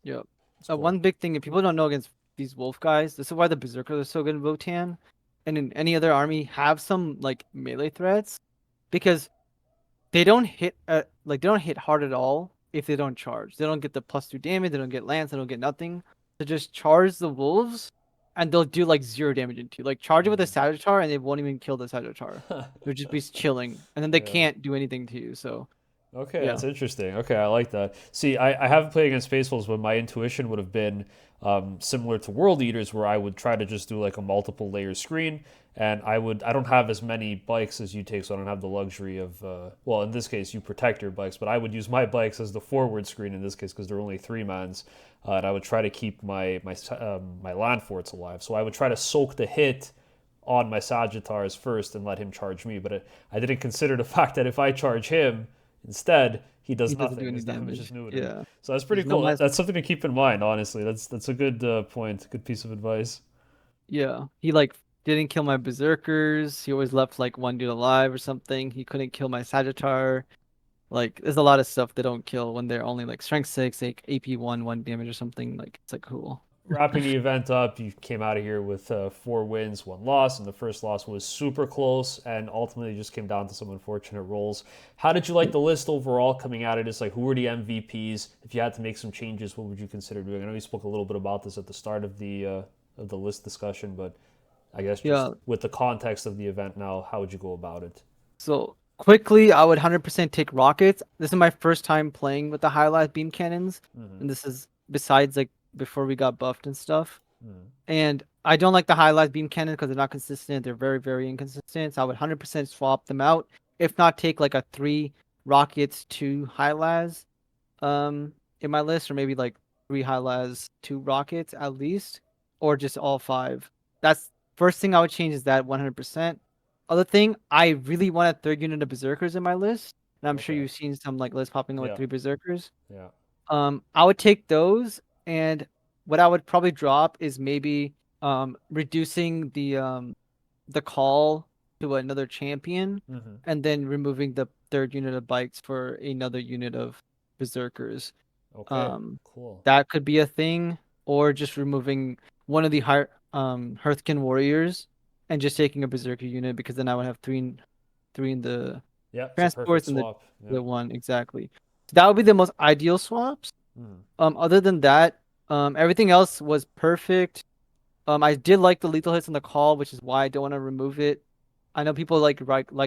yeah. It's cool. One big thing, if people don't know against these wolf guys, this is why the berserkers are so good in Votann, and in any other army have some like melee threats, because they don't hit hard at all if they don't charge. They don't get the +2 damage. They don't get lance. They don't get nothing. So just charge the wolves, and they'll do like 0 damage into you. Like charge it with a Mm. Sagittar, and they won't even kill the Sagittar. They'll just be chilling, and then they Yeah. can't do anything to you. So Okay, yeah, that's interesting. Okay, I like that. See, I haven't played against Space Wolves, but my intuition would have been similar to World Eaters, where I would try to just do like a multiple layer screen, and I don't have as many bikes as you take, so I don't have the luxury of, well, in this case, you protect your bikes, but I would use my bikes as the forward screen in this case because they're only 3-mans, and I would try to keep my land forts alive. So I would try to soak the hit on my Sagittars first and let him charge me, but I didn't consider the fact that if I charge him, instead, he does he doesn't do nothing. any His damage is damage. neutered. Yeah, So that's pretty there's no cool. mess. That's something to keep in mind. Honestly, that's a good point. Good piece of advice. Yeah, he like didn't kill my berserkers. He always left like one dude alive or something. He couldn't kill my Sagittar. Like, there's a lot of stuff they don't kill when they're only like strength 6, like AP 1 damage or something. Like, it's like cool. Wrapping the event up, you came out of here with 4 wins, 1 loss, and the first loss was super close, and ultimately just came down to some unfortunate rolls. How did you like the list overall coming out of this? Like, who were the MVPs? If you had to make some changes, what would you consider doing? I know you spoke a little bit about this at the start of the list discussion, but I guess just Yeah. with the context of the event now, how would you go about it? So quickly, I would 100% take rockets. This is my first time playing with the highlight beam cannons, Mm-hmm. and this is besides like before we got buffed and stuff. Mm-hmm. And I don't like the highlight beam cannon because they're not consistent. They're very, very inconsistent. So I would 100% swap them out. If not, take like a 3 rockets, 2 high in my list, or maybe like 3 high 2 rockets at least, or just all 5. That's first thing I would change is that 100%. Other thing, I really want a third unit of berserkers in my list, and I'm sure Okay. you've seen some like lists popping up with Yeah. 3 berserkers. Yeah. I would take those, and what I would probably drop is maybe reducing the call. to another champion, Mm-hmm. and then removing the third unit of bikes for another unit of berserkers. Okay. Um, Cool. that could be a thing, or just removing one of the Hearthkin warriors and just taking a berserker unit because then I would have three in the Yeah, it's a perfect transports and swap. Yeah. the one exactly. So that would be the most ideal swaps. Mm. Other than that, everything else was perfect. I did like the lethal hits on the call, which is why I don't want to remove it. I know people like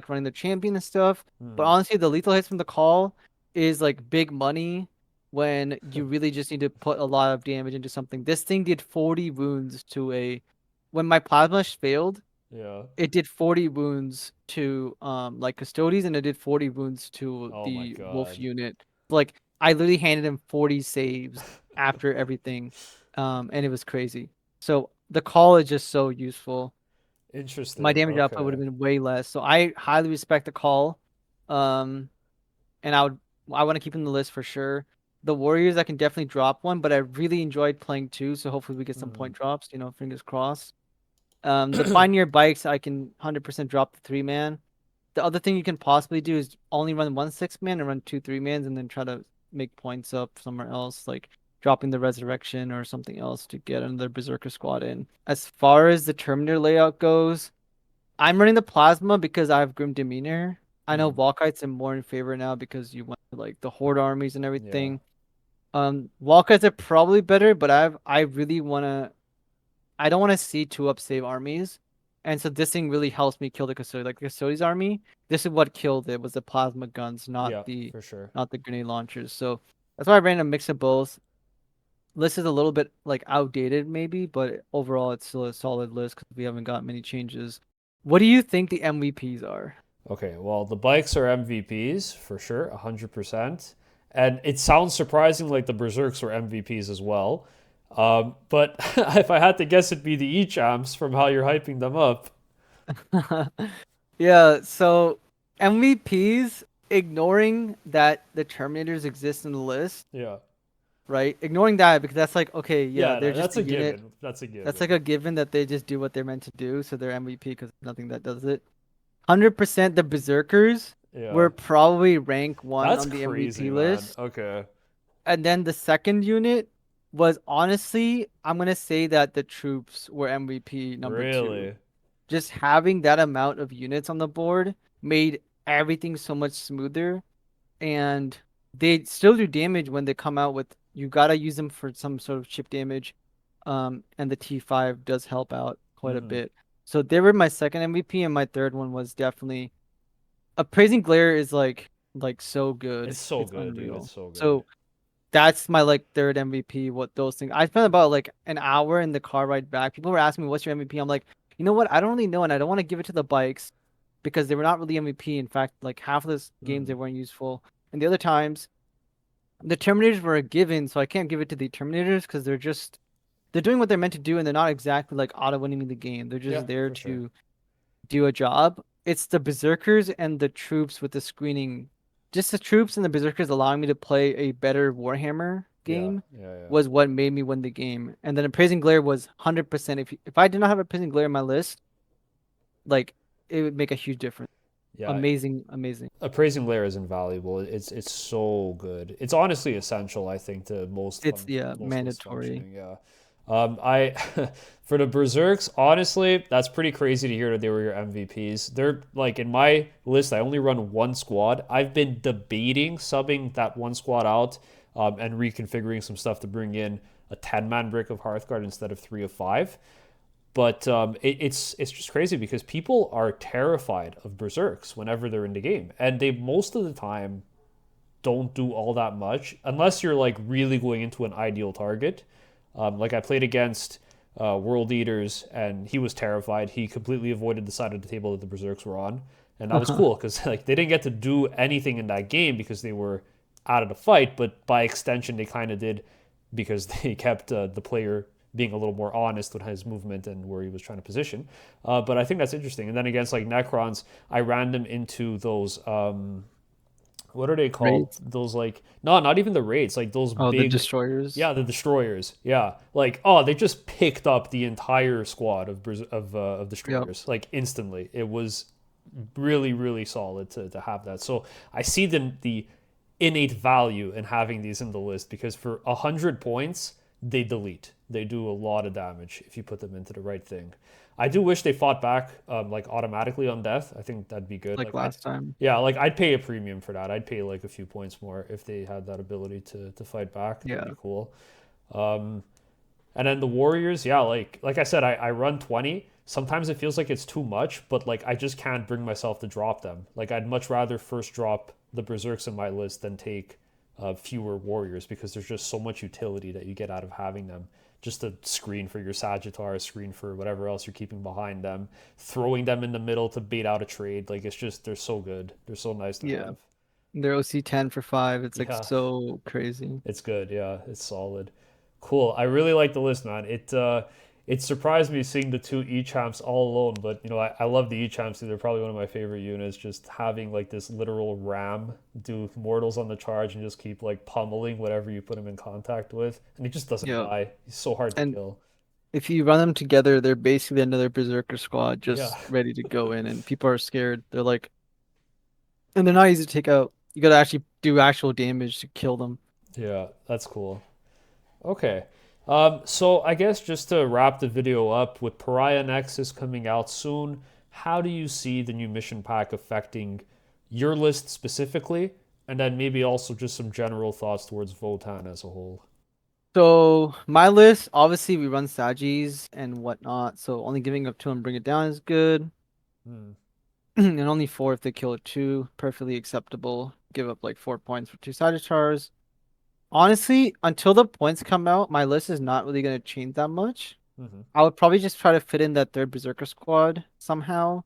running the champion and stuff, but Mm. honestly, the lethal hits from the call is like big money when you really just need to put a lot of damage into something. This thing did 40 wounds to a when my plasma failed, Yeah. it did 40 wounds to like custodies and it did 40 wounds to Oh my the wolf God. unit. Like I literally handed him 40 saves after everything. And it was crazy. So the call is just so useful. My Interesting. damage output would Okay. have been way less. So I highly respect the call. Um and I want to keep in the list for sure. The Warriors I can definitely drop one, but I really enjoyed playing two, so hopefully we get some Mm. point drops, fingers crossed. The Pioneer bikes, I can 100% drop the 3-man. The other thing you can possibly do is only run one 6-man and run two 3-mans and then try to make points up somewhere else, like dropping the Resurrection or something else to get another Berserker squad in. As far as the Terminator layout goes, I'm running the Plasma because I have Grim Demeanor. I know Mm. Walkites are more in favor now because you went to like the Horde armies and Yeah. everything. Walkites are probably better, but I really wanna I don't want to see two up save armies. And so this thing really helps me kill the custodian. Like the custodian's army, this is what killed it was the plasma guns, not Yeah, the for sure. not the grenade launchers. So that's why I ran a mix of both. List is a little bit like outdated maybe, but overall it's still a solid list because we haven't got many changes. What do you think the MVPs are? Okay, well, the bikes are MVPs for sure, 100%. And it sounds surprising like the Berserks were MVPs as well. But if I had to guess, it'd be the E-Champs from how you're hyping them up. Yeah, so MVPs, ignoring that the Terminators exist in the list, Yeah. right? Ignoring that because that's like, okay, yeah, Yeah, they're just that's a a unit. given. That's a That's like given. a given that they just do what they're meant to do, so they're MVP because there's nothing that does it. 100% the Berserkers Yeah. were probably rank one That's on the MVP crazy, man. list. Okay. And then the second unit was honestly, I'm gonna say that the troops were MVP number two. Really? Just having that amount of units on the board made everything so much smoother and they still do damage when they come out with you gotta use them for some sort of chip damage. And the T5 does help out quite a Mm-hmm. bit. So they were my second MVP, and my third one was definitely Appraising Glare is like so It's good. so It's good, dude. It's unreal. so good. So that's my like third MVP. What those things I spent about like an hour in the car ride back. People were asking me what's your MVP. I'm like, you know what? I don't really know, and I don't want to give it to the bikes because they were not really MVP. In fact, like half of those games they Mm. weren't useful, and the other times the Terminators were a given, so I can't give it to the Terminators because they're doing what they're meant to do, and they're not exactly like auto winning me the game. They're Yeah, just there for sure. to do a job. It's the Berserkers and the troops with the screening. Just the troops and the Berserkers allowing me to play a better Warhammer Yeah, game yeah, yeah. was what made me win the game. And then Appraising Glare was 100%. If I did not have Appraising Glare in my list, like it would make a huge difference. Yeah, Amazing, amazing. appraising layer is invaluable. It's so good. It's honestly essential, I think, to It's yeah, most list mandatory. functioning. Yeah. I for the Berserks, honestly, that's pretty crazy to hear that they were your MVPs. They're like in my list. I only run one squad. I've been debating subbing that one squad out and reconfiguring some stuff to bring in a 10-man brick of Hearthguard instead of 3 of 5. But it's just crazy because people are terrified of berserks whenever they're in the game, and they most of the time don't do all that much unless you're like really going into an ideal target. Like I played against World Eaters, and he was terrified. He completely avoided the side of the table that the berserks were on, and that was cool because like they didn't get to do anything in that game because they were out of the fight, but by extension they kind of did because they kept the player being a little more honest with his movement and where he was trying to position. But I think that's interesting. And then against like Necrons, I ran them into those what are they called? Raids. Those like no, not even the raids, like those Oh, the big, destroyers. yeah, the destroyers. Yeah, like oh, they just picked up the entire squad of Yep. destroyers like instantly. It was really, really solid to have that. So I see the innate value in having these in the list because for 100 points, they delete. They do a lot of damage if you put them into the right thing. I do wish they fought back like automatically on death. I think that'd be good. like last time. Yeah, like I'd pay a premium for that. I'd pay like a few points more if they had that ability to fight back. That'd Yeah. be cool. Um, and then the Warriors, yeah, like I said, I run 20. Sometimes it feels like it's too much, but like I just can't bring myself to drop them. Like I'd much rather first drop the Berserks in my list than take fewer Warriors because there's just so much utility that you get out of having them. Just a screen for your Sagittars, screen for whatever else you're keeping behind them, throwing them in the middle to bait out a trade. Like it's just they're so good. They're so nice to Yeah. have. Their OC 10 for 5. It's like Yeah, so crazy. it's good. Yeah, it's solid. Cool. I really like the list, man. It surprised me seeing the two E champs all alone, but I love the E champs too. They're probably one of my favorite units. Just having like this literal ram do mortals on the charge and just keep like pummeling whatever you put him in contact with, and he just doesn't Yeah. die. He's so hard to And kill. if you run them together, they're basically another Berserker squad Yeah, just ready to go in, and people are scared. They're like, and they're not easy to take out. You gotta actually do actual damage to kill them. yeah, that's cool. Okay. So I guess just to wrap the video up, with Pariah Nexus coming out soon, how do you see the new mission pack affecting your list specifically? And then maybe also just some general thoughts towards Votann as a whole. So my list, obviously we run Sagis and whatnot, so only giving up two and bring it down is good. Hmm. And only four if they kill a two, perfectly acceptable. Give up like 4 points for two Sagittars. Honestly, until the points come out, my list is not really gonna change that much. Mm-hmm. I would probably just try to fit in that third Berserker squad somehow.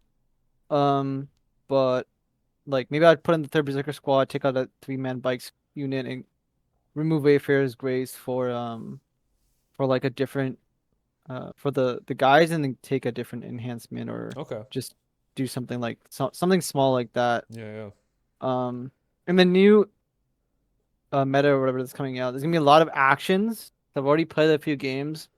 Um, but like maybe I'd put in the third Berserker squad, take out that 3-man bikes unit, and remove Wayfarer's Grace for like a different for the guys, and then take a different enhancement or Okay. just do something like something small like that. Yeah, yeah. Um, in the new meta or whatever that's coming out, there's gonna be a lot of actions. I've already played a few games,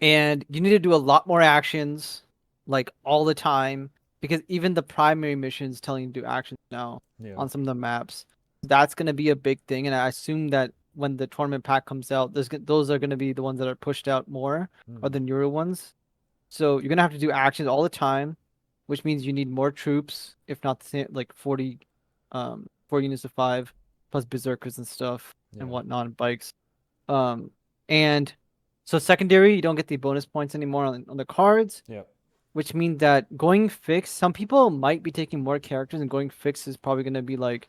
and you need to do a lot more actions like all the time because even the primary missions telling you to do actions now Yeah. on some of the maps. That's gonna be a big thing, and I assume that when the tournament pack comes out, those are gonna be the ones that are pushed out more, or Mm-hmm. the newer ones. So you're gonna have to do actions all the time, which means you need more troops, if not the same, like 40, 4 units of 5, plus berserkers and stuff and Yeah. whatnot, and bikes. Um, and so secondary, you don't get the bonus points anymore on the cards, Yeah. which means that going fixed, some people might be taking more characters, and going fixed is probably gonna be like,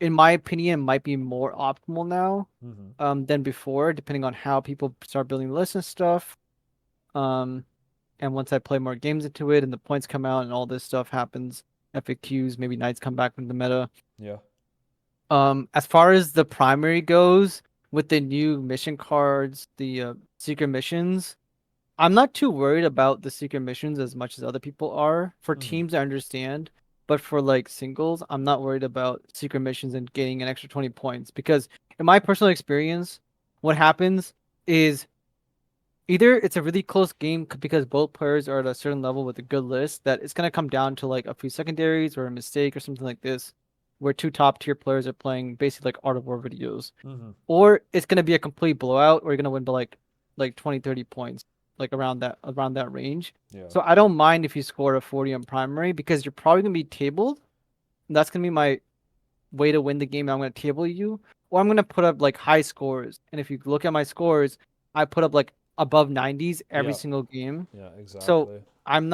in my opinion, might be more optimal now, Mm-hmm. than before, depending on how people start building lists and stuff. Um, and once I play more games into it and the points come out and all this stuff happens, FAQs, maybe knights come back from the meta. Yeah. As far as the primary goes, with the new mission cards, the secret missions, I'm not too worried about the secret missions as much as other people are. For Mm-hmm. teams, I understand, but for like singles, I'm not worried about secret missions and getting an extra 20 points because in my personal experience, what happens is either it's a really close game because both players are at a certain level with a good list that it's gonna come down to like a few secondaries or a mistake or something like this, where two top tier players are playing basically like Art of War videos, Mm-hmm. or it's gonna be a complete blowout, or you're gonna win by like 20, 30 points, like around that range. Yeah. So I don't mind if you score a 40 on primary because you're probably gonna be tabled. And that's gonna be my way to win the game. I'm going to table you, or I'm going to put up like high scores. And if you look at my scores, I put up like above 90s every Yeah. single game. Yeah. So Exactly. I'm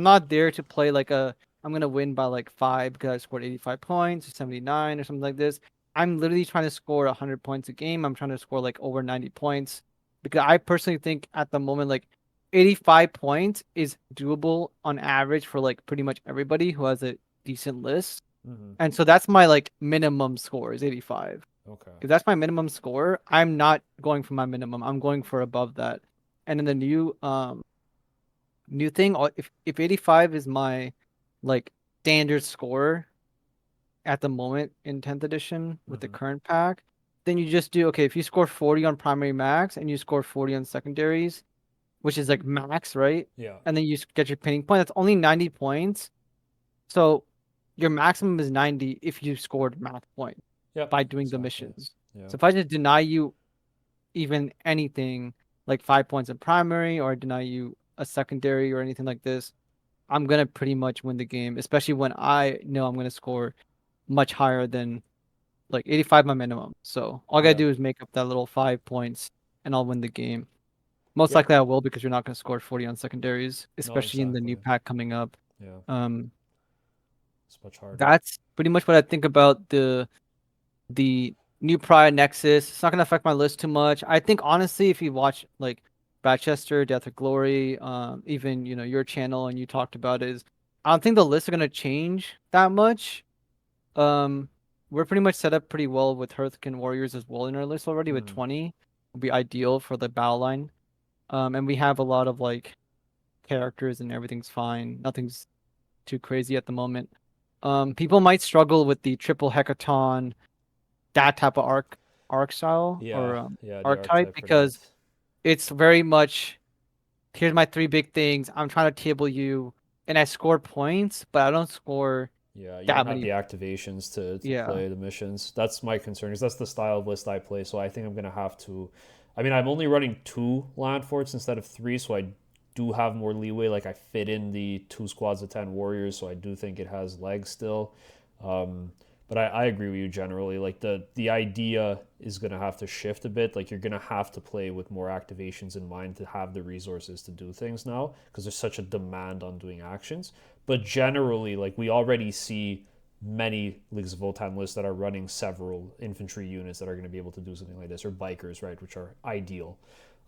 not there to play like I'm going to win by like 5 because I scored 85 points or 79 or something like this. I'm literally trying to score 100 points a game. I'm trying to score like over 90 points because I personally think at the moment like 85 points is doable on average for like pretty much everybody who has a decent list. Mm-hmm. And so that's my like minimum score is 85. Okay. If that's my minimum score, I'm not going for my minimum. I'm going for above that. And in the new thing, if 85 is my like standard score at the moment in 10th edition with the Mm-hmm. current pack, then you just do okay, if you score 40 on primary max and you score 40 on secondaries, which is like max, right? Yeah. And then you get your pinning point, that's only 90 points. So your maximum is 90 if you scored math point Yep, by doing the exactly. missions. Yeah. So if I just deny you even anything like 5 points in primary or deny you a secondary or anything like this, I'm gonna pretty much win the game, especially when I know I'm gonna score much higher than like 85 my minimum. So all I gotta Yeah. do is make up that little 5 points and I'll win the game. Most Yep. likely I will because you're not gonna score 40 on secondaries, No, especially in the new exactly. pack coming up. Yeah. Um, It's much harder. that's pretty much what I think about the new Pariah Nexus. It's not gonna affect my list too much. I think honestly, if you watch like Bradchester, Death of Glory, even your channel and you talked about it, is I don't think the lists are gonna change that much. Um, we're pretty much set up pretty well with Hearthkin Warriors as well in our list already with Hmm. 20. Will be ideal for the battle line. And we have a lot of like characters and everything's fine. Nothing's too crazy at the moment. People might struggle with the triple hecaton, that type of arc style Yeah. or Yeah. The archetype archetype for that. because it's very much here's my three big things. I'm trying to table you, and I score points, but I don't score Yeah, you don't that have many. the activations to Yeah, play the missions. That's my concern because that's the style of list I play. So I think I'm gonna have to. I mean, I'm only running two land forts instead of three, so I do have more leeway. Like I fit in the two squads of 10 warriors, so I do think it has legs still. Um, but I agree with you generally. Like the idea is gonna have to shift a bit. Like you're gonna have to play with more activations in mind to have the resources to do things now because there's such a demand on doing actions. But generally, like we already see many Leagues of Votann lists that are running several infantry units that are going to be able to do something like this, or bikers, right, which are ideal.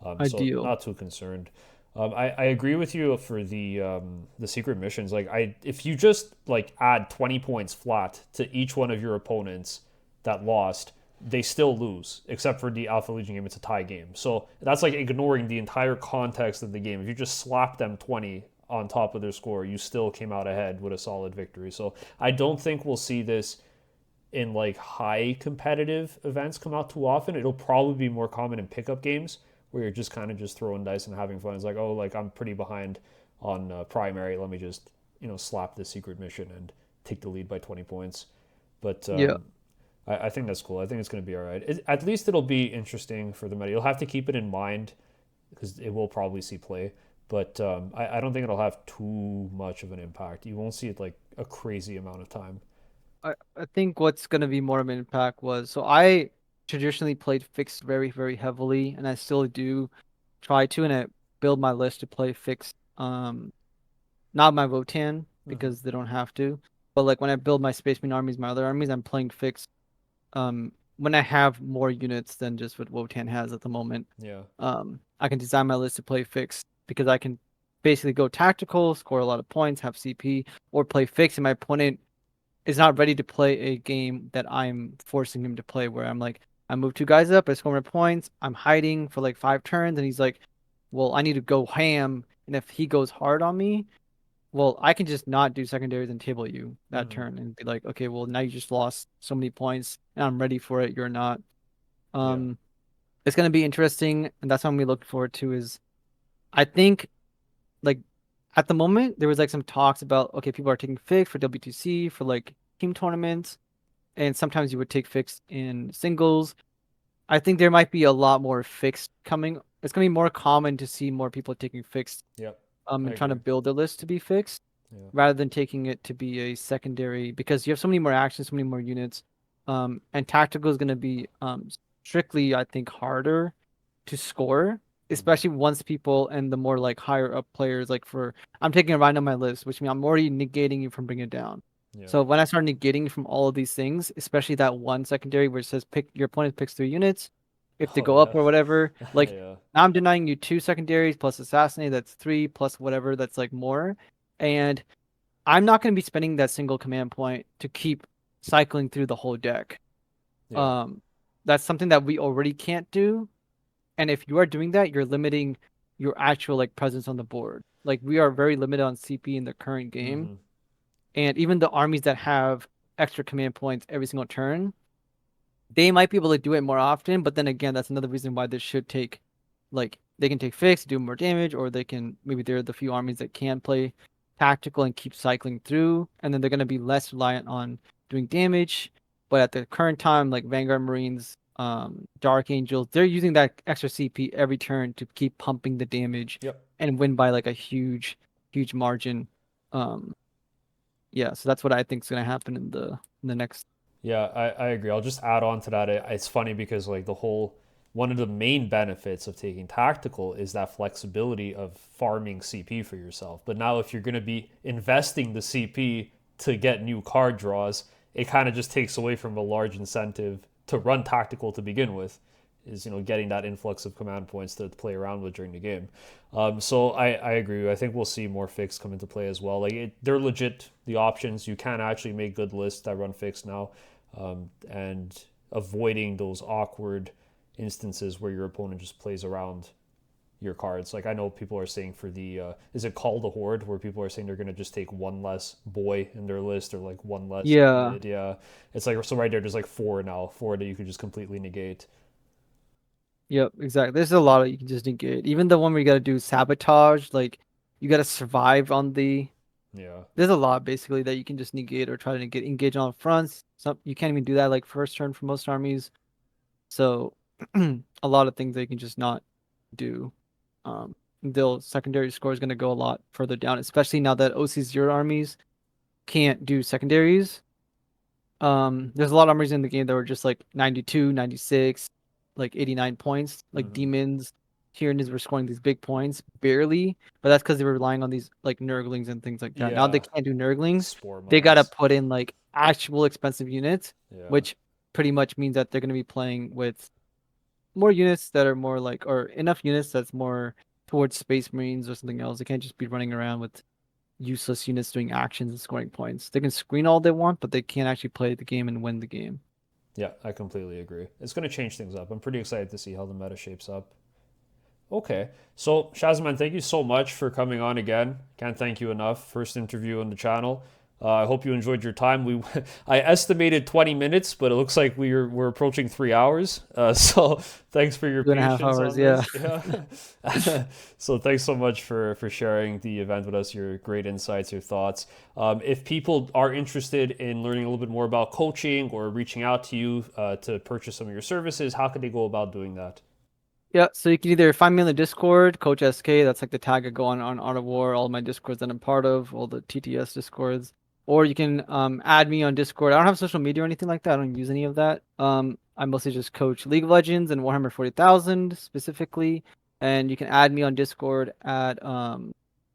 So ideal. not too concerned. I agree with you for the secret missions. Like if you just like add 20 points flat to each one of your opponents that lost, they still lose, except for the Alpha Legion game. It's a tie game. So that's like ignoring the entire context of the game. If you just slap them 20 on top of their score, you still came out ahead with a solid victory. So I don't think we'll see this in like high competitive events come out too often. It'll probably be more common in pickup games where you're just kind of just throwing dice and having fun. It's like, oh, like I'm pretty behind on primary. Let me just slap this secret mission and take the lead by 20 points. But Yeah. I think that's cool. I think it's going to be all right. At least it'll be interesting for the meta. You'll have to keep it in mind because it will probably see play. But I don't think it'll have too much of an impact. You won't see it like a crazy amount of time. I think what's gonna be more of an impact was so I traditionally played fixed very, very heavily, and I still do try to, and I build my list to play fixed. Not my Votann Mm-hmm. because they don't have to, but like when I build my Space Marine armies, my other armies, I'm playing fixed. When I have more units than just what Wotan has at the moment, Yeah. I can design my list to play fixed because I can basically go tactical, score a lot of points, have CP, or play fixed, and my opponent is not ready to play a game that I'm forcing him to play, where I'm like, I move two guys up, I score my points, I'm hiding for like 5 turns, and he's like, well, I need to go ham, and if he goes hard on me, well, I can just not do secondaries and table you that Mm-hmm. turn and be like, okay, well, now you just lost so many points and I'm ready for it. You're not. Yeah. Um, it's gonna be interesting, and that's what we look forward to. Is I think like at the moment there was like some talks about okay, people are taking fixed for WTC for like team tournaments, and sometimes you would take fixed in singles. I think there might be a lot more fixed coming. It's gonna be more common to see more people taking fixed, Yep. I and trying to agree. build their list to be fixed Yeah. rather than taking it to be a secondary because you have so many more actions, so many more units. And tactical is going to be strictly, I think, harder to score, Mm-hmm. especially once people and the more like higher up players, like for I'm taking a rhino on my list, which means I'm already negating you from bringing it down. Yeah. So when I start negating from all of these things, especially that one secondary where it says pick your opponent picks 3 units, if they Oh go up yeah. or whatever, like Yeah. now I'm denying you 2 secondaries plus assassinate, that's 3 plus whatever, that's like more. And I'm not going to be spending that single command point to keep cycling through the whole deck. Yeah. Um, that's something that we already can't do. And if you are doing that, you're limiting your actual like presence on the board. Like we are very limited on CP in the current game. Mm-hmm. And even the armies that have extra command points every single turn, they might be able to do it more often. But then again, that's another reason why this should they can take fixed, do more damage, or they can maybe they're the few armies that can play tactical and keep cycling through, and then they're going to be less reliant on doing damage. But at the current time, like Vanguard Marines, Dark Angels, they're using that extra CP every turn to keep pumping the damage Yep. and win by like a huge margin. Um, yeah, so that's what I think is going to happen in the next. Yeah, I agree. I'll just add on to that. It's funny because like one of the main benefits of taking tactical is that flexibility of farming CP for yourself. But now if you're going to be investing the CP to get new card draws, it kind of just takes away from a large incentive to run tactical to begin with, is getting that influx of command points to play around with during the game. So I agree. I think we'll see more fix come into play as well. Like they're legit the options. You can actually make good lists that run fix now, and avoiding those awkward instances where your opponent just plays around your cards. Like I know people are saying for the is it called the Horde, where people are saying they're gonna just take one less boy in their list or like one less Yeah. mid. Yeah, it's like so right there. There's like four that you could just completely negate. Yep, exactly. There's a lot of you can just negate. Even the one where you gotta do sabotage, like you gotta survive on the. Yeah. There's a lot basically that you can just negate or try to engage on fronts. Some you can't even do that like first turn for most armies. So a lot of things they can just not do. The secondary score is gonna go a lot further down, especially now that OC0 armies can't do secondaries. There's a lot of armies in the game that were just like 92, 96, like 89 points. Like Mm-hmm. demons, Tyranids were scoring these big points barely, but that's because they were relying on these like Nurglings and things like that. Now they Yeah. can't do Nurglings. Spore They gotta mines. put in like actual expensive units, Yeah. which pretty much means that they're gonna be playing with more units that are more like, or enough units that's more towards Space Marines or something else. They can't just be running around with useless units doing actions and scoring points. They can screen all they want, but they can't actually play the game and win the game. Yeah, I completely agree. It's going to change things up. I'm pretty excited to see how the meta shapes up. Okay. So, Shazman, thank you so much for coming on again. Can't thank you enough. First interview on the channel. I hope you enjoyed your time. I estimated 20 minutes, but it looks like we're approaching 3 hours. So thanks for your 2.5 patience hours, on yeah. this. Yeah. So thanks so much for sharing the event with us, your great insights, your thoughts. If people are interested in learning a little bit more about coaching or reaching out to you to purchase some of your services, how could they go about doing that? Yeah, so you can either find me on the Discord, Coach SK, that's like the tag I go on Art of War, all my Discords that I'm part of, all the TTS Discords. Or you can add me on Discord. I don't have social media or anything like that. I don't use any of that. I mostly just coach League of Legends and Warhammer 40,000 specifically. And you can add me on Discord at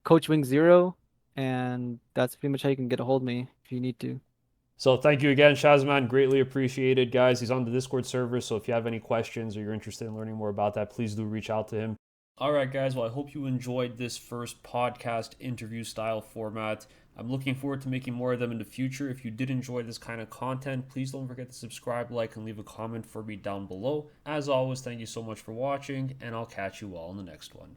Coach Wing Zero, and that's pretty much how you can get a hold of me if you need to. So thank you again, Shazman. Greatly appreciated, guys. He's on the Discord server, so if you have any questions or you're interested in learning more about that, please do reach out to him. All right, guys. Well, I hope you enjoyed this first podcast interview style format. I'm looking forward to making more of them in the future. If you did enjoy this kind of content, please don't forget to subscribe, like, and leave a comment for me down below. As always, thank you so much for watching, and I'll catch you all in the next one.